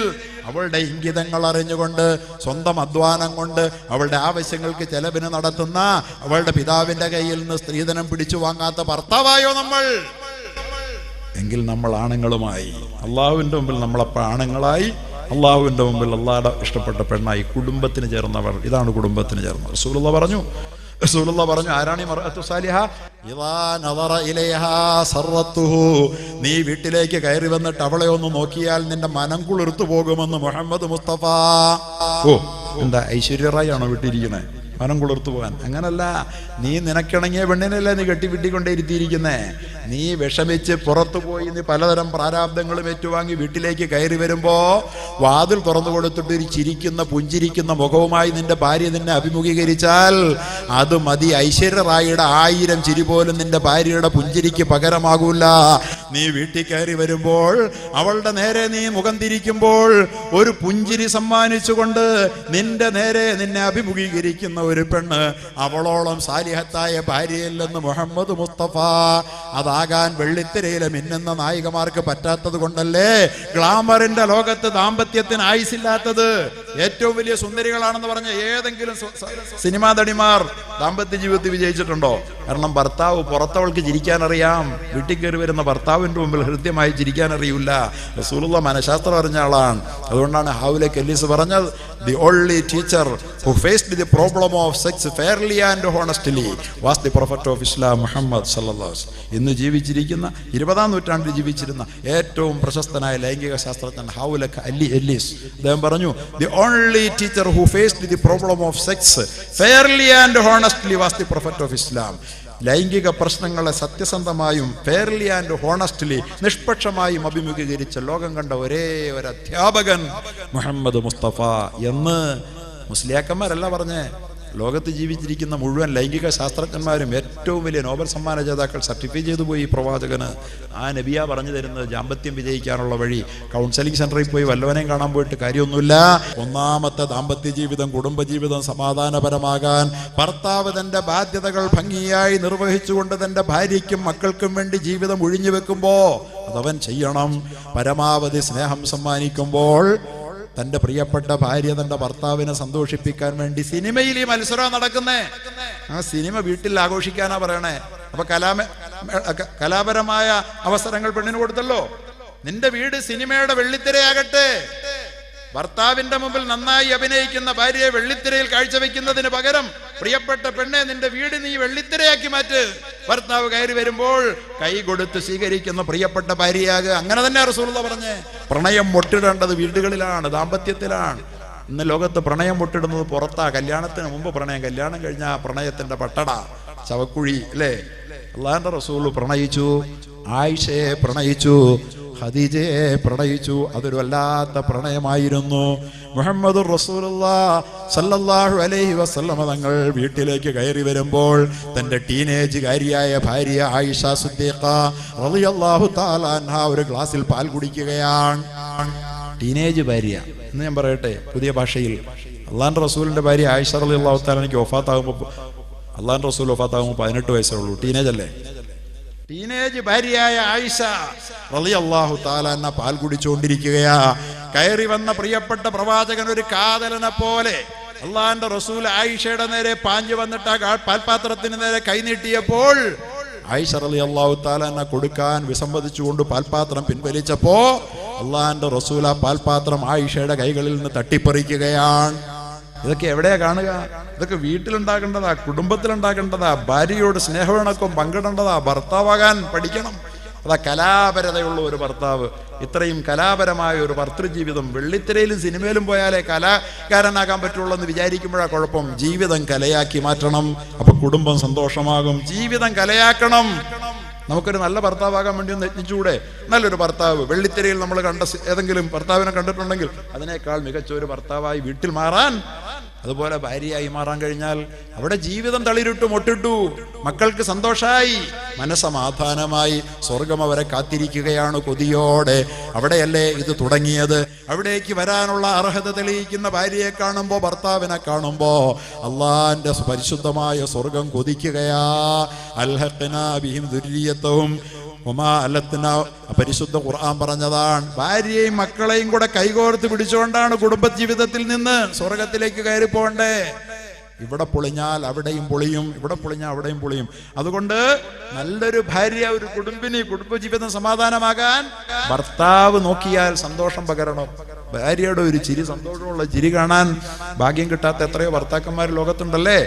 അവളുടെ ഇംഗിതങ്ങൾ അറിഞ്ഞുകൊണ്ട് സ്വന്തം അധ്വാനം കൊണ്ട് അവളുടെ ആവശ്യങ്ങൾക്ക് ചെലവിന് നടത്തുന്ന അവളുടെ പിതാവിന്റെ കയ്യിൽ നിന്ന് സ്ത്രീധനം പിടിച്ചു വാങ്ങാത്ത ഭർത്താവായോ നമ്മൾ? എങ്കിൽ നമ്മൾ ആണുങ്ങളുമായി അള്ളാഹുവിൻ്റെ മുമ്പിൽ നമ്മളപ്പോൾ ആണുങ്ങളായി, അള്ളാഹുവിൻ്റെ മുമ്പിൽ അള്ളാഹുടെ ഇഷ്ടപ്പെട്ട പെണ്ണായി, കുടുംബത്തിന് ചേർന്നവർ. ഇതാണ് കുടുംബത്തിന് ചേർന്നവർ. റസൂലുള്ളാഹി പറഞ്ഞു, ആരാണ് ഈ മർഅത്തു സാലിഹ? ഇദാ നദറ ഇലൈഹാ സറത്തുഹു, നീ വീട്ടിലേക്ക് കയറി വന്നിട്ട് അവളെ ഒന്ന് നോക്കിയാൽ നിന്റെ മനം കുളിർത്തു പോകുമെന്ന് മുഹമ്മദ് മുസ്തഫ. ഓ, എന്താ ഐശ്വര്യ റായ് ആണോ വീട്ടിരിക്കണേ? മനം കുളിർത്തു പോകാൻ? അങ്ങനല്ല. നീ നിനക്കിണങ്ങിയ പെണ്ണിനല്ലേ നീ കെട്ടിവിട്ടിക്കൊണ്ടേ ഇരുത്തിയിരിക്കുന്നേ. നീ വിഷമിച്ച് പുറത്തു പോയി നീ പലതരം പ്രാരാബ്ദങ്ങളും ഏറ്റുവാങ്ങി വീട്ടിലേക്ക് കയറി വരുമ്പോ വാതിൽ തുറന്നു കൊടുത്തിട്ട് ഒരു ചിരിക്കുന്ന പുഞ്ചിരിക്കുന്ന മുഖവുമായി നിന്റെ ഭാര്യ നിന്നെ അഭിമുഖീകരിച്ചാൽ അത് മതി. ഐശ്വര്യ റായിയുടെ 1000 ചിരി പോലും നിന്റെ ഭാര്യയുടെ പുഞ്ചിരിക്ക് പകരമാകൂല. നീ വീട്ടിൽ കയറി വരുമ്പോൾ അവളുടെ നേരെ നീ മുഖം തിരിക്കുമ്പോൾ ഒരു പുഞ്ചിരി സമ്മാനിച്ചുകൊണ്ട് നിന്റെ നേരെ നിന്നെ അഭിമുഖീകരിക്കുന്ന ഒരു പെണ്ണ് അവളോളം സാലിഹത്തായ ഭാര്യയില്ലെന്ന് മുഹമ്മദ് മുസ്തഫ. അതാകാൻ വെള്ളിത്തിരയിലെ മിന്നുന്ന നായികമാർക്ക് പറ്റാത്തത് കൊണ്ടല്ലേ ഗ്ലാമറിന്റെ ലോകത്ത് ദാമ്പത്യത്തിന് ആയുസില്ലാത്തത്. ഏറ്റവും വലിയ സുന്ദരികളാണെന്ന് പറഞ്ഞ ഏതെങ്കിലും സിനിമാ നടിമാർ ദാമ്പത്യ ജീവിതത്തിൽ വിജയിച്ചിട്ടുണ്ടോ? കാരണം ഭർത്താവ് പുറത്തവൾക്ക് ചിരിക്കാനറിയാം, വീട്ടിൽ കയറി വരുന്ന ഭർത്താവിൻ്റെ മുമ്പിൽ ഹൃദ്യമായി ചിരിക്കാനറിയില്ല. റസൂലുള്ളാഹി മനഃശാസ്ത്രം അറിഞ്ഞ ആളാണ്. അതുകൊണ്ടാണ് ഹാവുലെ കെല്ലീസ് പറഞ്ഞത്, the only teacher who faced the problem of sex fairly and honestly was the prophet of Islam Muhammad sallallahu alaihi wasallam. ഇന്ന് ജീവിച്ചിരിക്കുന്ന 20-ാം നൂറ്റാണ്ടിൽ ജീവിച്ചിരുന്ന ഏറ്റവും പ്രശസ്തനായ ലൈംഗിക ശാസ്ത്രജ്ഞൻ ഹാവുലെ കെല്ലീസ് അദ്ദേഹം പറഞ്ഞു, the only teacher who faced the problem of sex fairly and honestly was the prophet of Islam. ലൈംഗിക പ്രശ്നങ്ങളെ സത്യസന്ധമായും ഫെയർലി ആൻഡ് ഹോണസ്റ്റ്ലി നിഷ്പക്ഷമായും അഭിമുഖീകരിച്ച ലോകം കണ്ട ഒരേ ഒരു അധ്യാപകൻ മുഹമ്മദ് മുസ്തഫ എന്ന് മുസ്ലിയാക്കന്മാരല്ല പറഞ്ഞേ. ലോകത്ത് ജീവിച്ചിരിക്കുന്ന മുഴുവൻ ലൈംഗിക ശാസ്ത്രജ്ഞന്മാരും ഏറ്റവും വലിയ നോബൽ സമ്മാന ജേതാക്കൾ സർട്ടിഫൈ ചെയ്തു പോയി ഈ പ്രവാചകന്. ആ നബിയ പറഞ്ഞു തരുന്നത് ദാമ്പത്യം വിജയിക്കാനുള്ള വഴി. കൗൺസിലിംഗ് സെന്ററിൽ പോയി വല്ലവനെയും കാണാൻ പോയിട്ട് കാര്യമൊന്നുമില്ല. ഒന്നാമത്തെ ദാമ്പത്യ ജീവിതം, കുടുംബജീവിതം സമാധാനപരമാകാൻ ഭർത്താവ് തൻ്റെ ബാധ്യതകൾ ഭംഗിയായി നിർവഹിച്ചുകൊണ്ട് തൻ്റെ ഭാര്യയ്ക്കും മക്കൾക്കും വേണ്ടി ജീവിതം ഒഴിഞ്ഞു വെക്കുമ്പോ അതവൻ ചെയ്യണം. പരമാവധി സ്നേഹം സമ്മാനിക്കുമ്പോൾ തൻ്റെ പ്രിയപ്പെട്ട ഭാര്യ തൻ്റെ ഭർത്താവിനെ സന്തോഷിപ്പിക്കാൻ വേണ്ടി സിനിമയിൽ ഈ മത്സരം നടക്കുന്നേ. ആ സിനിമ വീട്ടിൽ ആഘോഷിക്കാനാ പറയണേ. അപ്പൊ കലാപരമായ അവസരങ്ങൾ പെണ്ണിന് കൊടുത്തല്ലോ. നിന്റെ വീട് സിനിമയുടെ വെള്ളിത്തിരയാകട്ടെ. ഭർത്താവിന്റെ മുമ്പിൽ നന്നായി അഭിനയിക്കുന്ന ഭാര്യയെ വെള്ളിത്തിരയിൽ കാഴ്ചവെക്കുന്നതിന് പകരം പ്രിയപ്പെട്ട പെണ്ണെ നിന്റെ വീട് നീ വെള്ളിത്തിരയാക്കി മാറ്റ്. ഭർത്താവ് കയറി വരുമ്പോൾ കൈ കൊടുത്ത് സ്വീകരിക്കുന്ന പ്രിയപ്പെട്ട ഭാര്യയാകുക. അങ്ങനെ തന്നെ റസൂലുള്ളാഹി പറഞ്ഞേ. പ്രണയം മുട്ടിടേണ്ടത് വീടുകളിലാണ്, ദാമ്പത്യത്തിലാണ്. ഇന്ന് ലോകത്ത് പ്രണയം മുട്ടിടുന്നത് പുറത്താ. കല്യാണത്തിന് മുമ്പ് പ്രണയം, കല്യാണം കഴിഞ്ഞാൽ പ്രണയത്തിന്റെ പട്ടട ചവക്കുഴി അല്ലേ. അല്ലാഹുവിന്റെ റസൂൽ പ്രണയിച്ചു, ആയിഷയെ പ്രണയിച്ചു, ഖദീജയെ പ്രണയിച്ചു. അതൊരു വല്ലാത്ത പ്രണയമായിരുന്നു. മുഹമ്മദുർ റസൂലുള്ളാഹി സല്ലല്ലാഹു അലൈഹി വസല്ലമ തങ്ങൾ വീട്ടിലേക്ക് കയറി വരുമ്പോൾ തൻ്റെ ടീനേജുകാരിയായ ഭാര്യ ആയിഷ സിദ്ദീഖ റളിയല്ലാഹു തആല അൻഹ ഒരു ഗ്ലാസിൽ പാൽ കുടിക്കുകയാണ്. ടീനേജ് ഭാര്യ എന്ന് ഞാൻ പറയട്ടെ പുതിയ ഭാഷയിൽ. അള്ളാഹുവിൻ്റെ റസൂലിൻ്റെ ഭാര്യ ആയിഷ റളിയല്ലാഹു തആല എനിക്ക് വഫാത്താകുമ്പോൾ, അള്ളാഹുവിൻ്റെ റസൂൽ വഫാത്താകുമ്പോൾ 18 വയസ്സേ ഉള്ളൂ. ടീനേജ് അല്ലേ. ടീനേജ് ഭാര്യയായ ആയിഷ റളിയല്ലാഹു തആല അൻഹ പാൽ കുടിച്ചുകൊണ്ടിരിക്കുകയാ. കയറി വന്ന പ്രിയപ്പെട്ട പ്രവാചകൻ ഒരു കാതലനെ പോലെ അള്ളാഹുവിന്റെ റസൂൽ ആയിഷയുടെ നേരെ പാഞ്ഞു വന്നിട്ട് ആ പാൽപാത്രത്തിന് നേരെ കൈനീട്ടിയപ്പോൾ ആയിഷ റളിയല്ലാഹു തആല അൻഹ കൊടുക്കാൻ വിസമ്മതിച്ചുകൊണ്ട് പാൽപാത്രം പിൻവലിച്ചപ്പോ അള്ളാഹുവിന്റെ റസൂൽ ആ പാൽപാത്രം ആയിഷയുടെ കൈകളിൽ നിന്ന് തട്ടിപ്പറിക്കുകയാണ്. ഇതൊക്കെ എവിടെയാ കാണുക? ഇതൊക്കെ വീട്ടിലുണ്ടാകേണ്ടതാ, കുടുംബത്തിലുണ്ടാകേണ്ടതാ. ഭാര്യയോട് സ്നേഹവിണക്കം പങ്കിടേണ്ടതാ. ഭർത്താവാകാൻ പഠിക്കണം. അതാ കലാപരതയുള്ള ഒരു ഭർത്താവ്, ഇത്രയും കലാപരമായ ഒരു ഭർത്തൃജീവിതം. വെള്ളിത്തിരയിലും സിനിമയിലും പോയാലേ കലാകാരനാകാൻ പറ്റുള്ളൂ എന്ന് വിചാരിക്കുമ്പോഴാണ് കുഴപ്പം. ജീവിതം കലയാക്കി മാറ്റണം. അപ്പൊ കുടുംബം സന്തോഷമാകും. ജീവിതം കലയാക്കണം. നമുക്കൊരു നല്ല ഭർത്താവാകാൻ വേണ്ടി ഒന്ന് യത്നിച്ചുകൂടെ? നല്ലൊരു ഭർത്താവ് വെള്ളിത്തിരയിൽ നമ്മൾ കണ്ട ഏതെങ്കിലും ഭർത്താവിനെ കണ്ടിട്ടുണ്ടെങ്കിൽ അതിനേക്കാൾ മികച്ച ഒരു ഭർത്താവായി വീട്ടിൽ മാറാൻ, അതുപോലെ ഭാര്യയായി മാറാൻ കഴിഞ്ഞാൽ അവിടെ ജീവിതം തളിരിട്ടു മൊട്ടിട്ടു, മക്കൾക്ക് സന്തോഷമായി, മനസമാധാനമായി, സ്വർഗം അവരെ കാത്തിരിക്കുകയാണ് കൊതിയോടെ. അവിടെയല്ലേ ഇത് തുടങ്ങിയത്. അവിടേക്ക് വരാനുള്ള അർഹത തെളിയിക്കുന്ന ഭാര്യയെ കാണുമ്പോ, ഭർത്താവിനെ കാണുമ്പോ അള്ളാന്റെ പരിശുദ്ധമായ സ്വർഗം കൊതിക്കുകയാ. അൽഹഖ്നാ ബിഹിം ദുർരിയത്തഹും വമാ അലത്നാ, പരിശുദ്ധ ഖുർആൻ പറഞ്ഞതാണ്. ഭാര്യയെയും മക്കളെയും കൂടെ കൈകോർത്ത് പിടിച്ചുകൊണ്ടാണ് കുടുംബജീവിതത്തിൽ നിന്ന് സ്വർഗത്തിലേക്ക് കയറി പോകണ്ടേ. ഇവിടെ പൊളിഞ്ഞാൽ അവിടെയും പൊളിയും, ഇവിടെ പൊളിഞ്ഞാൽ അവിടെയും പൊളിയും. അതുകൊണ്ട് നല്ലൊരു ഭാര്യ, ഒരു കുടുംബജീവിതം സമാധാനമാകാൻ ഭർത്താവ് നോക്കിയാൽ സന്തോഷം പകരണം. ഭാര്യയുടെ ഒരു ചിരി, സന്തോഷമുള്ള ചിരി കാണാൻ ഭാഗ്യം കിട്ടാത്ത എത്രയോ ഭർത്താക്കന്മാർ ലോകത്തുണ്ടല്ലേ.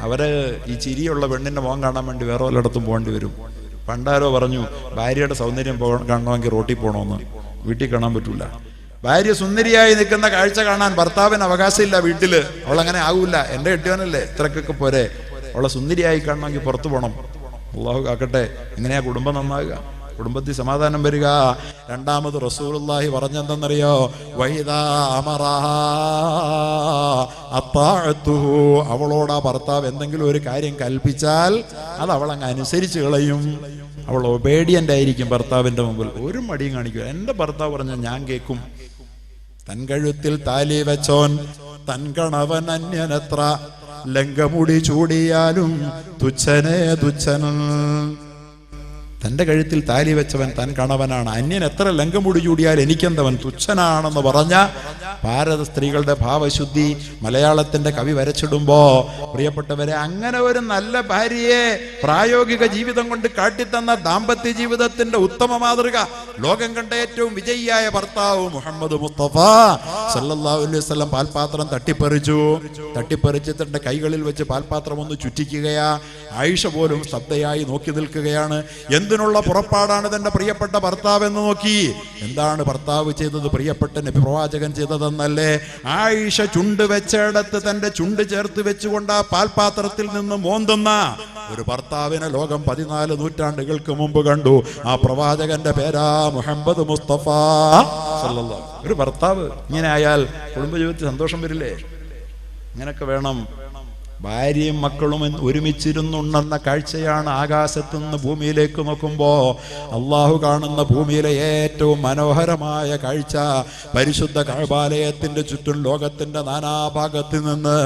അവര് ഈ ചിരിയുള്ള പെണ്ണിന്റെ മുഖം കാണാൻ വേണ്ടി വേറെ വല്ലയിടത്തും പോകേണ്ടി വരും. പണ്ടാരോ പറഞ്ഞു, ഭാര്യയുടെ സൗന്ദര്യം കാണണമെങ്കിൽ റോട്ടിൽ പോകണമെന്ന്. വീട്ടിൽ കാണാൻ പറ്റൂല. ഭാര്യ സുന്ദരിയായി നിൽക്കുന്ന കാഴ്ച കാണാൻ ഭർത്താവിന് അവകാശമില്ല വീട്ടില്. അവളങ്ങനെ ആകൂല. എന്റെ കെട്ടിയവനല്ലേ, ഇത്രക്കൊക്കെ പോരെ. അവളെ സുന്ദരിയായി കാണണമെങ്കിൽ പുറത്തു പോകണം. അള്ളാഹു കാക്കട്ടെ. എങ്ങനെയാ കുടുംബം നന്നാകുക, കുടുംബത്തിൽ സമാധാനം വരിക? രണ്ടാമത് റസൂലുള്ളാഹി പറഞ്ഞെന്തെന്നറിയോ? വൈദാ അമറഹാ അത്താഅതുഹു, അവളോട് ആ ഭർത്താവ് എന്തെങ്കിലും ഒരു കാര്യം കൽപ്പിച്ചാൽ അത് അവളങ്ങ് അനുസരിച്ച് കളയും. അവൾ ഒബേഡിയന്റ് ആയിരിക്കും ഭർത്താവിന്റെ മുമ്പിൽ, ഒരു മടിയും കാണിക്കുക. എന്റെ ഭർത്താവ് പറഞ്ഞാൽ ഞാൻ കേൾക്കും. തൻ കഴുത്തിൽ താലി വെച്ചോൻ തൻ കണവൻ അന്യനത്ര, ലങ്കമുടി ചൂടിയാലും തുച്ഛനേ തുച്ഛൻ. തൻ്റെ കഴുത്തിൽ താലി വെച്ചവൻ തൻ കണവനാണ്. അന്യൻ എത്ര ലങ്കമുടി ചൂടിയാൽ എനിക്കെന്തവൻ തുച്ഛനാണെന്ന് പറഞ്ഞ ഭാരത സ്ത്രീകളുടെ ഭാവശുദ്ധി മലയാളത്തിന്റെ കവി വരച്ചിടുമ്പോ, പ്രിയപ്പെട്ടവരെ, അങ്ങനെ ഒരു നല്ല ഭാര്യയെ പ്രായോഗിക ജീവിതം കൊണ്ട് കാട്ടിത്തന്ന ദാമ്പത്യ ജീവിതത്തിന്റെ ഉത്തമ മാതൃക, ലോകം കണ്ട ഏറ്റവും വിജയിയായ ഭർത്താവ് മുഹമ്മദ് മുസ്തഫ സല്ലല്ലാഹു അലൈഹി വസല്ലം പാൽപാത്രം തട്ടിപ്പറിച്ച് തന്റെ കൈകളിൽ വെച്ച് പാൽപാത്രം ഒന്ന് ചുറ്റിക്കുകയാ. ആയിഷ പോലും ശ്രദ്ധയായി നോക്കി നിൽക്കുകയാണ്. എന്തിനുള്ള പുറപ്പാടാണ് തന്റെ പ്രിയപ്പെട്ട ഭർത്താവ് എന്ന് നോക്കി. എന്താണ് ഭർത്താവ് ചെയ്തത്? പ്രിയപ്പെട്ട നബി പ്രവാചകൻ ചെയ്തതെന്നല്ലേ? ആയിഷ ചുണ്ട് വെച്ചിടത്ത് തന്റെ ചുണ്ട് ചേർത്ത് വെച്ചുകൊണ്ട് ആ പാൽപാത്രത്തിൽ നിന്ന് മോന്തുന്ന ഒരു ഭർത്താവിനെ ലോകം 14 നൂറ്റാണ്ടുകൾക്ക് മുമ്പ് കണ്ടു. ആ പ്രവാചകന്റെ പേരാ മുഹമ്മദ് മുസ്തഫ സല്ലല്ലാഹു. ഒരു ഭർത്താവ് ഇങ്ങനെ ആയാൽ കുടുംബജീവിതത്തിൽ സന്തോഷം വരില്ലേ? ഇങ്ങനൊക്കെ വേണം. ഭാര്യയും മക്കളും ഒരുമിച്ചിരുന്നുണ്ടെന്ന കാഴ്ചയാണ് ആകാശത്തു നിന്ന് ഭൂമിയിലേക്ക് നോക്കുമ്പോ അള്ളാഹു കാണുന്ന ഭൂമിയിലെ ഏറ്റവും മനോഹരമായ കാഴ്ച. പരിശുദ്ധ കഅബാലയത്തിന്റെ ചുറ്റും ലോകത്തിന്റെ നാനാഭാഗത്ത് നിന്ന്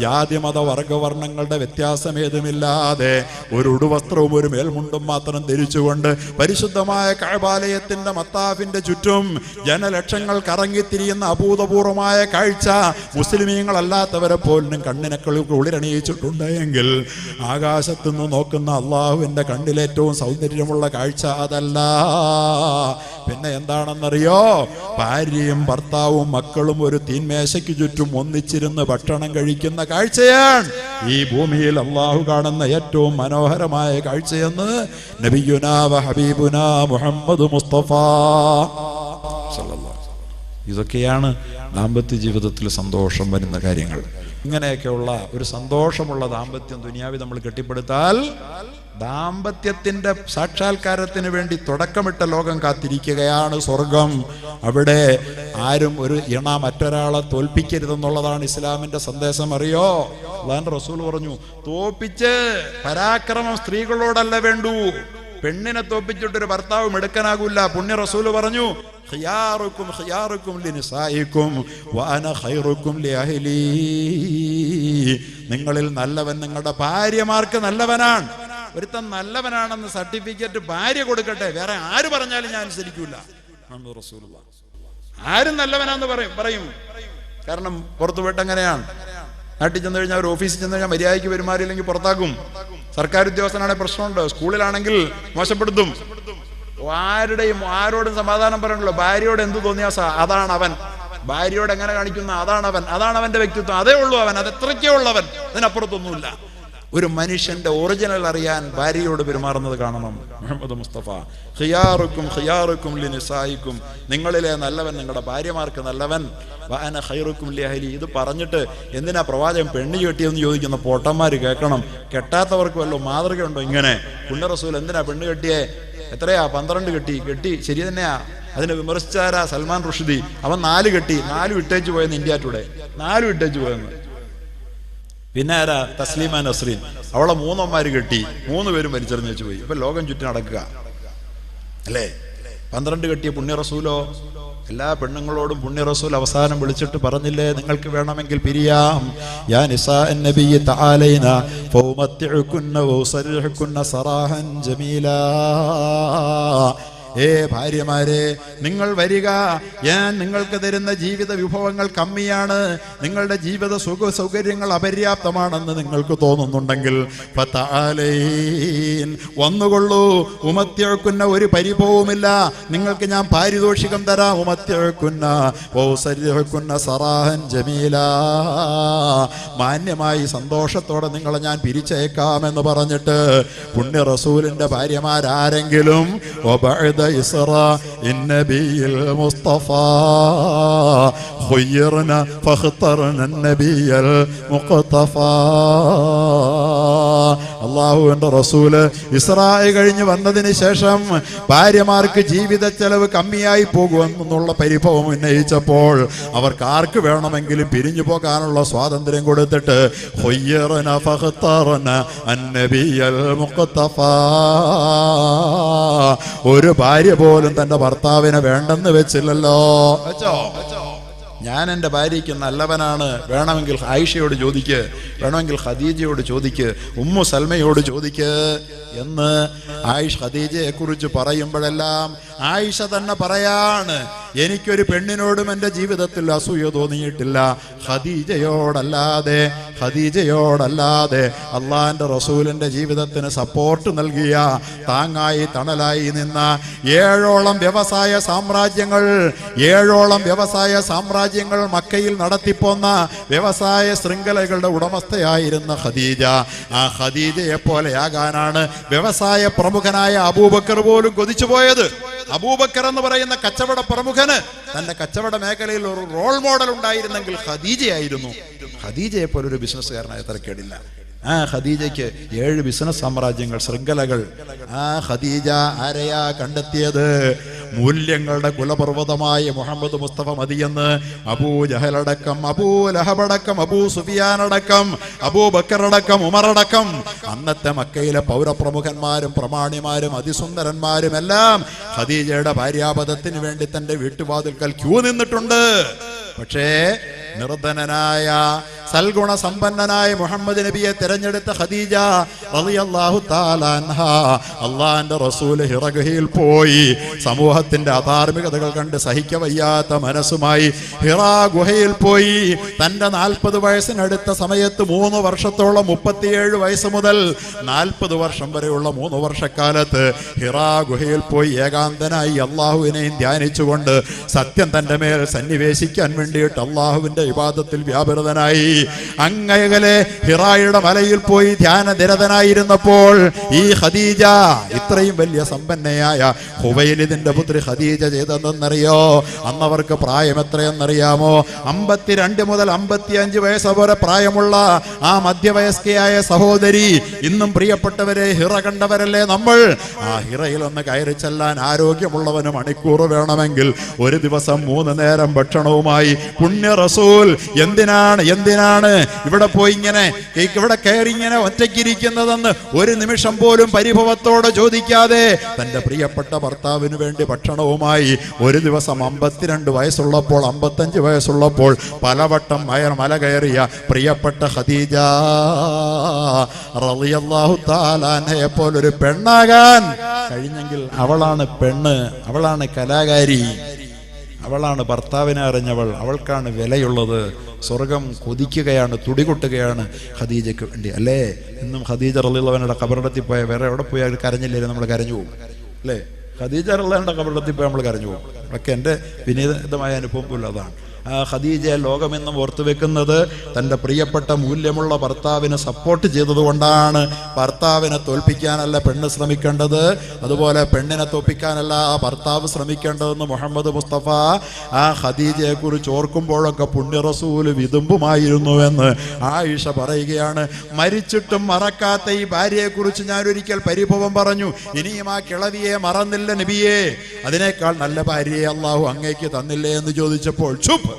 ജാതി മത വർഗവർണ്ണങ്ങളുടെ വ്യത്യാസമേതുമില്ലാതെ ഒരു ഉടുവസ്ത്രവും ഒരു മേൽമുണ്ടും മാത്രം ധരിച്ചുകൊണ്ട് പരിശുദ്ധമായ കഅബാലയത്തിന്റെ മത്താഫിന്റെ ചുറ്റും ജനലക്ഷങ്ങൾ കറങ്ങിത്തിരിയുന്ന അഭൂതപൂർവമായ കാഴ്ച മുസ്ലിമീങ്ങളല്ലാത്തവരെ പോലും കണ്ണിനക്കൾ ഉളിരണി ിട്ടുണ്ടെങ്കിൽ ആകാശത്തുനിന്ന് നോക്കുന്ന അള്ളാഹുവിന്റെ കണ്ണിലേറ്റവും സൗന്ദര്യമുള്ള കാഴ്ച അതല്ല. പിന്നെ എന്താണെന്നറിയോ? ഭാര്യയും ഭർത്താവും മക്കളും ഒരു തീന്മേശയ്ക്ക് ചുറ്റും ഒന്നിച്ചിരുന്ന് ഭക്ഷണം കഴിക്കുന്ന കാഴ്ചയാണ് ഈ ഭൂമിയിൽ അള്ളാഹു കാണുന്ന ഏറ്റവും മനോഹരമായ കാഴ്ചയെന്ന് നബിയുനാ വ ഹബീബുനാ മുഹമ്മദ് മുസ്തഫ സല്ലല്ലാഹു. ഇതൊക്കെയാണ് ദാമ്പത്യ ജീവിതത്തിൽ സന്തോഷം വരുന്ന കാര്യങ്ങൾ. ഇങ്ങനെയൊക്കെയുള്ള ഒരു സന്തോഷമുള്ള ദാമ്പത്യം ദുനിയാവിൽ നമ്മൾ കെട്ടിപ്പടുത്താൽ ദാമ്പത്യത്തിന്റെ സാക്ഷാത്കാരത്തിന് വേണ്ടി തുടക്കമിട്ട ലോകം കാത്തിരിക്കുകയാണ് സ്വർഗം. അവിടെ ആരും ഒരു മറ്റൊരാളെ തോൽപ്പിക്കരുതെന്നുള്ളതാണ് ഇസ്ലാമിന്റെ സന്ദേശം. അറിയോ? അല്ലാഹുവിന്റെ റസൂൽ പറഞ്ഞു, തോപ്പിച്ച് പരാക്രമം സ്ത്രീകളോടല്ല വേണ്ടൂ. പെണ്ണിനെ തോപ്പിച്ചിട്ടൊരു ഭർത്താവ് മിടുക്കനാകൂല. പുണ്യ റസൂല് പറഞ്ഞു, ഖിയാറുക്കും ഖിയാറുക്കും ലിനിസായിക്കും വഅന ഖൈറുക്കും ലിഅഹ്ലി. നിങ്ങളിൽ നല്ലവൻ നിങ്ങളുടെ ഭാര്യമാർക്ക് നല്ലവനാണ്. ഒരുത്തൻ നല്ലവനാണെന്ന് സർട്ടിഫിക്കറ്റ് ഭാര്യ കൊടുക്കട്ടെ, വേറെ ആര് പറഞ്ഞാലും ഞാൻ അനുസരിക്കൂല. റസൂലുള്ളാഹി ആരും നല്ലവനാന്ന് പറയും. കാരണം പുറത്തു പോയിട്ട് അങ്ങനെയാണ്. നാട്ടിൽ ചെന്ന് കഴിഞ്ഞാൽ, ഒരു ഓഫീസിൽ ചെന്ന് കഴിഞ്ഞാൽ മര്യാദയ്ക്ക് പെരുമാറിയില്ലെങ്കിൽ പുറത്താക്കും. സർക്കാർ ഉദ്യോഗസ്ഥനാണെങ്കിൽ പ്രശ്നമുണ്ട്, സ്കൂളിലാണെങ്കിൽ മോശപ്പെടുത്തും. ആരോടും സമാധാനം പറയണല്ലോ. ഭാര്യയോട് എന്ത് തോന്നിയാ അതാണ് അവൻ. ഭാര്യയോട് എങ്ങനെ കാണിക്കുന്ന അതാണ് അവൻ. അതാണ് അവന്റെ വ്യക്തിത്വം. അതേ ഉള്ളൂ അവൻ. അത് എത്രയ്ക്കേ ഉള്ളവൻ, അതിനപ്പുറത്തൊന്നുമില്ല. ഒരു മനുഷ്യന്റെ ഒറിജിനൽ അറിയാൻ ഭാര്യയോട് പെരുമാറുന്നത് കാണണം. മുഹമ്മദ് മുസ്തഫ ഖിയാറുക്കും ഖിയാറുക്കും ലിനിസായിക്കും, നിങ്ങളിലെ നല്ലവൻ നിങ്ങളുടെ ഭാര്യമാർക്ക് നല്ലവൻ, വഅന ഖൈറുക്കും ലിഅഹ്ലി. ഇത് പറഞ്ഞിട്ട് എന്തിനാ പ്രവാചകൻ പെണ്ണ് കെട്ടിയെന്ന് ചോദിക്കുന്ന പൊട്ടന്മാർ കേൾക്കണം. കെട്ടാത്തവർക്ക് വല്ലതും മാതൃകയുണ്ടോ? ഇങ്ങനെ പുണ്യ റസൂൽ എന്തിനാ പെണ്ണ് കെട്ടിയേ? എത്രയാ? 12 കെട്ടി ശരി തന്നെയാ. അതിനെ വിമർശിച്ചാരാ? സൽമാൻ റുഷ്ദി. അവൻ 4 കെട്ടി, 4 വിട്ടേച്ച് പോയെന്ന് ഇന്ത്യ ടുഡേ, 4 വിട്ടേച്ച് പോയെന്ന്. പിന്നെ ആരാ? തസ്ലീമ നസ്രീൻ. അവളെ 3 അമ്മമാര് കെട്ടി, 3 പേരും വലിച്ചെറിഞ്ഞു വെച്ച് പോയി. ഇപ്പൊ ലോകം ചുറ്റി നടക്കുക അല്ലേ? 12 കെട്ടിയ പുണ്യ റസൂലോ? എല്ലാ പെണ്ണുങ്ങളോടും പുണ്യ റസൂൽ അവസാനം വിളിച്ചിട്ട് പറഞ്ഞില്ലേ, നിങ്ങൾക്ക് വേണമെങ്കിൽ പിരിയാം. യാ നിസാ നബിയ്യ തആലൈന ഫൗമത്തിഉകുന്ന വൗസരിഹുകുന്ന സറാഹൻ ജമീലാ. ഭാര്യമാരെ, നിങ്ങൾ വരിക, ഞാൻ നിങ്ങൾക്ക് തരുന്ന ജീവിത വിഭവങ്ങൾ കമ്മിയാണ്, നിങ്ങളുടെ ജീവിത സുഖ സൗകര്യങ്ങൾ അപര്യാപ്തമാണെന്ന് നിങ്ങൾക്ക് തോന്നുന്നുണ്ടെങ്കിൽ വന്നുകൊള്ളൂ. ഉമത്യക്കുന്ന ഒരു പരിഭവവുമില്ല, നിങ്ങൾക്ക് ഞാൻ പാരിതോഷികം തരാം. ഉമത്യക്കുന്ന സറാഹൻ ജമീല, മാന്യമായി സന്തോഷത്തോടെ നിങ്ങളെ ഞാൻ പിരിച്ചേക്കാമെന്ന് പറഞ്ഞിട്ട് പുണ്യ റസൂലിന്റെ ഭാര്യമാരാരെങ്കിലും إسراء النبي المصطفى خيرنا فاخترنا النبي المقتفى. അള്ളാഹുവിന്റെ റസൂല് ഇസ്രായേൽ കഴിഞ്ഞ് വന്നതിന് ശേഷം ഭാര്യമാർക്ക് ജീവിത ചെലവ് കമ്മിയായി പോകുമെന്നുള്ള പരിഭവം ഉന്നയിച്ചപ്പോൾ അവർക്ക് ആർക്ക് വേണമെങ്കിലും പിരിഞ്ഞു പോകാനുള്ള സ്വാതന്ത്ര്യം കൊടുത്തിട്ട് ഖയ്യറന ഫഖ്തറന അന്നബിയൽ മുഖ്തഫാ, ഒരു ഭാര്യ പോലും തന്റെ ഭർത്താവിനെ വേണ്ടെന്ന് വെച്ചില്ലല്ലോ. ഞാൻ എൻ്റെ ഭാര്യയ്ക്ക് നല്ലവനാണ്, വേണമെങ്കിൽ ആയിഷയോട് ചോദിക്ക്, വേണമെങ്കിൽ ഖദീജയോട് ചോദിക്ക്, ഉമ്മു സൽമയോട് ചോദിക്ക് എന്ന് ഖദീജയെ കുറിച്ച് പറയുമ്പോഴെല്ലാം ആയിഷ തന്നെ പറയാണ്, എനിക്കൊരു പെണ്ണിനോടും എൻ്റെ ജീവിതത്തിൽ അസൂയ തോന്നിയിട്ടില്ല. ഖദീജയോടല്ലാതെ അള്ളാന്റെ റസൂലിന്റെ ജീവിതത്തിന് സപ്പോർട്ട് നൽകിയ, താങ്ങായി തണലായി നിന്ന 7ഓളം വ്യവസായ സാമ്രാജ്യങ്ങൾ മക്കയിൽ നടത്തിപ്പോന്ന വ്യവസായ ശൃംഖലകളുടെ ഉടമസ്ഥയായിരുന്ന ഖദീജ. ആ ഖദീജയെ പോലെയാകാനാണ് വ്യവസായ പ്രമുഖനായ അബൂബക്കർ പോലും കൊതിച്ചു പോയത്. അബൂബക്കർ എന്ന് പറയുന്ന കച്ചവട പ്രമുഖന് തന്റെ കച്ചവട മേഖലയിൽ ഒരു റോൾ മോഡൽ ഉണ്ടായിരുന്നെങ്കിൽ ഖദീജയായിരുന്നു. ഖദീജയെ പോലെ ഒരു ബിസിനസ്സുകാരനായ തരക്കേടില്ല. ആ ഖദീജയ്ക്ക് 7 ബിസിനസ് സാമ്രാജ്യങ്ങൾ, ശൃംഖലകൾ. ആ ഖദീജ ആരെയാ കണ്ടെത്തിയത്? മൂല്യങ്ങളുടെ കുലപർവ്വതമായ മുഹമ്മദ് മുസ്തഫ മതിയെന്ന് അബൂ ജഹലടക്കം, അബൂ ലഹബടക്കം, അബൂ സുഫിയാനടക്കം, അബൂബക്കറടക്കം, ഉമറടക്കം അന്നത്തെ മക്കയിലെ പൗരപ്രമുഖന്മാരും പ്രമാണിമാരും അതിസുന്ദരന്മാരും എല്ലാം ഖദീജയുടെ ഭാര്യാപദത്തിന് വേണ്ടി തന്റെ വീട്ടുവാതിൽക്കൽ ക്യൂ നിന്നിട്ടുണ്ട്. പക്ഷേ നിർധനനായ സൽഗുണ സമ്പന്നനായ മുഹമ്മദ് നബിയെ തിരഞ്ഞെടുത്ത ഖദീജ റളിയല്ലാഹു തആല അൻഹ അള്ളാന്റെ റസൂൽ ഹിറ ഗുഹയിൽ പോയി സമൂഹത്തിന്റെ അധാർമികതകൾ കണ്ട് സഹിക്കവയ്യാത്ത മനസ്സുമായി ഹിറ ഗുഹയിൽ പോയി. തന്റെ 40 വയസ്സിനടുത്ത സമയത്ത് 3 വർഷത്തോളം 37 വയസ്സ് മുതൽ 40 വർഷം വരെയുള്ള 3 വർഷക്കാലത്ത് ഹിറ ഗുഹയിൽ പോയി ഏകാന്തനായി അള്ളാഹുവിനെയും ധ്യാനിച്ചുകൊണ്ട് സത്യം തന്റെ മേൽ സന്നിവേശിക്കാൻ വേണ്ടിയിട്ട് അള്ളാഹുവിന്റെ ഇബാദത്തിൽ വ്യാപൃതനായി. അങ്ങകലെ ഹിറായുടെ മലയിൽ പോയി ധ്യാനനിരതനായിരുന്നപ്പോൾ ഈ ഖദീജ, ഇത്രയും വലിയ സമ്പന്നയായ ഖുവൈലിദിന്റെ പുത്രി ഖദീജ ചെയ്തതെന്നറിയോ? അന്നവർക്ക് പ്രായം എത്രയെന്നറിയാമോ? 52 മുതൽ 55 വയസ്സ് വരെ പ്രായമുള്ള ആ മധ്യവയസ്കയായ സഹോദരി. ഇന്നും പ്രിയപ്പെട്ടവരെ, ഹിറ കണ്ടവരല്ലേ നമ്മൾ. ആ ഹിറയിൽ ഒന്ന് കയറി ചെല്ലാൻ ആരോഗ്യമുള്ളവന് മണിക്കൂർ വേണമെങ്കിൽ ഒരു ദിവസം 3 നേരം ഭക്ഷണവുമായി പുണ്യ റസൂൽ എന്തിനാണ് ഇവിടെ പോയി ഇവിടെ കയറി ഇങ്ങനെ ഒറ്റയ്ക്കിരിക്കുന്നതെന്ന് ഒരു നിമിഷം പോലും പരിഭവത്തോടെ ചോദിക്കാതെ തന്റെ പ്രിയപ്പെട്ട ഭർത്താവിന് വേണ്ടി ഭക്ഷണവുമായി ഒരു ദിവസം 52 വയസ്സുള്ളപ്പോൾ 55 വയസ്സുള്ളപ്പോൾ പലവട്ടം മല കയറിയ പ്രിയപ്പെട്ട ഖദീജ റളിയല്ലാഹു തആല അൻഹയെ പോലൊരു പെണ്ണാകാൻ കഴിഞ്ഞെങ്കിൽ അവളാണ് പെണ്ണ്, അവളാണ് കലാകാരി, അവളാണ് ഭർത്താവിനെ അറിഞ്ഞവൾ, അവൾക്കാണ് വിലയുള്ളത്. സ്വർഗം കൊതിക്കുകയാണ്, തുടികൊട്ടുകയാണ് ഖദീജയ്ക്ക് വേണ്ടി, അല്ലേ? ഇന്നും ഖദീജ റളിയല്ലാഹുവിന്റെ ഖബറിടത്തിൽ പോയ വേറെ എവിടെ പോയാൽ കരഞ്ഞില്ലേ? നമ്മൾ കരഞ്ഞു പോകും, അല്ലേ? ഖദീജ റളിയല്ലാഹുവിന്റെ ഖബറിടത്തിൽ പോയി നമ്മൾ കരഞ്ഞു പോകും. അതൊക്കെ എൻ്റെ വിനീതമായ അനുഭവം പോലും അതാണ്. ഖദീജയെ ലോകമെന്നും ഓർത്തു വെക്കുന്നത് തൻ്റെ പ്രിയപ്പെട്ട മൂല്യമുള്ള ഭർത്താവിനെ സപ്പോർട്ട് ചെയ്തതുകൊണ്ടാണ്. ഭർത്താവിനെ തോൽപ്പിക്കാനല്ല പെണ്ണ് ശ്രമിക്കേണ്ടത്, അതുപോലെ പെണ്ണിനെ തോൽപ്പിക്കാനല്ല ഭർത്താവ് ശ്രമിക്കേണ്ടതെന്ന് മുഹമ്മദ് മുസ്തഫ ആ ഖദീജയെ കുറിച്ച് ഓർക്കുമ്പോഴൊക്കെ പുണ്യ റസൂല് വിതുമ്പുമായിരുന്നുവെന്ന് ആയിഷ പറയുകയാണ്. മരിച്ചിട്ടും മറക്കാത്ത ഈ ഭാര്യയെക്കുറിച്ച് ഞാൻ ഒരിക്കൽ പരിഭവം പറഞ്ഞു, ഇനിയും ആ കിളവിയെ മറന്നില്ല നബിയേ, അതിനേക്കാൾ നല്ല ഭാര്യയെ അള്ളാഹു അങ്ങേക്ക് തന്നില്ലേ എന്ന് ചോദിച്ചപ്പോൾ ചുപ്പ്,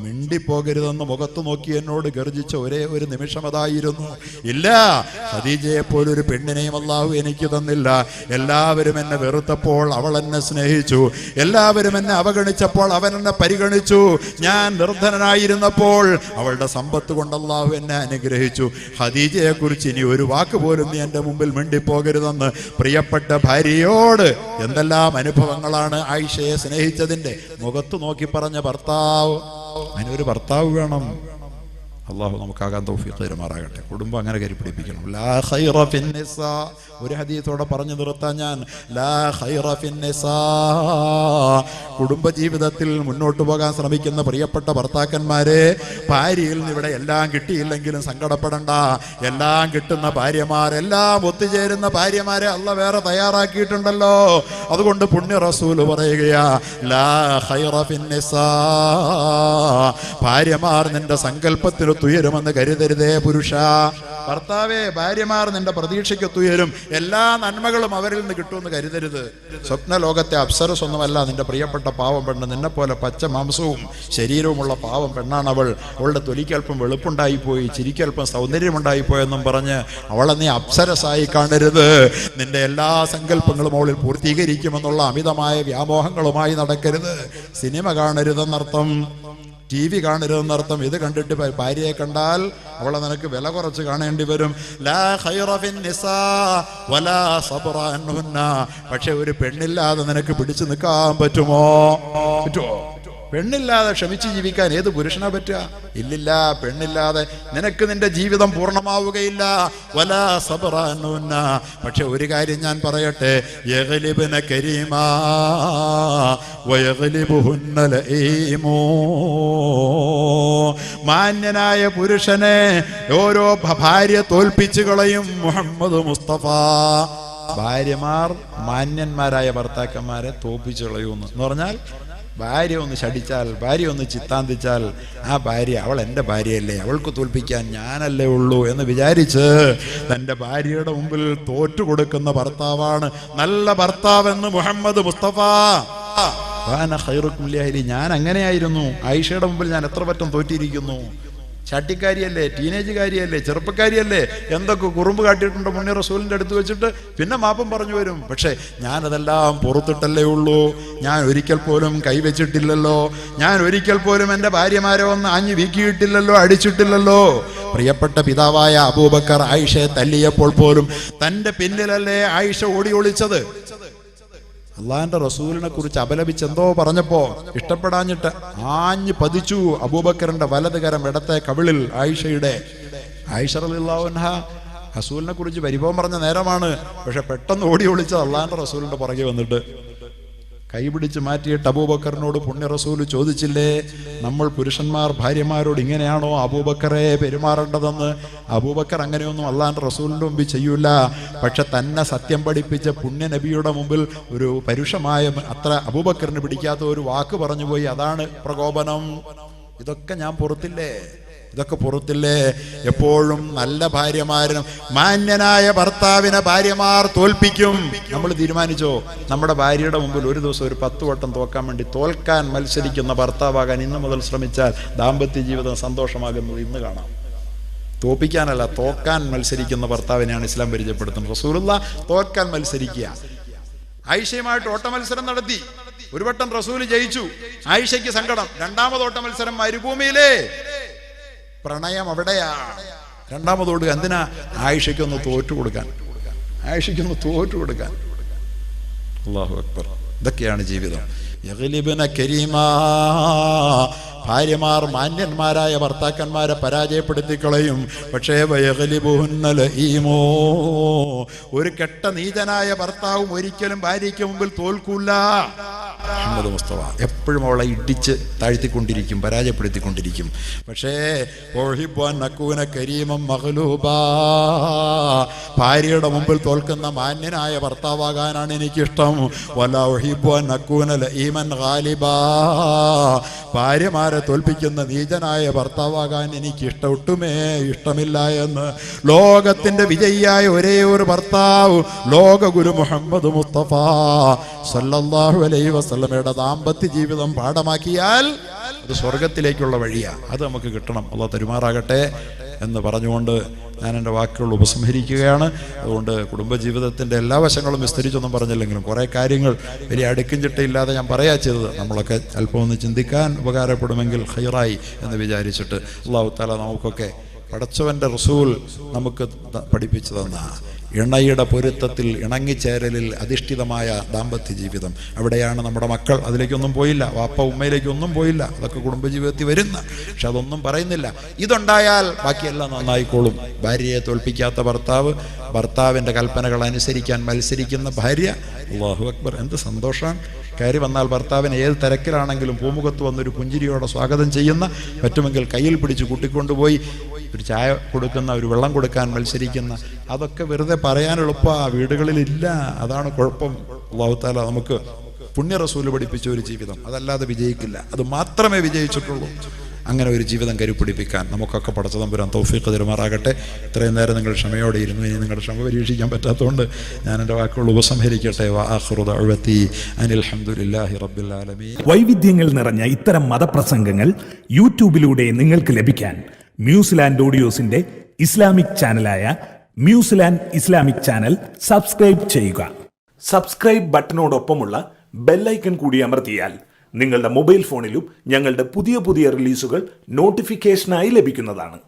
മിണ്ടിപ്പോകരുതെന്ന് മുഖത്ത് നോക്കി എന്നോട് ഗർജിച്ച ഒരേ ഒരു നിമിഷം അതായിരുന്നു. ഇല്ല, ഖദീജയെ പോലൊരു പെണ്ണിനെയും അള്ളാഹു എനിക്ക് തന്നില്ല. എല്ലാവരും എന്നെ വെറുത്തപ്പോൾ അവൾ എന്നെ സ്നേഹിച്ചു, എല്ലാവരും എന്നെ അവഗണിച്ചപ്പോൾ അവൻ എന്നെ പരിഗണിച്ചു, ഞാൻ നിർധനനായിരുന്നപ്പോൾ അവളുടെ സമ്പത്ത് കൊണ്ട് അള്ളാഹു എന്നെ അനുഗ്രഹിച്ചു. ഖദീജയെ കുറിച്ച് ഇനി ഒരു വാക്ക് പോലും നീ എൻ്റെ മുമ്പിൽ മിണ്ടിപ്പോകരുതെന്ന് പ്രിയപ്പെട്ട ഭാര്യയോട് എന്തെല്ലാം അനുഭവങ്ങളാണ് ആയിഷയെ സ്നേഹിച്ചതിൻ്റെ മുഖത്ത് നോക്കി പറഞ്ഞ ഭർത്താവ്. അതിനൊരു ഭർത്താവ് വേണം. അള്ളാഹു നമുക്കാകാൻ തൗഫീഖ് തരുമാറാകട്ടെ. കുടുംബം അങ്ങനെ കരിപ്പിടിപ്പിക്കണം. ലാ ഖൈറ ഫിന്നിസാ, ഒരു ഹദീസോടെ പറഞ്ഞു നിർത്താൻ ഞാൻ, ലാ ഖൈറ ഫിന്നിസാ, കുടുംബജീവിതത്തിൽ മുന്നോട്ട് പോകാൻ ശ്രമിക്കുന്ന പ്രിയപ്പെട്ട ഭർത്താക്കന്മാരെ, ഭാര്യയിൽ നിന്ന് ഇവിടെ എല്ലാം കിട്ടിയില്ലെങ്കിലും സങ്കടപ്പെടണ്ട. എല്ലാം കിട്ടുന്ന ഭാര്യമാർ, എല്ലാം ഒത്തുചേരുന്ന ഭാര്യമാരെ അള്ള വേറെ തയ്യാറാക്കിയിട്ടുണ്ടല്ലോ. അതുകൊണ്ട് പുണ്യ റസൂൽ പറയുകയാ, ലാ ഖൈറ ഫിന്നിസാ, ഭാര്യമാർ നിന്റെ സങ്കല്പത്തിന് തുയരുമെന്ന് കരുതരുതേ പുരുഷ. ഭർത്താവേ, ഭാര്യമാർ നിന്റെ പ്രതീക്ഷയ്ക്കൊത്തുയരും, എല്ലാ നന്മകളും അവരിൽ നിന്ന് കിട്ടുമെന്ന് കരുതരുത്. സ്വപ്ന ലോകത്തെ അപ്സരസ് ഒന്നുമല്ല നിന്റെ പ്രിയപ്പെട്ട പാവം പെണ്ണ്. നിന്നെ പോലെ പച്ച മാംസവും ശരീരവുമുള്ള പാവം പെണ്ണാണ് അവൾ. അവളുടെ തൊലിക്കൽപ്പം വെളുപ്പുണ്ടായിപ്പോയി, ചിരിക്കൽപ്പം സൗന്ദര്യമുണ്ടായിപ്പോയെന്നും പറഞ്ഞ് അവളെ നീ അപ്സരസായി കാണരുത്. നിന്റെ എല്ലാ സങ്കല്പങ്ങളും അവളിൽ പൂർത്തീകരിക്കുമെന്നുള്ള അമിതമായ വ്യാമോഹങ്ങളുമായി നടക്കരുത്. സിനിമ കാണരുതെന്നർത്ഥം, TV കാണരുതെന്നർത്ഥം. ഇത് കണ്ടിട്ട് ഭാര്യയെ കണ്ടാൽ അവളെ നിനക്ക് വില കുറച്ച് കാണേണ്ടി വരും. ലാ ഖൈറ ഫിന്നിസാ വലാ സബ്റ അൻഹുന്ന, പക്ഷെ ഒരു പെണ്ണില്ലാതെ നിനക്ക് പിടിച്ചു നിൽക്കാൻ പറ്റുമോ? പെണ്ണില്ലാതെ ക്ഷമിച്ച് ജീവിക്കാൻ ഏത് പുരുഷനാ പറ്റുക? ഇല്ലില്ല, പെണ്ണില്ലാതെ നിനക്ക് നിന്റെ ജീവിതം പൂർണ്ണമാവുകയില്ല. വലാ സബ്റ അൻഹുന്ന, പക്ഷെ ഒരു കാര്യം ഞാൻ പറയട്ടെ, യഗ്ലിബ്ന കരീമാ വയഗ്ലിബുഹുന്ന ലഈമൂ, മാന്യനായ പുരുഷനെ ഓരോ ഭാര്യ തോൽപ്പിച്ചു കളയും മുഹമ്മദ് മുസ്തഫ. ഭാര്യമാർ മാന്യന്മാരായ ഭർത്താക്കന്മാരെ തോൽപ്പിച്ചു കളയുമെന്ന് പറഞ്ഞാൽ, ഭാര്യ ഒന്ന് ശടിച്ചാൽ, ഭാര്യ ഒന്ന് ചിത്താന്തിച്ചാൽ, ആ ഭാര്യ അവൾ എൻ്റെ ഭാര്യയല്ലേ, അവൾക്ക് തോൽപ്പിക്കാൻ ഞാനല്ലേ ഉള്ളൂ എന്ന് വിചാരിച്ച് തൻ്റെ ഭാര്യയുടെ മുമ്പിൽ തോറ്റുകൊടുക്കുന്ന ഭർത്താവാണ് നല്ല ഭർത്താവെന്ന് മുഹമ്മദ് മുസ്തഫ. ഞാൻ അങ്ങനെയായിരുന്നു. ആയിഷയുടെ മുമ്പിൽ ഞാൻ എത്ര പറ്റം തോറ്റിരിക്കുന്നു. ചാട്ടിക്കാരിയല്ലേ, ടീനേജുകാരിയല്ലേ, ചെറുപ്പക്കാരിയല്ലേ, എന്തൊക്കെ കുറുമ്പ് കാട്ടിയിട്ടുണ്ട് മുന്നേ റസൂലിൻ്റെ അടുത്ത് വെച്ചിട്ട് പിന്നെ മാപ്പം പറഞ്ഞു വരും. പക്ഷേ ഞാനതെല്ലാം പുറത്തിട്ടല്ലേ ഉള്ളൂ. ഞാൻ ഒരിക്കൽ പോലും കൈവച്ചിട്ടില്ലല്ലോ. ഞാൻ ഒരിക്കൽ പോലും എൻ്റെ ഭാര്യമാരെ ഒന്ന് ആഞ്ഞു വീക്കിയിട്ടില്ലല്ലോ, അടിച്ചിട്ടില്ലല്ലോ. പ്രിയപ്പെട്ട പിതാവായ അബൂബക്കർ ആയിഷയെ തല്ലിയപ്പോൾ പോലും തൻ്റെ പിന്നിലല്ലേ ആയിഷ ഓടി ഒളിച്ചത്. അള്ളാഹിന്റെ റസൂലിനെ കുറിച്ച് അപലപിച്ച് എന്തോ പറഞ്ഞപ്പോ ഇഷ്ടപ്പെടാഞ്ഞിട്ട് ആഞ്ഞു പതിച്ചു അബൂബക്കറിന്റെ വലത് കരം ഇടത്തെ കവിളിൽ ആയിഷയുടെ. ആയിഷ റളിയല്ലാഹു അൻഹാ റസൂലിനെ കുറിച്ച് പരിഭവം പറഞ്ഞ നേരമാണ്. പക്ഷെ പെട്ടെന്ന് ഓടി ഒളിച്ചത് അള്ളാഹിന്റെ റസൂലിന്റെ പുറകെ വന്നിട്ട് കൈപിടിച്ച് മാറ്റിയിട്ട് അബൂബക്കറിനോട് പുണ്യ റസൂൽ ചോദിച്ചില്ലേ, നമ്മൾ പുരുഷന്മാർ ഭാര്യമാരോട് ഇങ്ങനെയാണോ അബൂബക്കറെ പെരുമാറേണ്ടതെന്ന്? അബൂബക്കർ അങ്ങനെയൊന്നും അള്ളാഹിന്റെ റസൂലിന്റെ മുമ്പിൽ ചെയ്യൂല. പക്ഷെ തന്നെ സത്യം പഠിപ്പിച്ച പുണ്യ നബിയുടെ മുമ്പിൽ ഒരു പരുഷമായ അത്ര അബൂബക്കറിന് പിടിക്കാത്ത ഒരു വാക്ക് പറഞ്ഞു പോയി, അതാണ് പ്രകോപനം. ഇതൊക്കെ ഞാൻ പുറത്തില്ലേ, ഇതൊക്കെ പുറത്തില്ലേ? എപ്പോഴും നല്ല ഭാര്യമാരും മാന്യനായ ഭർത്താവിനെ ഭാര്യമാർ തോൽപ്പിക്കും. നമ്മൾ തീരുമാനിച്ചോ നമ്മുടെ ഭാര്യയുടെ മുമ്പിൽ ഒരു ദിവസം ഒരു 10 വട്ടം തോക്കാൻ വേണ്ടി തോൽക്കാൻ മത്സരിക്കുന്ന ഭർത്താവാകാൻ ഇന്ന് മുതൽ ശ്രമിച്ചാൽ ദാമ്പത്യ ജീവിതം സന്തോഷമാകുന്നത് ഇന്ന് കാണാം. തോൽപ്പിക്കാനല്ല, തോക്കാൻ മത്സരിക്കുന്ന ഭർത്താവിനെയാണ് ഇസ്ലാം പരിചയപ്പെടുത്തുന്നത്. റസൂലുള്ളാഹ് തോൽക്കാൻ മത്സരിക്കുക. ആയിഷയുമായിട്ട് ഓട്ട മത്സരം നടത്തി. ഒരു വട്ടം റസൂല് ജയിച്ചു, ആയിഷയ്ക്ക് സങ്കടം. രണ്ടാമത് ഓട്ട മത്സരം മരുഭൂമിയിലേ, പ്രണയം അവിടെയാ. രണ്ടാമതോട് എന്തിനാ? ആയിഷയ്ക്കൊന്ന് തോറ്റു കൊടുക്കാൻ, ആയിഷയ്ക്കൊന്ന് തോറ്റു കൊടുക്കാൻ. അല്ലാഹു അക്ബർ. ഇതൊക്കെയാണ് ജീവിതം. യഗ്ലിബ്ന കരീമാ, ഭാര്യമാർ മാന്യന്മാരായ ഭർത്താക്കന്മാരെ പരാജയപ്പെടുത്തിക്കളയും. പക്ഷേ വയഗ്ലിബുഹുന്ന ലഈമോ, ഒരു കെട്ട നീചനായ ഭർത്താവും ഒരിക്കലും ഭാര്യയ്ക്ക് മുമ്പിൽ തോൽക്കൂല. മുഹമ്മദ് മുസ്തഫ. എപ്പോഴും അവളെ ഇടിച്ച് താഴ്ത്തിക്കൊണ്ടിരിക്കും, പരാജയപ്പെടുത്തിക്കൊണ്ടിരിക്കും. പക്ഷേ നക്കൂന കരീമം മഗ്ലൂബാ, ഭാര്യയുടെ മുമ്പിൽ തോൽക്കുന്ന മാന്യനായ ഭർത്താവാകാനാണ് എനിക്കിഷ്ടം. വലാ ഉഹിബ്ബു അൻ നക്കൂന ലഈമൻ ഗാലിബാ, ഭാര്യമാരെ തോൽപ്പിക്കുന്ന നീചനായ ഭർത്താവാകാൻ എനിക്ക് ഒട്ടുമേ ഇഷ്ടമില്ല എന്ന് ലോകത്തിന്റെ വിജയിയായ ഒരേ ഒരു ഭർത്താവ് ലോക ഗുരു മുഹമ്മദ് മുസ്തഫ സല്ലല്ലാഹു അലൈഹി വസല്ലമയുടെ ദാമ്പത്യ ജീവിതം പാഠമാക്കിയാൽ അത് സ്വർഗത്തിലേക്കുള്ള വഴിയാണ്. അത് നമുക്ക് കിട്ടണം. അല്ലാഹു തരുമാറാകട്ടെ എന്ന് പറഞ്ഞുകൊണ്ട് ഞാൻ എൻ്റെ വാക്കുകൾ ഉപസംഹരിക്കുകയാണ്. അതുകൊണ്ട് കുടുംബജീവിതത്തിൻ്റെ എല്ലാ വശങ്ങളും വിസ്തരിച്ചൊന്നും പറഞ്ഞില്ലെങ്കിലും കുറേ കാര്യങ്ങൾ വലിയ അടുക്കും ചിട്ടയില്ലാതെ ഞാൻ പറയാ ചെയ്തത് നമ്മളൊക്കെ അല്പം ഒന്ന് ചിന്തിക്കാൻ ഉപകാരപ്പെടുമെങ്കിൽ ഖൈറായി എന്ന് വിചാരിച്ചിട്ട് അല്ലാഹു തആല നമുക്കൊക്കെ പടച്ചവൻ്റെ റസൂൽ നമുക്ക് പഠിപ്പിച്ചു തന്ന ഇണയുടെ പൊരുത്തത്തിൽ ഇണങ്ങിച്ചേരലിൽ അധിഷ്ഠിതമായ ദാമ്പത്യ ജീവിതം, അവിടെയാണ് നമ്മുടെ മക്കൾ. അതിലേക്കൊന്നും പോയില്ല, വാപ്പ ഉമ്മയിലേക്കൊന്നും പോയില്ല. അതൊക്കെ കുടുംബജീവിതത്തിൽ വരുന്ന, പക്ഷെ അതൊന്നും പറയുന്നില്ല. ഇതുണ്ടായാൽ ബാക്കിയെല്ലാം നന്നായിക്കോളും. ഭാര്യയെ തോൽപ്പിക്കാത്ത ഭർത്താവ്, ഭർത്താവിൻ്റെ കൽപ്പനകൾ അനുസരിക്കാൻ മത്സരിക്കുന്ന ഭാര്യ. അല്ലാഹു അക്ബർ, എന്ത് സന്തോഷമാണ്! കയറി വന്നാൽ ഭർത്താവിനെ ഏത് തിരക്കിലാണെങ്കിലും പൂമുഖത്ത് വന്നൊരു പുഞ്ചിരിയോടെ സ്വാഗതം ചെയ്യുന്ന, പറ്റുമെങ്കിൽ കയ്യിൽ പിടിച്ച് കൂട്ടിക്കൊണ്ടുപോയി ഒരു ചായ കൊടുക്കുന്ന, ഒരു വെള്ളം കൊടുക്കാൻ മത്സരിക്കുന്ന, അതൊക്കെ വെറുതെ പറയാൻ എളുപ്പമാണ്, വീടുകളിലില്ല. അതാണ് കുഴപ്പം. അല്ലാഹു തആല നമുക്ക് പുണ്യ റസൂല് പഠിപ്പിച്ച ഒരു ജീവിതം അതല്ലാതെ വിജയിക്കില്ല. അത് മാത്രമേ വിജയിച്ചിട്ടുള്ളൂ. അങ്ങനെ ഒരു ജീവിതം കരുപിടിപ്പിക്കാൻ നമുക്കൊക്കെ പടച്ച തമ്പുരാൻ തൗഫീഖ് തരുമാറാകട്ടെ. ഇത്രയും നേരം നിങ്ങൾ ക്ഷമയോടെ ഇരുന്നു. ഇനി നിങ്ങളുടെ ക്ഷമ പരീക്ഷിക്കാൻ പറ്റാത്തതുകൊണ്ട് ഞാൻ എൻ്റെ വാക്കുകൾ ഉപസംഹരിക്കട്ടെ. വആഖിറു ദഅവതി അനിൽ ഹംദുലില്ലാഹി റബ്ബിൽ ആലമീൻ. വൈവിധ്യങ്ങൾ നിറഞ്ഞ ഇത്തരം മതപ്രസംഗങ്ങൾ യൂട്യൂബിലൂടെ നിങ്ങൾക്ക് ലഭിക്കാൻ മ്യൂസിലാൻഡ് ഓഡിയോസിന്റെ ഇസ്ലാമിക് ചാനലായ മ്യൂസിലാൻഡ് ഇസ്ലാമിക് ചാനൽ സബ്സ്ക്രൈബ് ചെയ്യുക. സബ്സ്ക്രൈബ് ബട്ടനോടൊപ്പമുള്ള ബെല്ലൈക്കൺ കൂടി അമർത്തിയാൽ നിങ്ങളുടെ മൊബൈൽ ഫോണിലും ഞങ്ങളുടെ പുതിയ റിലീസുകൾ നോട്ടിഫിക്കേഷനായി ലഭിക്കുന്നതാണ്.